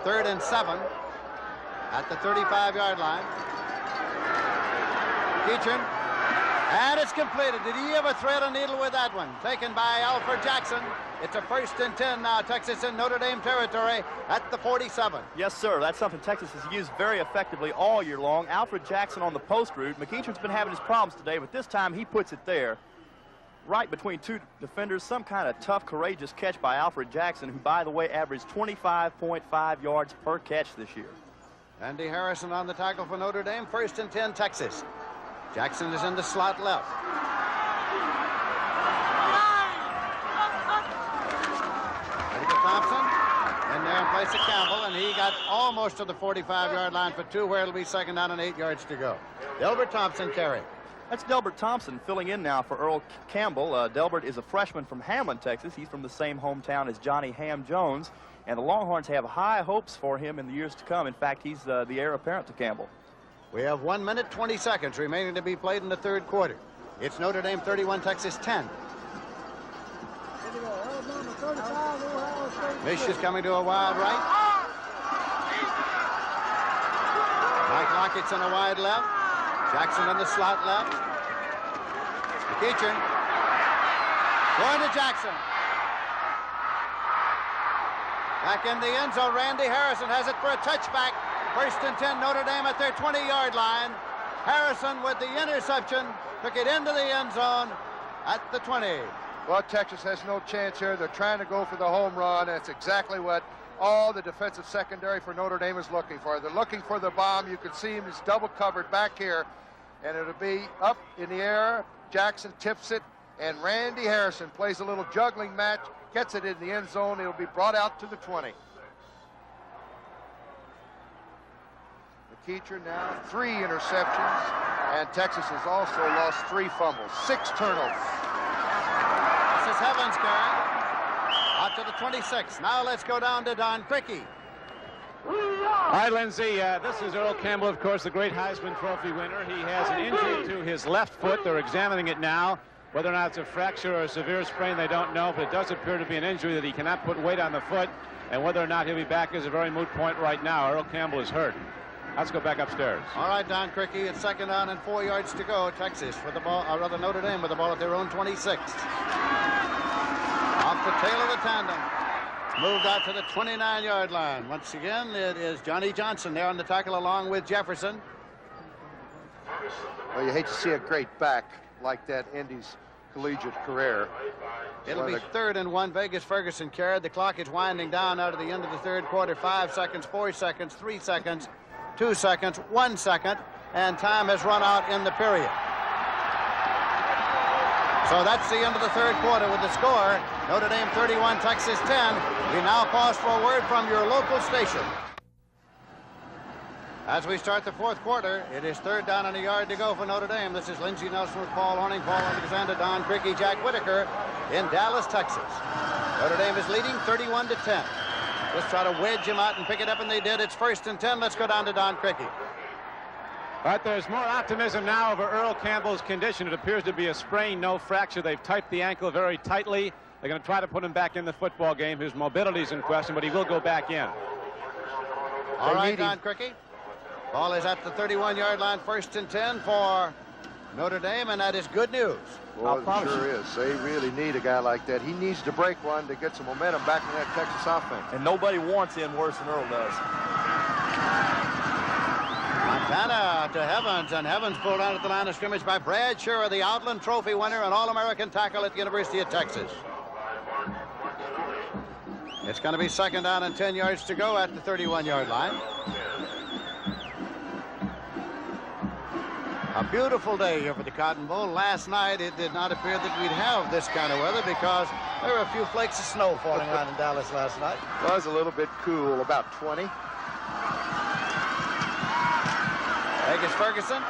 3rd and 7 at the 35-yard line. Keechern And it's completed. Did he ever thread a needle with that one? Taken by Alfred Jackson. It's a 1st and 10 now. Texas in Notre Dame territory at the 47. Yes, sir. That's something Texas has used very effectively all year long. Alfred Jackson on the post route. McEachern's been having his problems today, but this time he puts it there. Right between two defenders. Some kind of tough, courageous catch by Alfred Jackson, who, by the way, averaged 25.5 yards per catch this year. Andy Harrison on the tackle for Notre Dame. 1st and 10, Texas. Jackson is in the slot left. Edgar Thompson in there in place of Campbell, and he got almost to the 45-yard line for 2, where it'll be 2nd down and 8 yards to go. Delbert Thompson carry. That's Delbert Thompson filling in now for Earl Campbell. Delbert is a freshman from Hamlin, Texas. He's from the same hometown as Johnny Ham Jones, and the Longhorns have high hopes for him in the years to come. In fact, he's the heir apparent to Campbell. We have 1 minute, 20 seconds remaining to be played in the 3rd quarter. It's Notre Dame 31, Texas 10. Mish is coming to a wide right. Mike Lockett's in a wide left. Jackson in the slot left. McEachern going to Jackson. Back in the end zone, Randy Harrison has it for a touchback. 1st and 10, Notre Dame at their 20-yard line. Harrison with the interception took it into the end zone at the 20. Well, Texas has no chance here. They're trying to go for the home run. That's exactly what all the defensive secondary for Notre Dame is looking for. They're looking for the bomb. You can see him. He's double covered back here, and it'll be up in the air. Jackson tips it, and Randy Harrison plays a little juggling match, gets it in the end zone. It'll be brought out to the 20. McEachern now 3 interceptions, and Texas has also lost 3 fumbles, 6 turnovers. This is Heavens carrying out to the 26. Now let's go down to Don Criqui. All right, Lindsay, this is Earl Campbell, of course, the great Heisman Trophy winner. He has an injury to his left foot. They're examining it now. Whether or not it's a fracture or a severe sprain, they don't know, but it does appear to be an injury that he cannot put weight on the foot, and whether or not he'll be back is a very moot point right now. Earl Campbell is hurt. Let's go back upstairs. All right, Don Criqui, it's 2nd down and 4 yards to go. Texas with the ball, or rather Notre Dame with the ball at their own 26. Off the tail of the tandem. Moved out to the 29-yard line. Once again, it is Johnny Johnson there on the tackle along with Jefferson. Well, you hate to see a great back like that end his collegiate career. It'll be 3rd and 1. Vegas Ferguson carried. The clock is winding down out of the end of the 3rd quarter. 5 seconds, 4 seconds, 3 seconds, 2 seconds, 1 second, and time has run out in the period. So that's the end of the 3rd quarter with the score. Notre Dame 31, Texas 10. We now pause for a word from your local station. As we start the 4th quarter, it is 3rd down and a yard to go for Notre Dame. This is Lindsey Nelson with Paul Horning, Paul Alexander, Don Criqui, Jack Whitaker in Dallas, Texas. Notre Dame is leading 31 to 10. Just try to wedge him out and pick it up, and they did. It's 1st and 10. Let's go down to Don Criqui. But there's more optimism now over Earl Campbell's condition. It appears to be a sprain, no fracture. They've typed the ankle very tightly. They're going to try to put him back in the football game. His mobility is in question, but he will go back in. All right, Don Criqui. Ball is at the 31-yard line, 1st and 10 for Notre Dame, and that is good news. Well, it sure is. They really need a guy like that. He needs to break one to get some momentum back in that Texas offense. And nobody wants him worse than Earl does. Montana to Heavens, and Heavens pulled out at the line of scrimmage by Brad Schurer, the Outland Trophy winner and All-American tackle at the University of Texas. It's going to be 2nd down and 10 yards to go at the 31-yard line. A beautiful day here for the Cotton Bowl. Last night, it did not appear that we'd have this kind of weather because there were a few flakes of snow falling around in Dallas last night. It was a little bit cool, about 20. Vegas Ferguson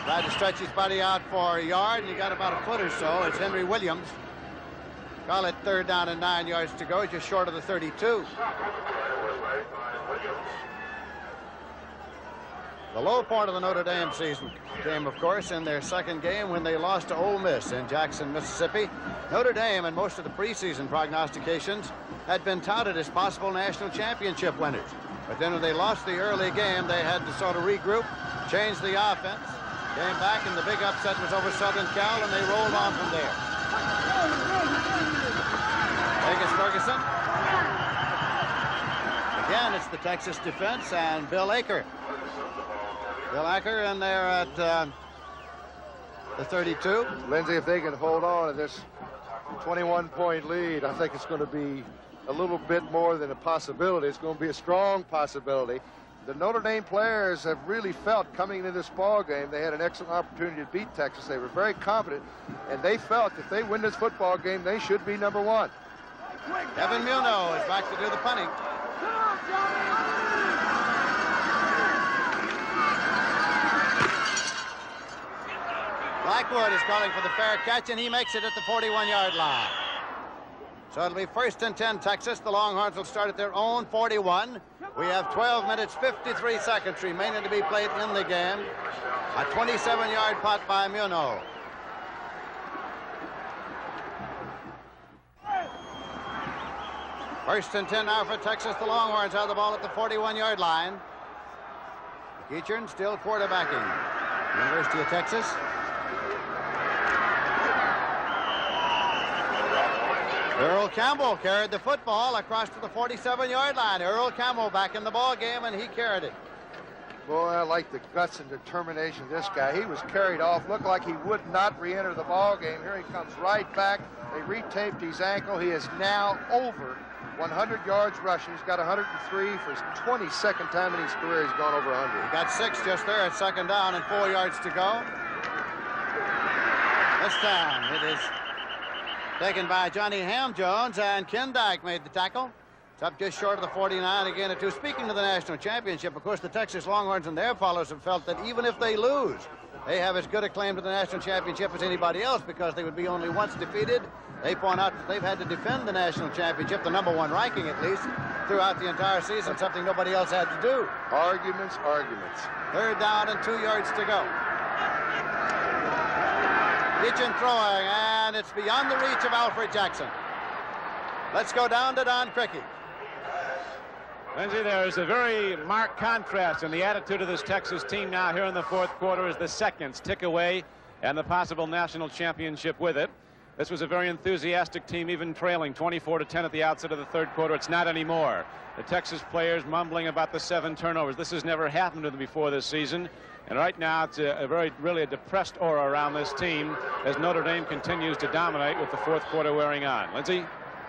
tried to stretch his body out for a yard, and he got about a foot or so. It's Henry Williams. Call it 3rd down and 9 yards to go, just short of the 32. The low point of the Notre Dame season came, of course, in their 2nd game when they lost to Ole Miss in Jackson, Mississippi. Notre Dame and most of the preseason prognostications had been touted as possible national championship winners. But then when they lost the early game, they had to sort of regroup, change the offense, came back, and the big upset was over Southern Cal, and they rolled on from there. Vegas Ferguson. Again, it's the Texas defense and Bill Aker. Bill Aker in there at the 32. Lindsey, if they can hold on to this 21-point lead, I think it's going to be a little bit more than a possibility. It's going to be a strong possibility. The Notre Dame players have really felt coming into this ball game they had an excellent opportunity to beat Texas. They were very confident, and they felt if they win this football game, they should be number one. Kevin Muno is back to do the punting. Blackwood is calling for the fair catch, and he makes it at the 41-yard line. So it'll be 1st and 10 Texas. The Longhorns will start at their own 41. We have 12 minutes, 53 seconds remaining to be played in the game. A 27-yard putt by Muno. First and 10 now for Texas. The Longhorns have the ball at the 41-yard line. Keachern still quarterbacking. University of Texas. Earl Campbell carried the football across to the 47-yard line. Earl Campbell back in the ball game, and he carried it. Boy, I like the guts and determination of this guy. He was carried off, looked like he would not re-enter the ball game. Here he comes right back. They retaped his ankle. He is now over 100 yards rushing. He's got 103 for his 22nd time in his career. He's gone over 100. He got 6 just there at second down and 4 yards to go. This time it is taken by Johnny Ham-Jones, and Ken Dyke made the tackle. It's up just short of the 49 again at 2. Speaking of the national championship, of course, the Texas Longhorns and their followers have felt that even if they lose, they have as good a claim to the national championship as anybody else because they would be only once defeated. They point out that they've had to defend the national championship, the #1 ranking at least, throughout the entire season, something nobody else had to do. Arguments. 3rd down and 2 yards to go. Keachern throwing, and it's beyond the reach of Alfred Jackson. Let's go down to Don Crickey. Lindsey, there's a very marked contrast in the attitude of this Texas team now here in the 4th quarter as the seconds tick away and the possible national championship with it. This was a very enthusiastic team, even trailing 24-10 at the outset of the 3rd quarter. It's not anymore. The Texas players mumbling about the 7 turnovers. This has never happened to them before this season. And right now, it's really a depressed aura around this team as Notre Dame continues to dominate with the 4th quarter wearing on. Lindsey?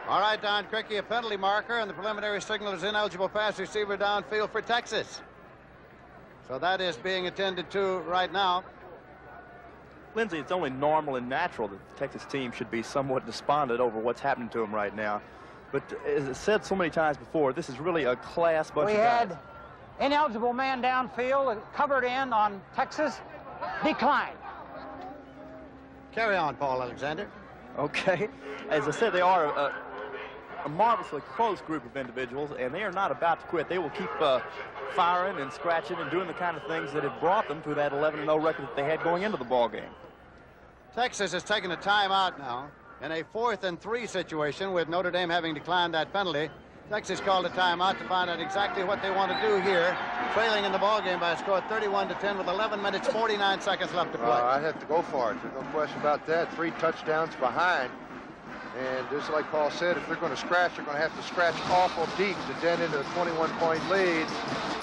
All right, Don Crickey, a penalty marker, and the preliminary signal is ineligible pass receiver downfield for Texas. So that is being attended to right now. Lindsey, it's only normal and natural that the Texas team should be somewhat despondent over what's happening to them right now. But as I said so many times before, this is really a class bunch of guys. We had ineligible man downfield, covered in on Texas, declined. Carry on, Paul Alexander. Okay. As I said, they are a marvelously close group of individuals, and they are not about to quit. They will keep firing and scratching and doing the kind of things that have brought them to that 11-0 record that they had going into the ball game. Texas has taken a timeout now in a 4th and 3 situation with Notre Dame having declined that penalty. Texas called a timeout to find out exactly what they want to do here, trailing in the ball game by a score of 31-10 with 11 minutes, 49 seconds left to play. I'd have to go for it. There's no question about that. 3 touchdowns behind. And just like Paul said, if they're going to scratch, they're going to have to scratch awful deep to dent into the 21-point lead.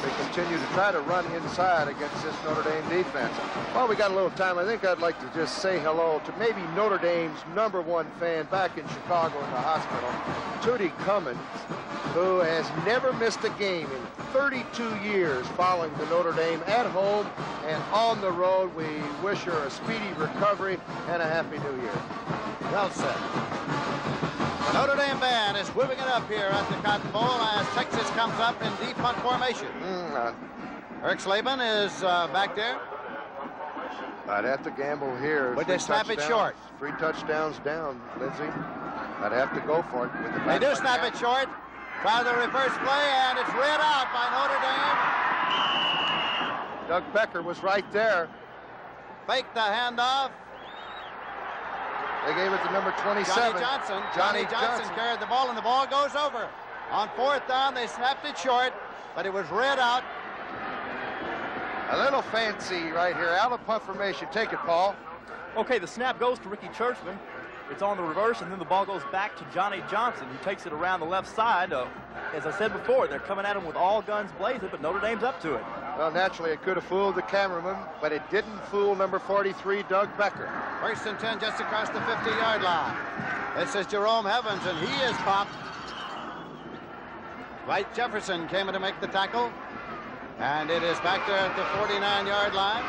They continue to try to run inside against this Notre Dame defense. Well, we got a little time. I think I'd like to just say hello to maybe Notre Dame's #1 fan back in Chicago in the hospital, Tootie Cummins, who has never missed a game in 32 years following the Notre Dame at home and on the road. We wish her a speedy recovery and a Happy New Year. Well said. The Notre Dame band is whipping it up here at the Cotton Bowl as Texas comes up in deep punt formation. Eric Slavin is back there. I'd have to gamble here. But they snap it short. 3 touchdowns down, Lindsey. I'd have to go for it. With the They do snap it short. Try the reverse play, and it's read out by Notre Dame. Doug Becker was right there. Fake the handoff. They gave it to number 27. Johnny Johnson carried the ball, and the ball goes over. On 4th down, they snapped it short, but it was read out. A little fancy right here, out of punt formation. Take it, Paul. Okay, the snap goes to Ricky Churchman. It's on the reverse, and then the ball goes back to Johnny Johnson, who takes it around the left side. As I said before, they're coming at him with all guns blazing, but Notre Dame's up to it. Well, naturally, it could have fooled the cameraman, but it didn't fool number 43, Doug Becker. 1st and 10 just across the 50-yard line. This is Jerome Evans, and he is popped. Dwight Jefferson came in to make the tackle, and it is back there at the 49-yard line.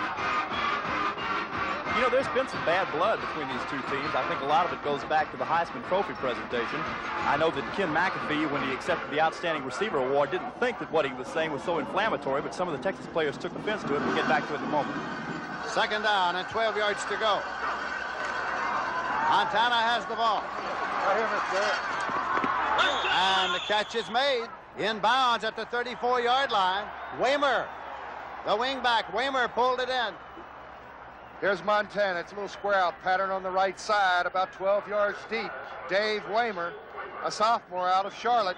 You know, there's been some bad blood between these two teams. I think a lot of it goes back to the Heisman Trophy presentation. I know that Ken McAfee, when he accepted the Outstanding Receiver Award, didn't think that what he was saying was so inflammatory, but some of the Texas players took offense to it. We'll get back to it in a moment. 2nd down and 12 yards to go. Montana has the ball. And the catch is made. Inbounds at the 34-yard line. Waymer, the wingback. Waymer pulled it in. Here's Montana. It's a little square out pattern on the right side, about 12 yards deep. Dave Waymer, a sophomore out of Charlotte.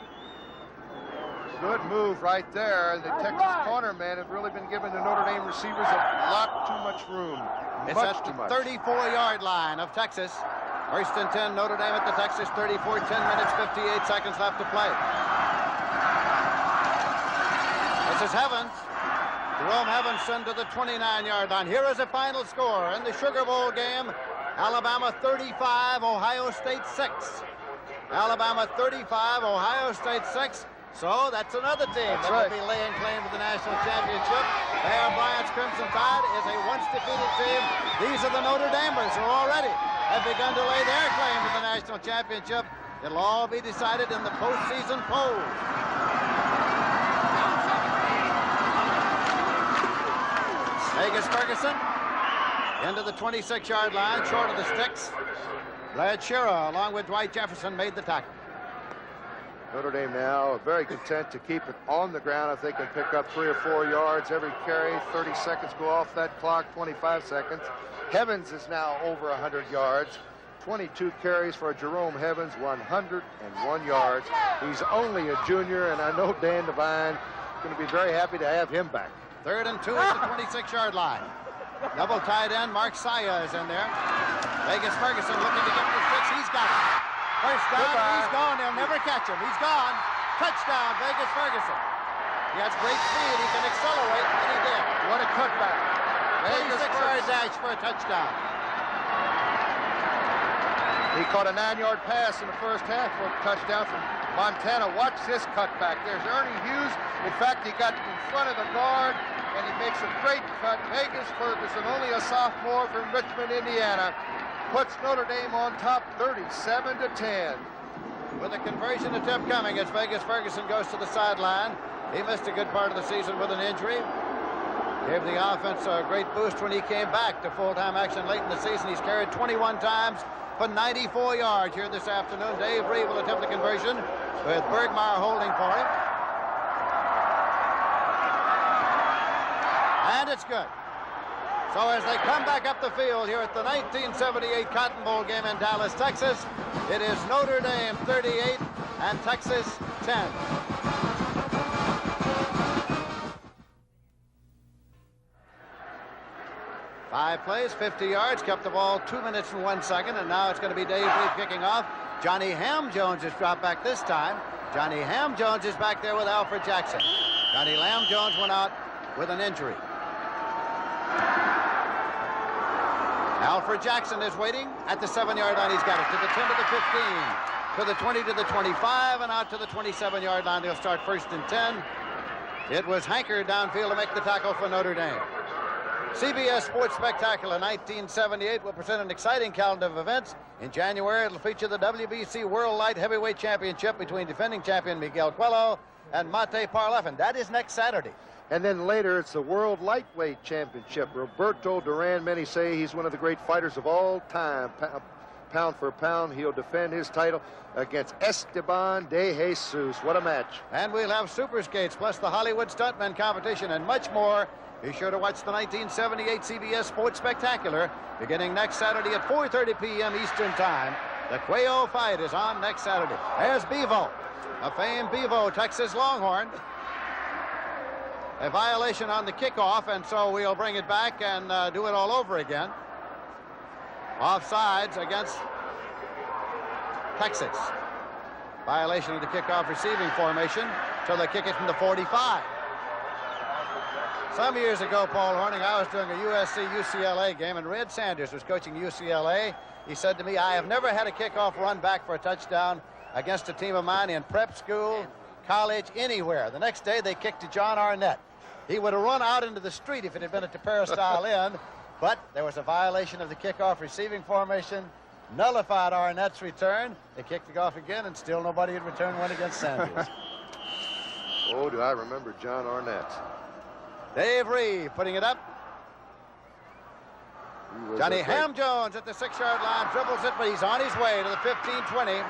Good move right there. The Texas corner men have really been giving the Notre Dame receivers a lot too much room. It's at the 34-yard line of Texas. 1st and 10, Notre Dame at the Texas 34, 10 minutes, 58 seconds left to play. This is Evans. Jerome Evanson to the 29-yard line. Here is a final score in the Sugar Bowl game. Alabama 35, Ohio State 6. Alabama 35, Ohio State 6. So that's another team that will be laying claim to the national championship. Bear Bryant's Crimson Tide is a once-defeated team. These are the Notre Damers who already have begun to lay their claim to the national championship. It'll all be decided in the postseason polls. Vegas Ferguson into the 26-yard line, short of the sticks. Glad Shira, along with Dwight Jefferson, made the tackle. Notre Dame now very content to keep it on the ground if they can pick up 3 or 4 yards every carry. 30 seconds go off that clock, 25 seconds. Heavens is now over 100 yards. 22 carries for Jerome Heavens, 101 yards. He's only a junior, and I know Dan Devine is going to be very happy to have him back. 3rd and 2 at the 26-yard line. Double tight end, Mark Saya is in there. Vegas Ferguson looking to get the six. He's got it. First down, he's gone. They'll never catch him. He's gone. Touchdown, Vegas Ferguson. He has great speed. He can accelerate, and he did. What a cutback. 26-yard dash for a touchdown. He caught a 9-yard pass in the first half for a touchdown from Montana. Watch this cutback. There's Ernie Hughes. In fact, he got in front of the guard, and he makes a great cut. Vegas Ferguson, only a sophomore from Richmond, Indiana, puts Notre Dame on top 37-10. With a conversion attempt coming as Vegas Ferguson goes to the sideline. He missed a good part of the season with an injury. Gave the offense a great boost when he came back to full-time action late in the season. He's carried 21 times for 94 yards here this afternoon. Dave Reed will attempt the conversion with Bergmeyer holding for him. And it's good. So as they come back up the field here at the 1978 Cotton Bowl game in Dallas, Texas, it is Notre Dame 38 and Texas 10. Five plays, 50 yards, kept the ball 2 minutes and 1 second, and now it's going to be Dave Reed kicking off. Johnny Ham Jones has dropped back this time. Johnny Ham Jones is back there with Alfred Jackson. Johnny Lamb Jones went out with an injury. Alfred Jackson is waiting at the 7-yard line. He's got it to the 10 to the 15, to the 20 to the 25, and out to the 27-yard line. They'll start 1st and 10. It was Hanker downfield to make the tackle for Notre Dame. CBS Sports Spectacular 1978 will present an exciting calendar of events. In January, it'll feature the WBC World Light Heavyweight Championship between defending champion Miguel Coelho and Mate Parleffin. That is next Saturday. And then later, it's the World Lightweight Championship. Roberto Duran, many say he's one of the great fighters of all time. Pound for pound, he'll defend his title against Esteban de Jesus. What a match. And we'll have super skates, plus the Hollywood Stuntman competition and much more. Be sure to watch the 1978 CBS Sports Spectacular beginning next Saturday at 4:30 p.m. Eastern Time. The Quayo fight is on next Saturday. There's Bevo, a famed Bevo Texas Longhorn. a violation on the kickoff, and so we'll bring it back and do it all over again. Offsides against Texas. Violation of the kickoff receiving formation, so they kick it from the 45. Some years ago, Paul Horning, I was doing a USC-UCLA game, and Red Sanders was coaching UCLA. He said to me, I have never had a kickoff run back for a touchdown against a team of mine in prep school, college, anywhere. The next day, they kicked to John Arnett. He would have run out into the street if it had been at the Peristyle Inn, but there was a violation of the kickoff receiving formation, nullified Arnett's return. They kicked it off again, and still nobody had returned one against Sanders. Oh, do I remember John Arnett. Dave Reeve putting it up. Johnny Ham Jones at the 6-yard line, dribbles it, but he's on his way to the 15-20,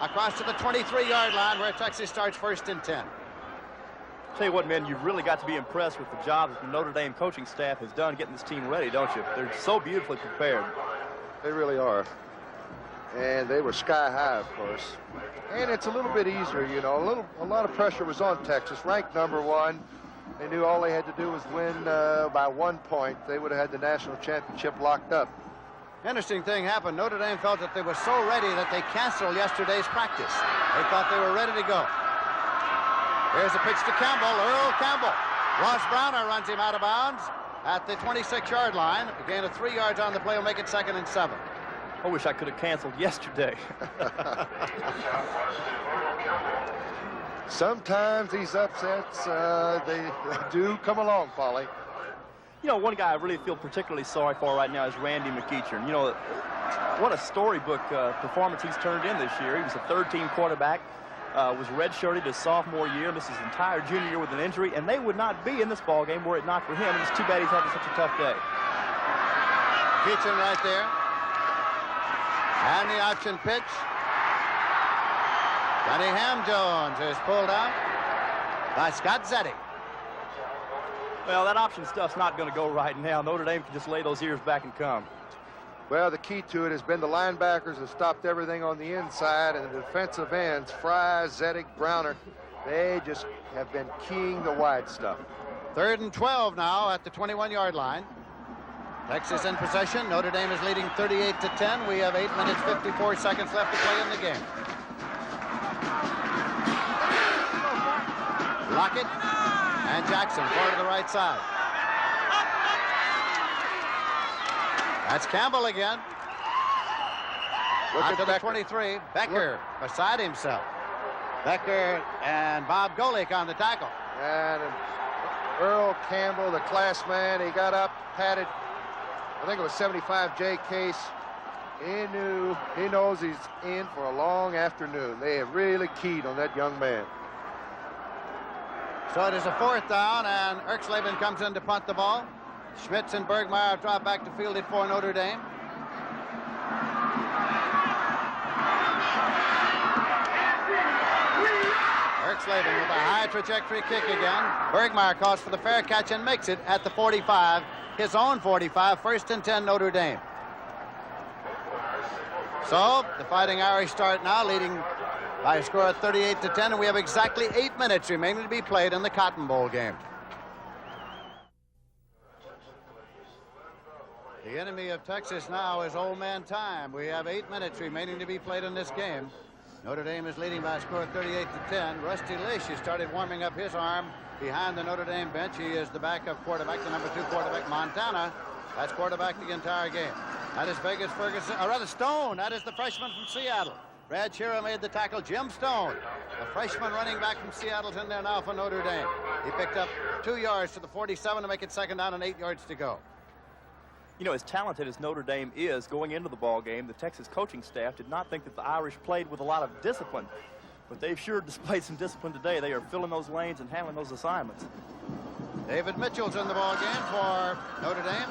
across to the 23-yard line where Texas starts 1st and 10. Tell you what, man, you've really got to be impressed with the job that the Notre Dame coaching staff has done getting this team ready, don't you? They're so beautifully prepared. They really are. And they were sky high, of course. And it's a little bit easier, you know. A lot of pressure was on Texas, ranked #1. They knew all they had to do was win by 1 point. They would have had the national championship locked up. Interesting thing happened. Notre Dame felt that they were so ready that they canceled yesterday's practice. They thought they were ready to go. Here's a pitch to Campbell, Earl Campbell. Ross Browner runs him out of bounds at the 26-yard line. A gain of 3 yards on the play will make it 2nd and 7. I wish I could have canceled yesterday. Sometimes these upsets, they do come along, Paulie. You know, one guy I really feel particularly sorry for right now is Randy McEachern. You know, what a storybook performance he's turned in this year. He was a third-team quarterback, was redshirted his sophomore year, missed his entire junior year with an injury, and they would not be in this ball game were it not for him. And it's too bad he's having such a tough day. McEachern right there. And the option pitch. Johnny Ham Jones is pulled out by Scott Zeddy. Well, that option stuff's not going to go right now. Notre Dame can just lay those ears back and come. Well, the key to it has been the linebackers have stopped everything on the inside, and the defensive ends, Fry, Zeddick, Browner, they just have been keying the wide stuff. 3rd and 12 now at the 21-yard line. Texas in possession. Notre Dame is leading 38-10. We have 8 minutes, 54 seconds left to play in the game. Lockett and Jackson far to the right side. That's Campbell again. Out to the 23. Becker beside himself. Becker and Bob Golick on the tackle. And Earl Campbell, the class man, he got up, patted, I think it was 75J Case. He knows he's in for a long afternoon. They have really keyed on that young man. So it is a 4th down, and Erxleben comes in to punt the ball. Schmitz and Bergmeyer drop back to field it for Notre Dame. Erxleben with a high trajectory kick again. Bergmeyer calls for the fair catch and makes it at the 45, his own 45, 1st and 10 Notre Dame. So the Fighting Irish start now, leading by a score of 38-10, and we have exactly 8 minutes remaining to be played in the Cotton Bowl game. The enemy of Texas now is old man time. We have 8 minutes remaining to be played in this game. Notre Dame is leading by a score of 38-10. Rusty Lish has started warming up his arm behind the Notre Dame bench. He is the backup quarterback, the number 2 quarterback. Montana, that's quarterback the entire game. That is Vegas Ferguson, or rather Stone. That is the freshman from Seattle. Brad Shearer made the tackle. Jim Stone, the freshman running back from Seattle, is in there now for Notre Dame. He picked up 2 yards to the 47 to make it 2nd down and 8 yards to go. You know, as talented as Notre Dame is going into the ball game, the Texas coaching staff did not think that the Irish played with a lot of discipline, but they've sure displayed some discipline today. They are filling those lanes and handling those assignments. David Mitchell's in the ball game for Notre Dame.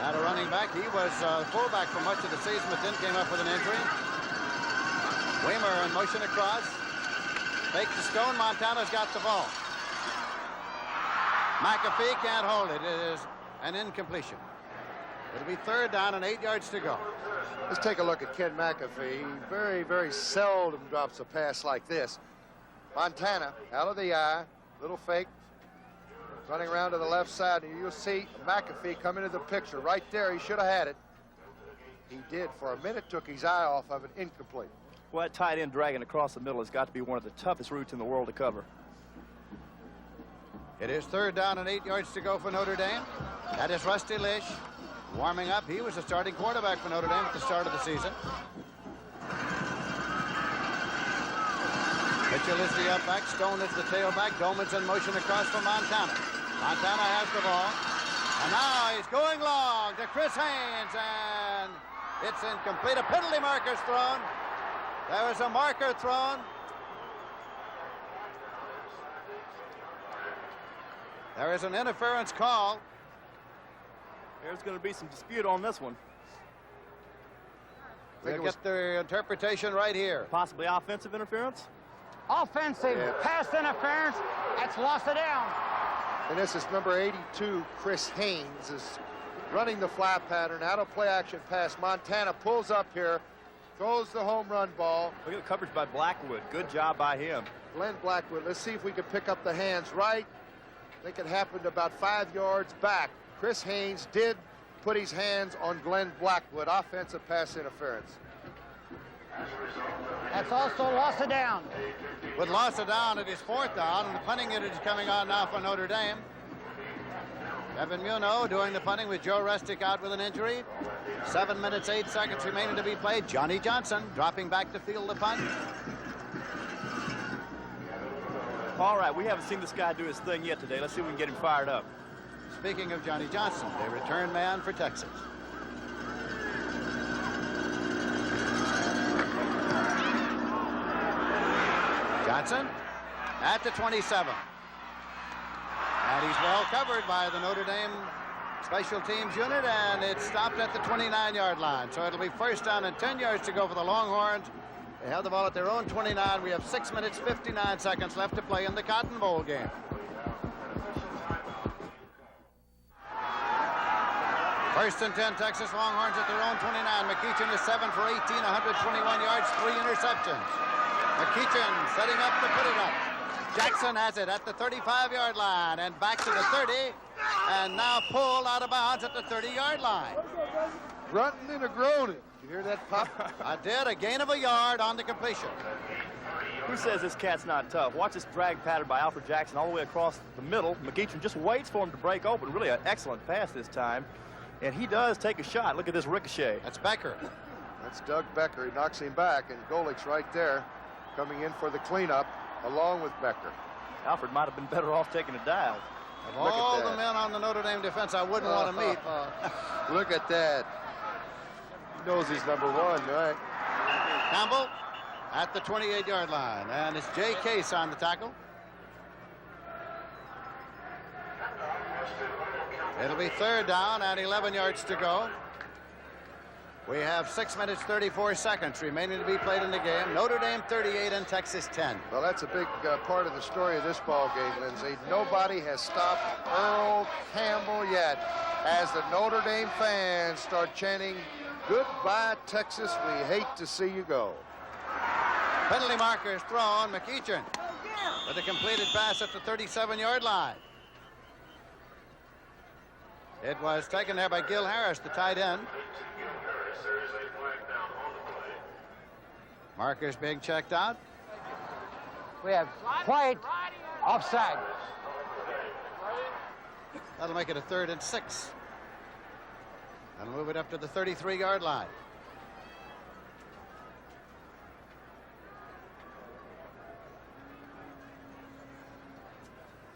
Not a running back. He was fullback for much of the season, but then came up with an injury. Weimer in motion across. Fake to Stone. Montana's got the ball. McAfee can't hold it. It is an incompletion. It'll be 3rd down and 8 yards to go. Let's take a look at Ken McAfee. He very, very seldom drops a pass like this. Montana out of the eye, little fake, Running around to the left side, and you'll see McAfee come into the picture. Right there, he should have had it. He did. For a minute, took his eye off of it, incomplete. Well, that tight end dragging across the middle has got to be one of the toughest routes in the world to cover. It is 3rd down and 8 yards to go for Notre Dame. That is Rusty Lish warming up. He was the starting quarterback for Notre Dame at the start of the season. Mitchell is the up back. Stone is the tailback. Dolman's in motion across for Montana. Montana has the ball. And now he's going long to Chris Haynes, and it's incomplete. A penalty marker's thrown. There was a marker thrown. There is an interference call. There's going to be some dispute on this one. We'll get the interpretation right here. Possibly offensive interference? Offensive pass interference. That's lost it down. And this is number 82, Chris Haynes, is running the flat pattern, out of play action pass. Montana pulls up here, throws the home run ball. Look at the coverage by Blackwood. Good job by him. Glenn Blackwood, let's see if we can pick up the hands right. I think it happened about 5 yards back. Chris Haynes did put his hands on Glenn Blackwood. Offensive pass interference. That's also lost it down. With loss of down, it is 4th down, and the punting unit is coming on now for Notre Dame. Evan Muno doing the punting with Joe Rustic out with an injury. 7 minutes, 8 seconds remaining to be played. Johnny Johnson dropping back to field the punt. All right, we haven't seen this guy do his thing yet today. Let's see if we can get him fired up. Speaking of Johnny Johnson, the return man for Texas. Johnson at the 27. And he's well covered by the Notre Dame special teams unit, and it stopped at the 29-yard line. So it'll be 1st down and 10 yards to go for the Longhorns. They have the ball at their own 29. We have 6 minutes, 59 seconds left to play in the Cotton Bowl game. First and 10, Texas Longhorns at their own 29. McEachin is 7 for 18, 121 yards, 3 interceptions. McEachin setting up to put it up. Jackson has it at the 35-yard line and back to the 30, and now pulled out of bounds at the 30-yard line. Grunting and a groaning. You hear that pop? I did. A gain of a yard on the completion. Who says this cat's not tough? Watch this drag pattern by Alfred Jackson all the way across the middle. McEachin just waits for him to break open. Really an excellent pass this time. And he does take a shot. Look at this ricochet. That's Becker. That's Doug Becker. He knocks him back, and Golick's right there coming in for the cleanup along with Becker. Alfred might have been better off taking a dive. Of all the men on the Notre Dame defense I wouldn't want to meet. Look at that. He knows he's number 1, right? Campbell at the 28-yard line, and it's Jay Case on the tackle. It'll be 3rd down and 11 yards to go. We have 6 minutes, 34 seconds remaining to be played in the game. Notre Dame 38 and Texas 10. Well, that's a big part of the story of this ball game, Lindsey. Nobody has stopped Earl Campbell yet as the Notre Dame fans start chanting, "Goodbye, Texas, we hate to see you go." Penalty marker is thrown. McEachin with a completed pass at the 37-yard line. It was taken there by Gil Harris, the tight end. Markers being checked out. We have White offside. That'll make it a 3rd and 6. That'll move it up to the 33-yard line.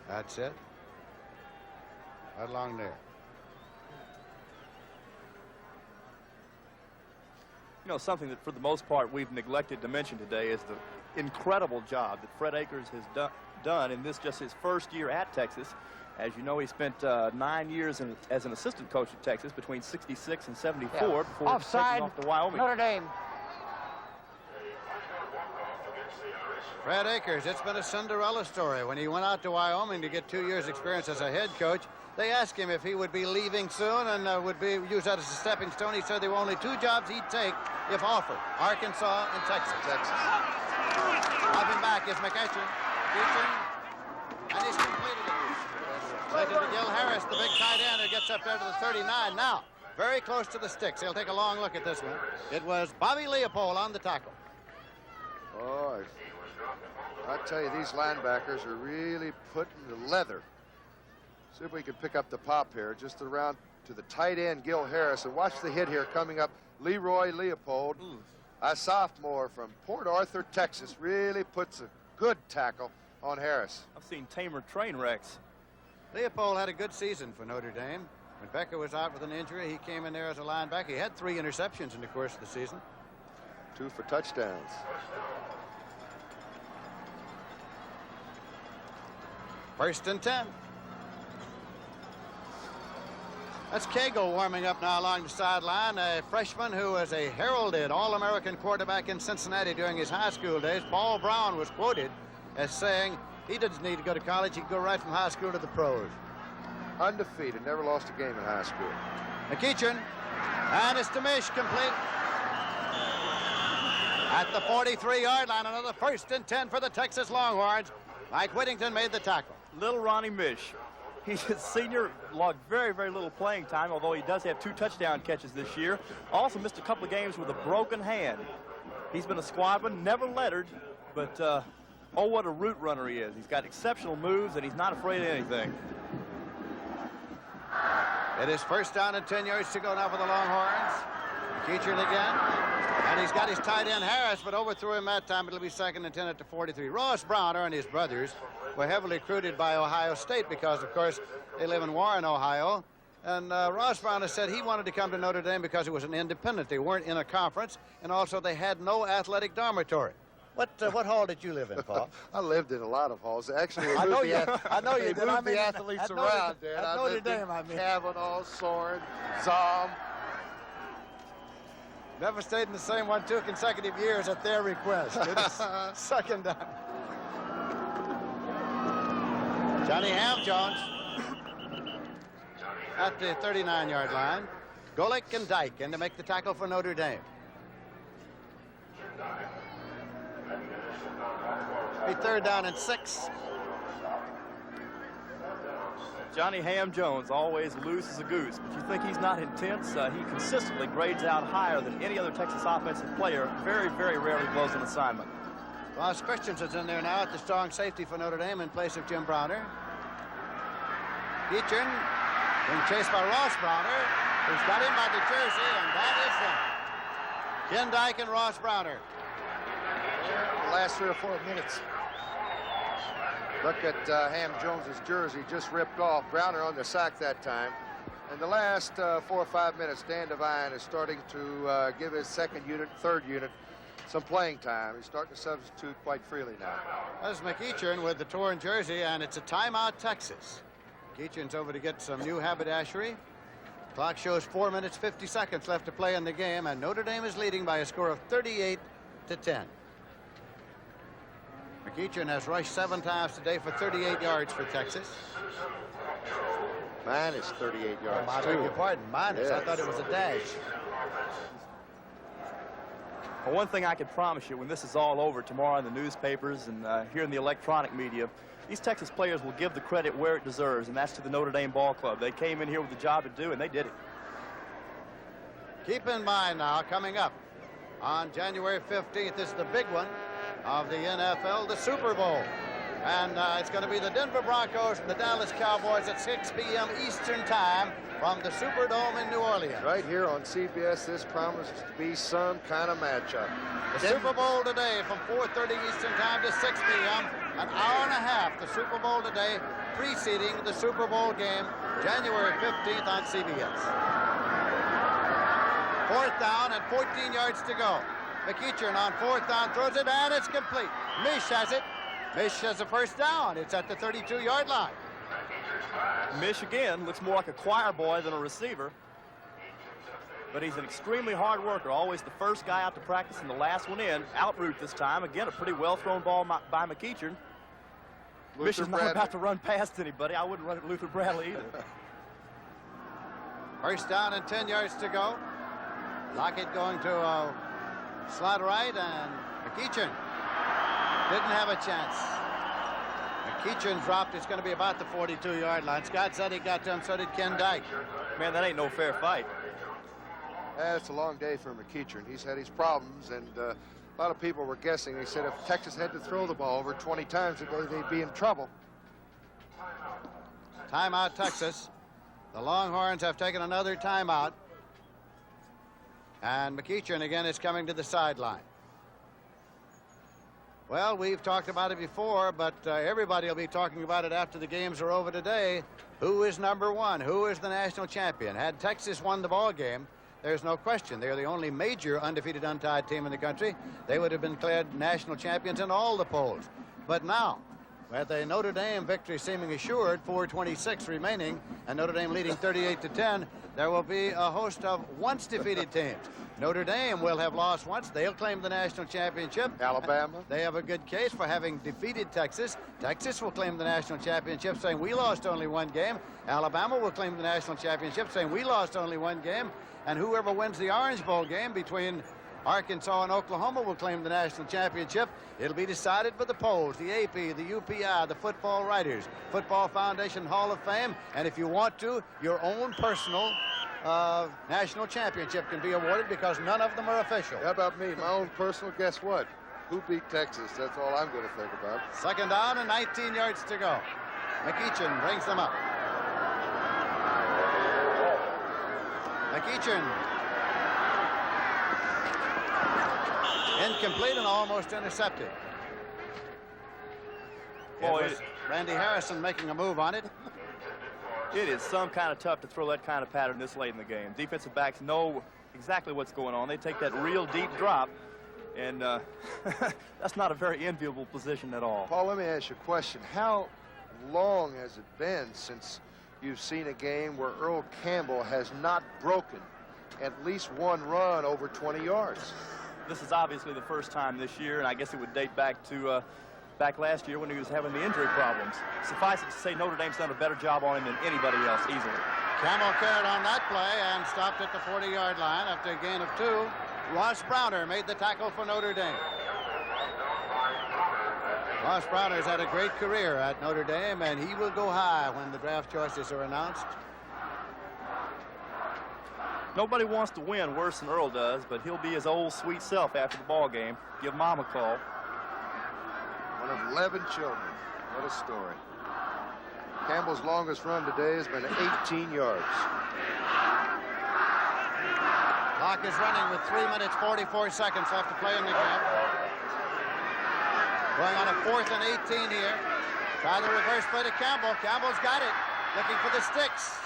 That's it. Right along there. You know, something that for the most part we've neglected to mention today is the incredible job that Fred Akers has done in this just his first year at Texas. As you know, he spent 9 years as an assistant coach at Texas between 66 and 74 before Offside, taking off to Wyoming. Notre Dame. Fred Akers, it's been a Cinderella story. When he went out to Wyoming to get 2 years experience as a head coach, they asked him if he would be leaving soon and would be use that as a stepping stone. He said there were only 2 jobs he'd take if offered: Arkansas and Texas. Dropping back is McEachin. And he's completed it. Taken to Gil Harris, the big tight end, who gets up there to the 39. Now, very close to the sticks. He'll take a long look at this one. It was Bobby Leopold on the tackle. Oh, I tell you, these linebackers are really putting the leather. See if we can pick up the pop here, just around to the tight end, Gil Harris. And watch the hit here coming up. Leroy Leopold, a sophomore from Port Arthur, Texas, really puts a good tackle on Harris. I've seen tamer train wrecks. Leopold had a good season for Notre Dame. When Becker was out with an injury, he came in there as a linebacker. He had 3 interceptions in the course of the season. 2 for touchdowns. First and 10. That's Cagle warming up now along the sideline, a freshman who was a heralded All-American quarterback in Cincinnati during his high school days. Paul Brown was quoted as saying he doesn't need to go to college, he can go right from high school to the pros. Undefeated, never lost a game in high school. McEachern, and it's to Mish, complete. At the 43-yard line, another first and 10 for the Texas Longhorns. Mike Whittington made the tackle. Little Ronnie Mish. He's a senior, logged very, very little playing time, although he does have 2 touchdown catches this year. Also missed a couple of games with a broken hand. He's been a squadman, never lettered, but oh, what a route runner he is. He's got exceptional moves, and he's not afraid of anything. It is first down and 10 yards to go now for the Longhorns. McEachern again. And he's got his tight end Harris, but overthrew him that time. It'll be second and 10 at the 43. Ross Browner and his brothers were heavily recruited by Ohio State because, of course, they live in Warren, Ohio. And Ross Browner said he wanted to come to Notre Dame because it was an independent. They weren't in a conference, and also they had no athletic dormitory. What hall did you live in, Paul? I lived in a lot of halls. Actually, I know you they did. moved the athletes around, Dad. At Notre Dame, I mean. Kavanaugh, Soren, Zom. Never stayed in the same one 2 consecutive years at their request. Second down. Johnny Ham-Jones at the 39-yard line. Golick and Dyke in to make the tackle for Notre Dame. Be third down and 6. Johnny Ham-Jones, always loose as a goose, but you think he's not intense? He consistently grades out higher than any other Texas offensive player. Very, very rarely blows an assignment. Ross Christensen's in there now at the strong safety for Notre Dame in place of Jim Browner. Eachern being chased by Ross Browner, who's got him by the jersey, and that is them. Ken Dyke and Ross Browner. The last 3 or 4 minutes. Look at Ham-Jones's jersey just ripped off. Browner on the sack that time. In the last 4 or 5 minutes, Dan Devine is starting to give his second unit, third unit some playing time. He's starting to substitute quite freely now. That's McEachern with the torn jersey, and it's a timeout, Texas. McEachern's over to get some new haberdashery. Clock shows 4 minutes, 50 seconds left to play in the game, and Notre Dame is leading by a score of 38-10. McEachern has rushed 7 times today for 38 yards for Texas. Minus 38 yards, I beg your pardon, minus. Yes. I thought it was a dash. Well, one thing I can promise you, when this is all over tomorrow in the newspapers and here in the electronic media, these Texas players will give the credit where it deserves, and that's to the Notre Dame Ball Club. They came in here with a job to do, and they did it. Keep in mind now, coming up on January 15th is the big one of the NFL, the Super Bowl. And it's going to be the Denver Broncos and the Dallas Cowboys at 6 p.m. Eastern Time from the Superdome in New Orleans. Right here on CBS, this promises to be some kind of matchup. The Super Bowl today from 4:30 Eastern Time to 6 p.m. An hour and a half, the Super Bowl today, preceding the Super Bowl game, January 15th on CBS. 4th down and 14 yards to go. McEachern on 4th down throws it, and it's complete. Mish has it. Mish has a first down. It's at the 32-yard line. Mish, again, looks more like a choir boy than a receiver. But he's an extremely hard worker. Always the first guy out to practice and the last one in. Out route this time. Again, a pretty well-thrown ball by McEachern. Mish is not about to run past anybody. I wouldn't run at Luther Bradley either. First down and 10 yards to go. Lockett going to slot right, and McEachern didn't have a chance. McEachin dropped. It's going to be about the 42-yard line. Scott said he got to him, so did Ken Dyke. Man, that ain't no fair fight. It's a long day for McEachin. He's had his problems, and a lot of people were guessing. They said if Texas had to throw the ball over 20 times a day, they'd be in trouble. Timeout, Texas. The Longhorns have taken another timeout. And McEachin again is coming to the sideline. Well, we've talked about it before, but everybody will be talking about it after the games are over today. Who is number one? Who is the national champion? Had Texas won the ball game, there's no question. They're the only major undefeated, untied team in the country. They would have been declared national champions in all the polls. But now, with a Notre Dame victory seeming assured, 4:26 remaining, and Notre Dame leading 38-10, there will be a host of once defeated teams. Notre Dame will have lost once. They'll claim the national championship. Alabama. They have a good case for having defeated Texas. Texas will claim the national championship, saying we lost only one game. Alabama will claim the national championship, saying we lost only one game. And whoever wins the Orange Bowl game between Arkansas and Oklahoma will claim the national championship. It'll be decided by the polls, the AP, the UPI, the football writers, Football Foundation Hall of Fame, and if you want to, your own personal national championship can be awarded because none of them are official. How about me? My own personal, guess what? Who beat Texas? That's all I'm going to think about. Second down and 19 yards to go. McEachin brings them up. McEachin. Incomplete and almost intercepted. Boy, it was Randy Harrison making a move on it. It is some kind of tough to throw that kind of pattern this late in the game. Defensive backs know exactly what's going on. They take that real deep drop, and that's not a very enviable position at all. Paul, let me ask you a question. How long has it been since you've seen a game where Earl Campbell has not broken at least one run over 20 yards? This is obviously the first time this year, and I guess it would date back to back last year when he was having the injury problems. Suffice it to say, Notre Dame's done a better job on him than anybody else, easily. Campbell carried on that play and stopped at the 40-yard line after a gain of 2. Ross Browner made the tackle for Notre Dame. Ross Browner's had a great career at Notre Dame, and he will go high when the draft choices are announced. Nobody wants to win worse than Earl does, but he'll be his old sweet self after the ball game. Give Mom a call. One of 11 children. What a story. Campbell's longest run today has been 18 yards. Clock is running with 3 minutes, 44 seconds left to play in the game. Going on a 4th and 18 here. Try the reverse play to Campbell. Campbell's got it. Looking for the sticks.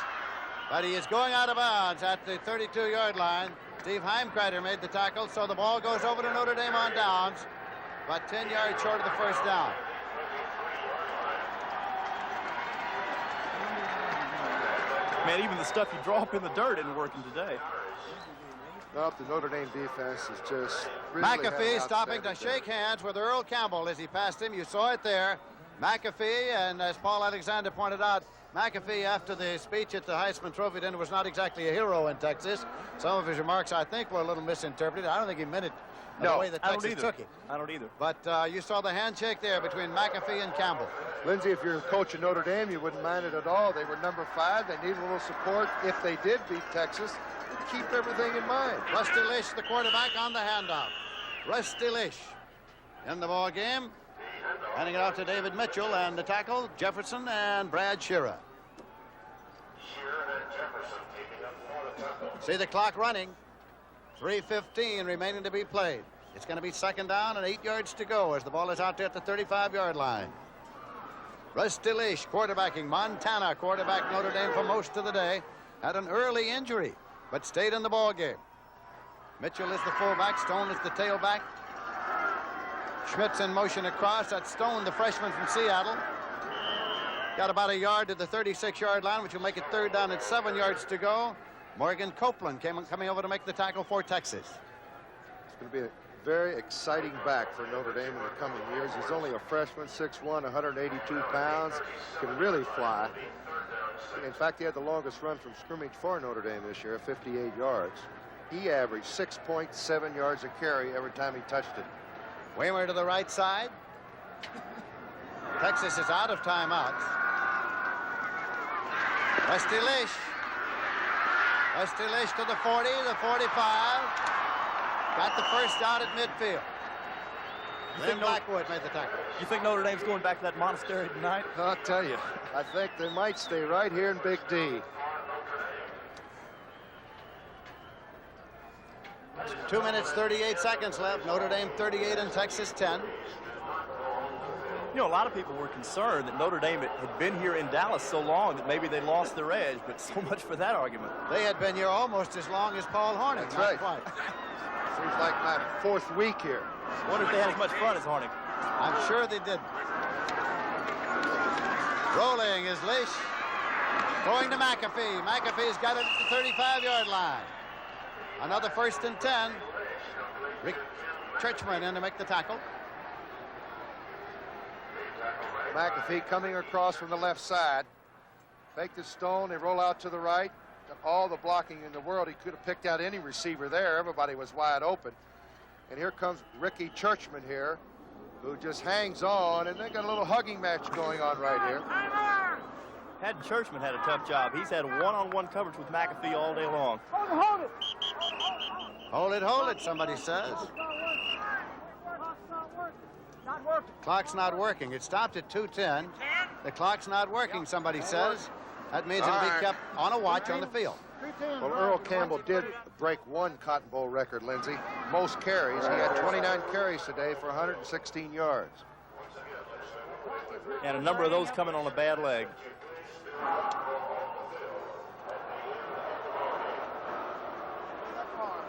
But he is going out of bounds at the 32-yard line. Steve Heimkreider made the tackle, so the ball goes over to Notre Dame on downs. About 10 yards short of the first down. Man, even the stuff you draw up in the dirt isn't working today. Nope, the Notre Dame defense is just really McAfee stopping to shake hands with Earl Campbell as he passed him. You saw it there. McAfee, and as Paul Alexander pointed out, McAfee, after the speech at the Heisman Trophy dinner, was not exactly a hero in Texas. Some of his remarks, I think, were a little misinterpreted. I don't think he meant it the way that Texas took it. I don't either. But you saw the handshake there between McAfee and Campbell. Lindsey, if you're a coach of Notre Dame, you wouldn't mind it at all. They were number 5. They need a little support. If they did beat Texas, keep everything in mind. Rusty Lish, the quarterback, on the handoff. Rusty Lish in the ball game. Handing it off to David Mitchell, and the tackle, Jefferson and Brad Shearer. See the clock running. 3:15 remaining to be played. It's going to be second down and 8 yards to go as the ball is out there at the 35-yard line. Rusty Lish quarterbacking. Montana quarterback Notre Dame for most of the day. Had an early injury, but stayed in the ball game. Mitchell is the fullback. Stone is the tailback. Schmidt's in motion across. That's Stone, the freshman from Seattle. Got about a yard to the 36-yard line, which will make it third down and 7 yards to go. Morgan Copeland coming over to make the tackle for Texas. It's going to be a very exciting back for Notre Dame in the coming years. He's only a freshman, 6'1", 182 pounds, can really fly. In fact, he had the longest run from scrimmage for Notre Dame this year, 58 yards. He averaged 6.7 yards a carry every time he touched it. Waymer to the right side. Texas is out of timeouts. Westy Lish. Westy Lish to the 40, the 45. Got the first down at midfield. Then Blackwood made the tackle. You think Notre Dame's going back to that monastery tonight? I'll tell you, I think they might stay right here in Big D. 2 minutes, 38 seconds left. Notre Dame 38 and Texas 10. You know, a lot of people were concerned that Notre Dame had been here in Dallas so long that maybe they lost their edge, but so much for that argument. They had been here almost as long as Paul Hornick. That's right. Quite. Seems like my 4th week here. Wonder if they had as much fun as Hornick. I'm sure they did. Rolling is Lish. Going to McAfee. McAfee's got it at the 35-yard line. Another 1st and 10. Rick Churchman in to make the tackle. McAfee coming across from the left side. Fake the stone, they roll out to the right. Got all the blocking in the world. He could have picked out any receiver there. Everybody was wide open. And here comes Ricky Churchman here, who just hangs on, and they got a little hugging match going on right here. Had Churchman had a tough job. He's had one-on-one coverage with McAfee all day long. Hold it, somebody says. Clock's not working. It stopped at 2:10. The clock's not working, somebody says. That means it'll be kept on a watch on the field. Well, Earl Campbell did break one Cotton Bowl record, Lindsey. Most carries. He had 29 carries today for 116 yards. And a number of those coming on a bad leg.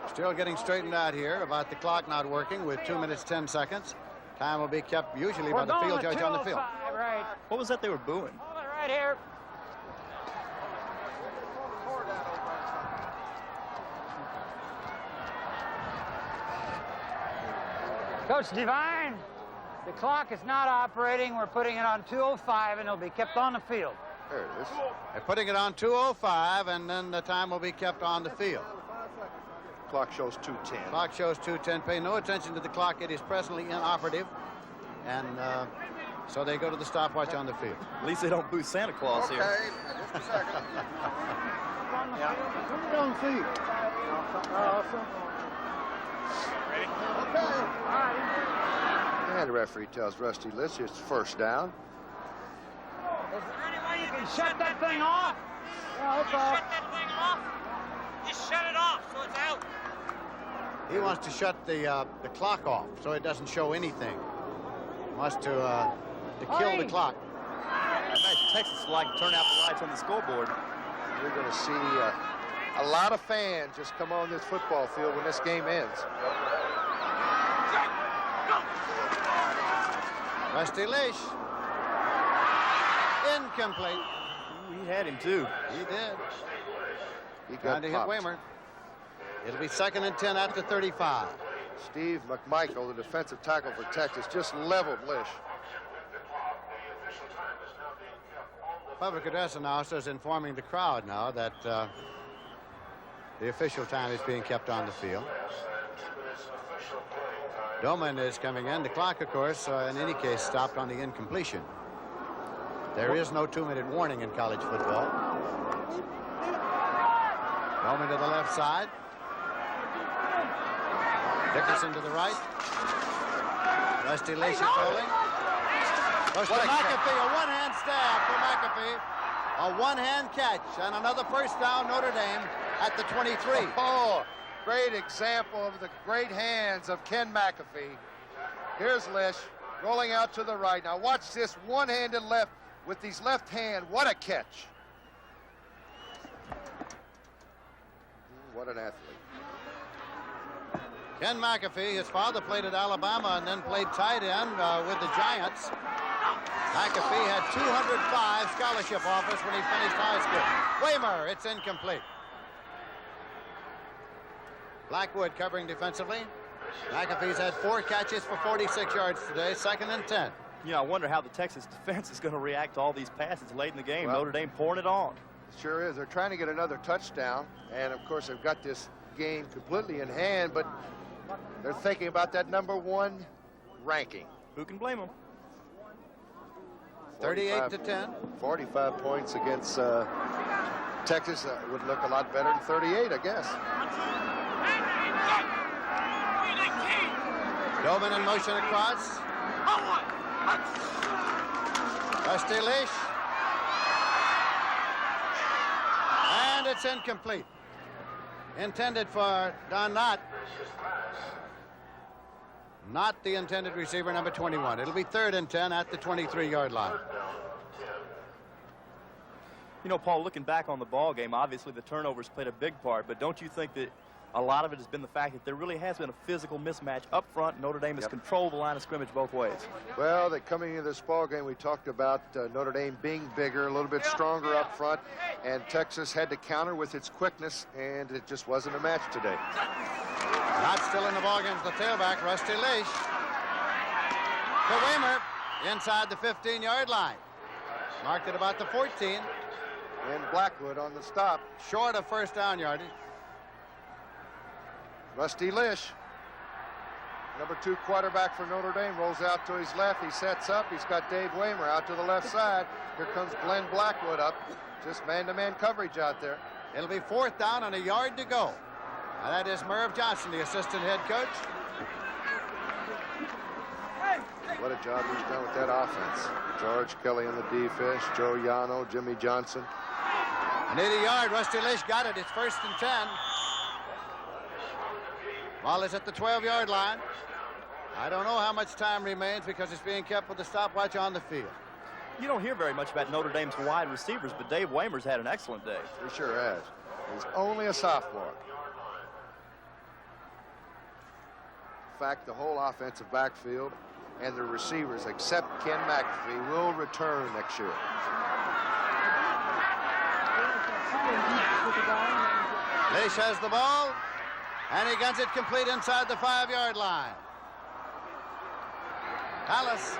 Still getting straightened out here about the clock not working with 2 minutes, 10 seconds. Time will be kept usually by the field judge on the field. Right. What was that they were booing? Hold it right here. Coach Devine, the clock is not operating. We're putting it on 2:05, and it'll be kept on the field. There it is. They're putting it on 2:05, and then the time will be kept on the field. Clock shows 2:10. Clock shows 2:10. Pay no attention to the clock. It is presently inoperative, and so they go to the stopwatch on the field. At least they don't boo Santa Claus here. Okay, just a second. Yeah. Put it on the field. And the referee tells Rusty Lish it's 1st down. Is there any way you can shut that thing off? Yeah, it's off. Shut that thing off. Just shut it off so it's out. He wants to shut the clock off so it doesn't show anything. Wants to kill the clock. I imagine Texas would like to turn out the lights on the scoreboard. You're going to see a lot of fans just come on this football field when this game ends. Rusty Lish. Incomplete. Ooh, he had him too. He did. He got Trying to hit popped. Waymer. It'll be 2nd and 10 at the 35. Steve McMichael, the defensive tackle for Texas, just leveled Lish. Public address announcers informing the crowd now that the official time is being kept on the field. Doman is coming in. The clock, of course, in any case, stopped on the incompletion. There is no 2-minute warning in college football. Doman to the left side. Dickerson to the right. Rusty Lish is rolling. Goes to McAfee, a one-hand stab for McAfee. A one-hand catch and another 1st down Notre Dame at the 23. Oh, great example of the great hands of Ken McAfee. Here's Lish rolling out to the right. Now watch this one-handed left with his left hand. What a catch. What an athlete. Ken McAfee, his father played at Alabama and then played tight end with the Giants. McAfee had 205 scholarship offers when he finished high school. Waymer, it's incomplete. Blackwood covering defensively. McAfee's had 4 catches for 46 yards today, 2nd and 10. You know, I wonder how the Texas defense is going to react to all these passes late in the game. Well, Notre Dame pouring it on. It sure is. They're trying to get another touchdown, and of course they've got this game completely in hand, but they're thinking about that #1 ranking. Who can blame them? 38 to 10. 45 points against Texas would look a lot better than 38, I guess. Doman in motion across. Rusty Leash. And it's incomplete. Intended for Don Knott. Not the intended receiver, number 21. It'll be 3rd and 10 at the 23-yard line. You know, Paul, looking back on the ball game, obviously the turnovers played a big part, but don't you think that a lot of it has been the fact that there really has been a physical mismatch up front? Notre Dame has controlled the line of scrimmage both ways. Well, coming into this ball game, we talked about Notre Dame being bigger, a little bit stronger up front, and Texas had to counter with its quickness, and it just wasn't a match today. Not still in the ball game is the tailback, Rusty Leash. To Weimer, inside the 15-yard line. Marked at about the 14. And Blackwood on the stop. Short of first down yardage. Rusty Lish, number 2 quarterback for Notre Dame, rolls out to his left. He sets up. He's got Dave Weimer out to the left side. Here comes Glenn Blackwood up. Just man-to-man coverage out there. It'll be 4th down and a yard to go. And that is Merv Johnson, the assistant head coach. What a job he's done with that offense. George Kelly on the defense, Joe Yano, Jimmy Johnson. Need a yard. Rusty Lish got it. It's 1st and 10. Ball is at the 12-yard line. I don't know how much time remains because it's being kept with the stopwatch on the field. You don't hear very much about Notre Dame's wide receivers, but Dave Weimer's had an excellent day. He sure has. He's only a sophomore. In fact, the whole offensive backfield and the receivers, except Ken McAfee, will return next year. Lish has the ball, and he guns it complete inside the 5-yard line. Palace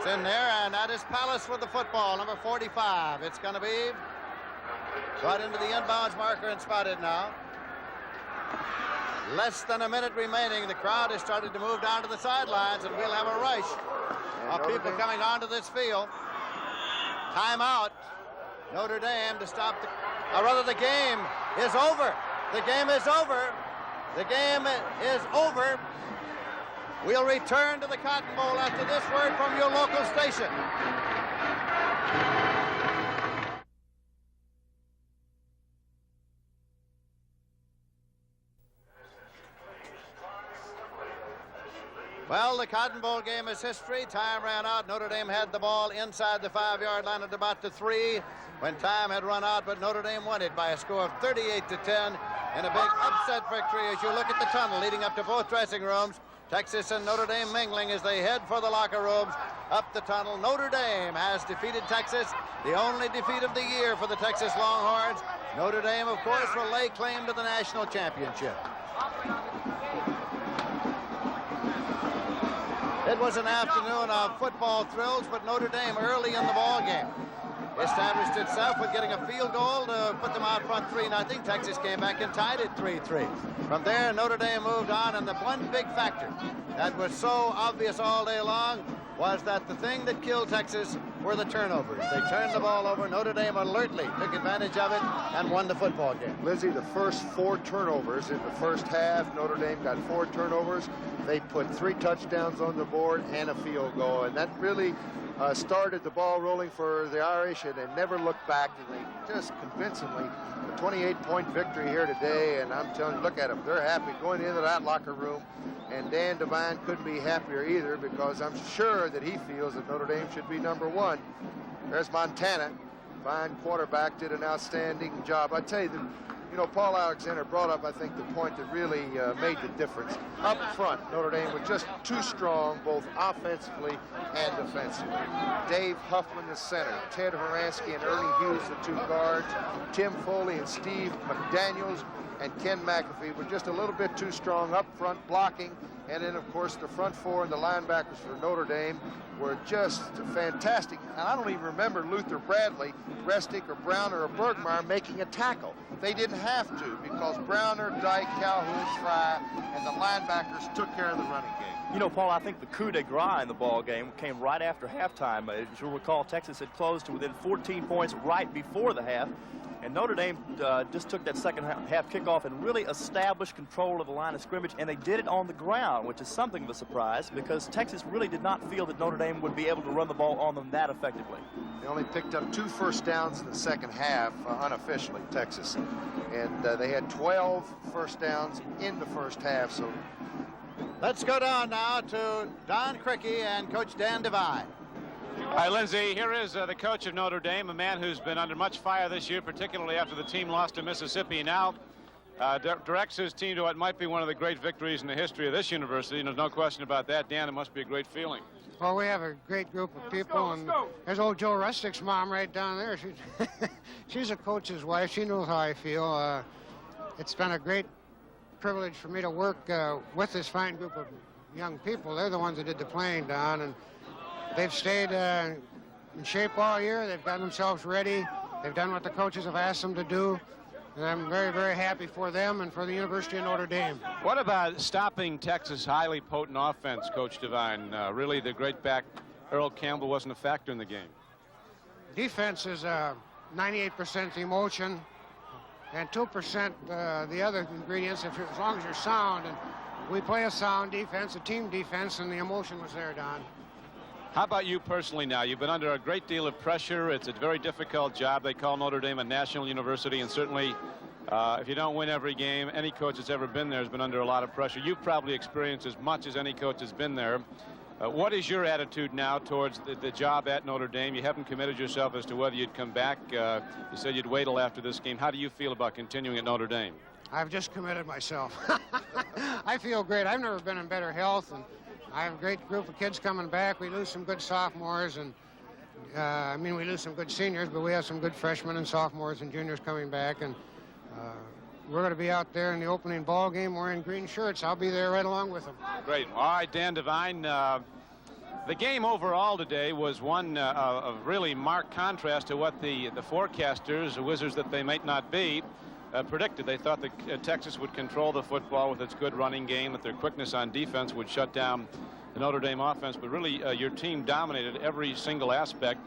is in there, and that is Palace with the football, number 45. It's going to be brought into the inbounds marker and spotted now. Less than a minute remaining. The crowd has started to move down to the sidelines, and we'll have a rush of people coming onto this field. Timeout. Notre Dame to stop the... the game is over. The game is over. The game is over. We'll return to the Cotton Bowl after this word from your local station. Well, the Cotton Bowl game is history. Time ran out. Notre Dame had the ball inside the 5-yard line at about the 3 when time had run out, but Notre Dame won it by a score of 38 to 10 in a big upset victory. As you look at the tunnel leading up to both dressing rooms, Texas and Notre Dame mingling as they head for the locker rooms up the tunnel. Notre Dame has defeated Texas, the only defeat of the year for the Texas Longhorns. Notre Dame, of course, will lay claim to the national championship. It was an afternoon of football thrills, but Notre Dame early in the ball game established itself with getting a field goal to put them out front 3-0. Texas came back and tied it 3-3. From there, Notre Dame moved on, and the one big factor that was so obvious all day long was that the thing that killed Texas were the turnovers. They turned the ball over. Notre Dame alertly took advantage of it and won the football game. Lizzie, the first 4 turnovers in the first half, Notre Dame got 4 turnovers. They put 3 touchdowns on the board and a field goal, and that really started the ball rolling for the Irish, and they never looked back, and they just convincingly, a 28-point victory here today, and I'm telling you, look at them. They're happy going into that locker room, and Dan Devine couldn't be happier either, because I'm sure that he feels that Notre Dame should be number 1. There's Montana. Fine quarterback, did an outstanding job. I tell you, you know, Paul Alexander brought up, I think, the point that really made the difference. Up front, Notre Dame was just too strong, both offensively and defensively. Dave Huffman, the center. Ted Horansky and Ernie Hughes, the 2 guards. Tim Foley and Steve McDaniels and Ken McAfee were just a little bit too strong up front blocking. And then, of course, the front four and the linebackers for Notre Dame were just fantastic. And I don't even remember Luther Bradley, Restic, or Browner, or Bergmeyer making a tackle. They didn't have to, because Browner, Dyke, Calhoun, Fry, and the linebackers took care of the running game. You know, Paul, I think the coup de grace in the ball game came right after halftime. As you'll recall, Texas had closed to within 14 points right before the half. And Notre Dame just took that second half kickoff and really established control of the line of scrimmage, and they did it on the ground, which is something of a surprise because Texas really did not feel that Notre Dame would be able to run the ball on them that effectively. They only picked up 2 first downs in the second half, unofficially, Texas. And they had 12 first downs in the first half. So let's go down now to Don Criqui and Coach Dan Devine. All right, Lindsay, here is the coach of Notre Dame, a man who's been under much fire this year, particularly after the team lost to Mississippi. Now directs his team to what might be one of the great victories in the history of this university, and there's no question about that. Dan, it must be a great feeling. Well, we have a great group of people, and there's old Joe Rustic's mom right down there. She's a coach's wife. She knows how I feel. It's been a great privilege for me to work with this fine group of young people. They're the ones that did the playing, Don, and they've stayed in shape all year. They've gotten themselves ready. They've done what the coaches have asked them to do. And I'm very, very happy for them and for the University of Notre Dame. What about stopping Texas' highly potent offense, Coach Devine? Really, the great back Earl Campbell wasn't a factor in the game. Defense is 98% emotion and 2% the other ingredients, as long as you're sound. And we play a sound defense, a team defense, and the emotion was there, Don. How about you personally now? You've been under a great deal of pressure. It's a very difficult job. They call Notre Dame a national university, and certainly if you don't win every game, any coach that's ever been there has been under a lot of pressure. You've probably experienced as much as any coach has been there. What is your attitude now towards the job at Notre Dame? You haven't committed yourself as to whether you'd come back. You said you'd wait till after this game. How do you feel about continuing at Notre Dame? I've just committed myself. I feel great. I've never been in better health, and I have a great group of kids coming back. We lose some good sophomores, and we lose some good seniors, but we have some good freshmen and sophomores and juniors coming back, and we're going to be out there in the opening ball game wearing green shirts. I'll be there right along with them. Great. All right, Dan Devine. The game overall today was one of really marked contrast to what the forecasters, the wizards that they might not be, predicted. They thought that Texas would control the football with its good running game, that their quickness on defense would shut down the Notre Dame offense. But really, your team dominated every single aspect.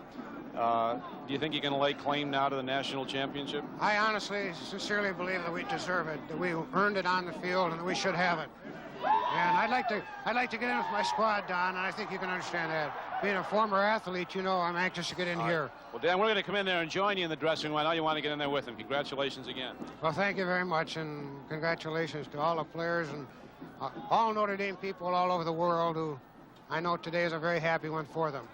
Do you think you're going to lay claim now to the national championship? I honestly, sincerely believe that we deserve it, that we earned it on the field, and that we should have it. And I'd like to get in with my squad, Don, and I think you can understand that. Being a former athlete, you know I'm anxious to get in here. Well, Dan, we're going to come in there and join you in the dressing room. I know you want to get in there with him. Congratulations again. Well, thank you very much, and congratulations to all the players and all Notre Dame people all over the world who I know today is a very happy one for them.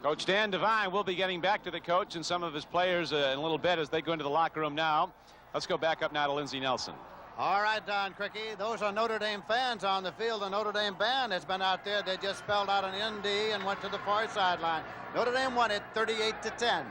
Coach Dan Devine will be getting back to the coach and some of his players in a little bit as they go into the locker room now. Let's go back up now to Lindsey Nelson. All right, Don Criqui, those are Notre Dame fans on the field. The Notre Dame band has been out there. They just spelled out an ND and went to the far sideline. Notre Dame won it 38-10.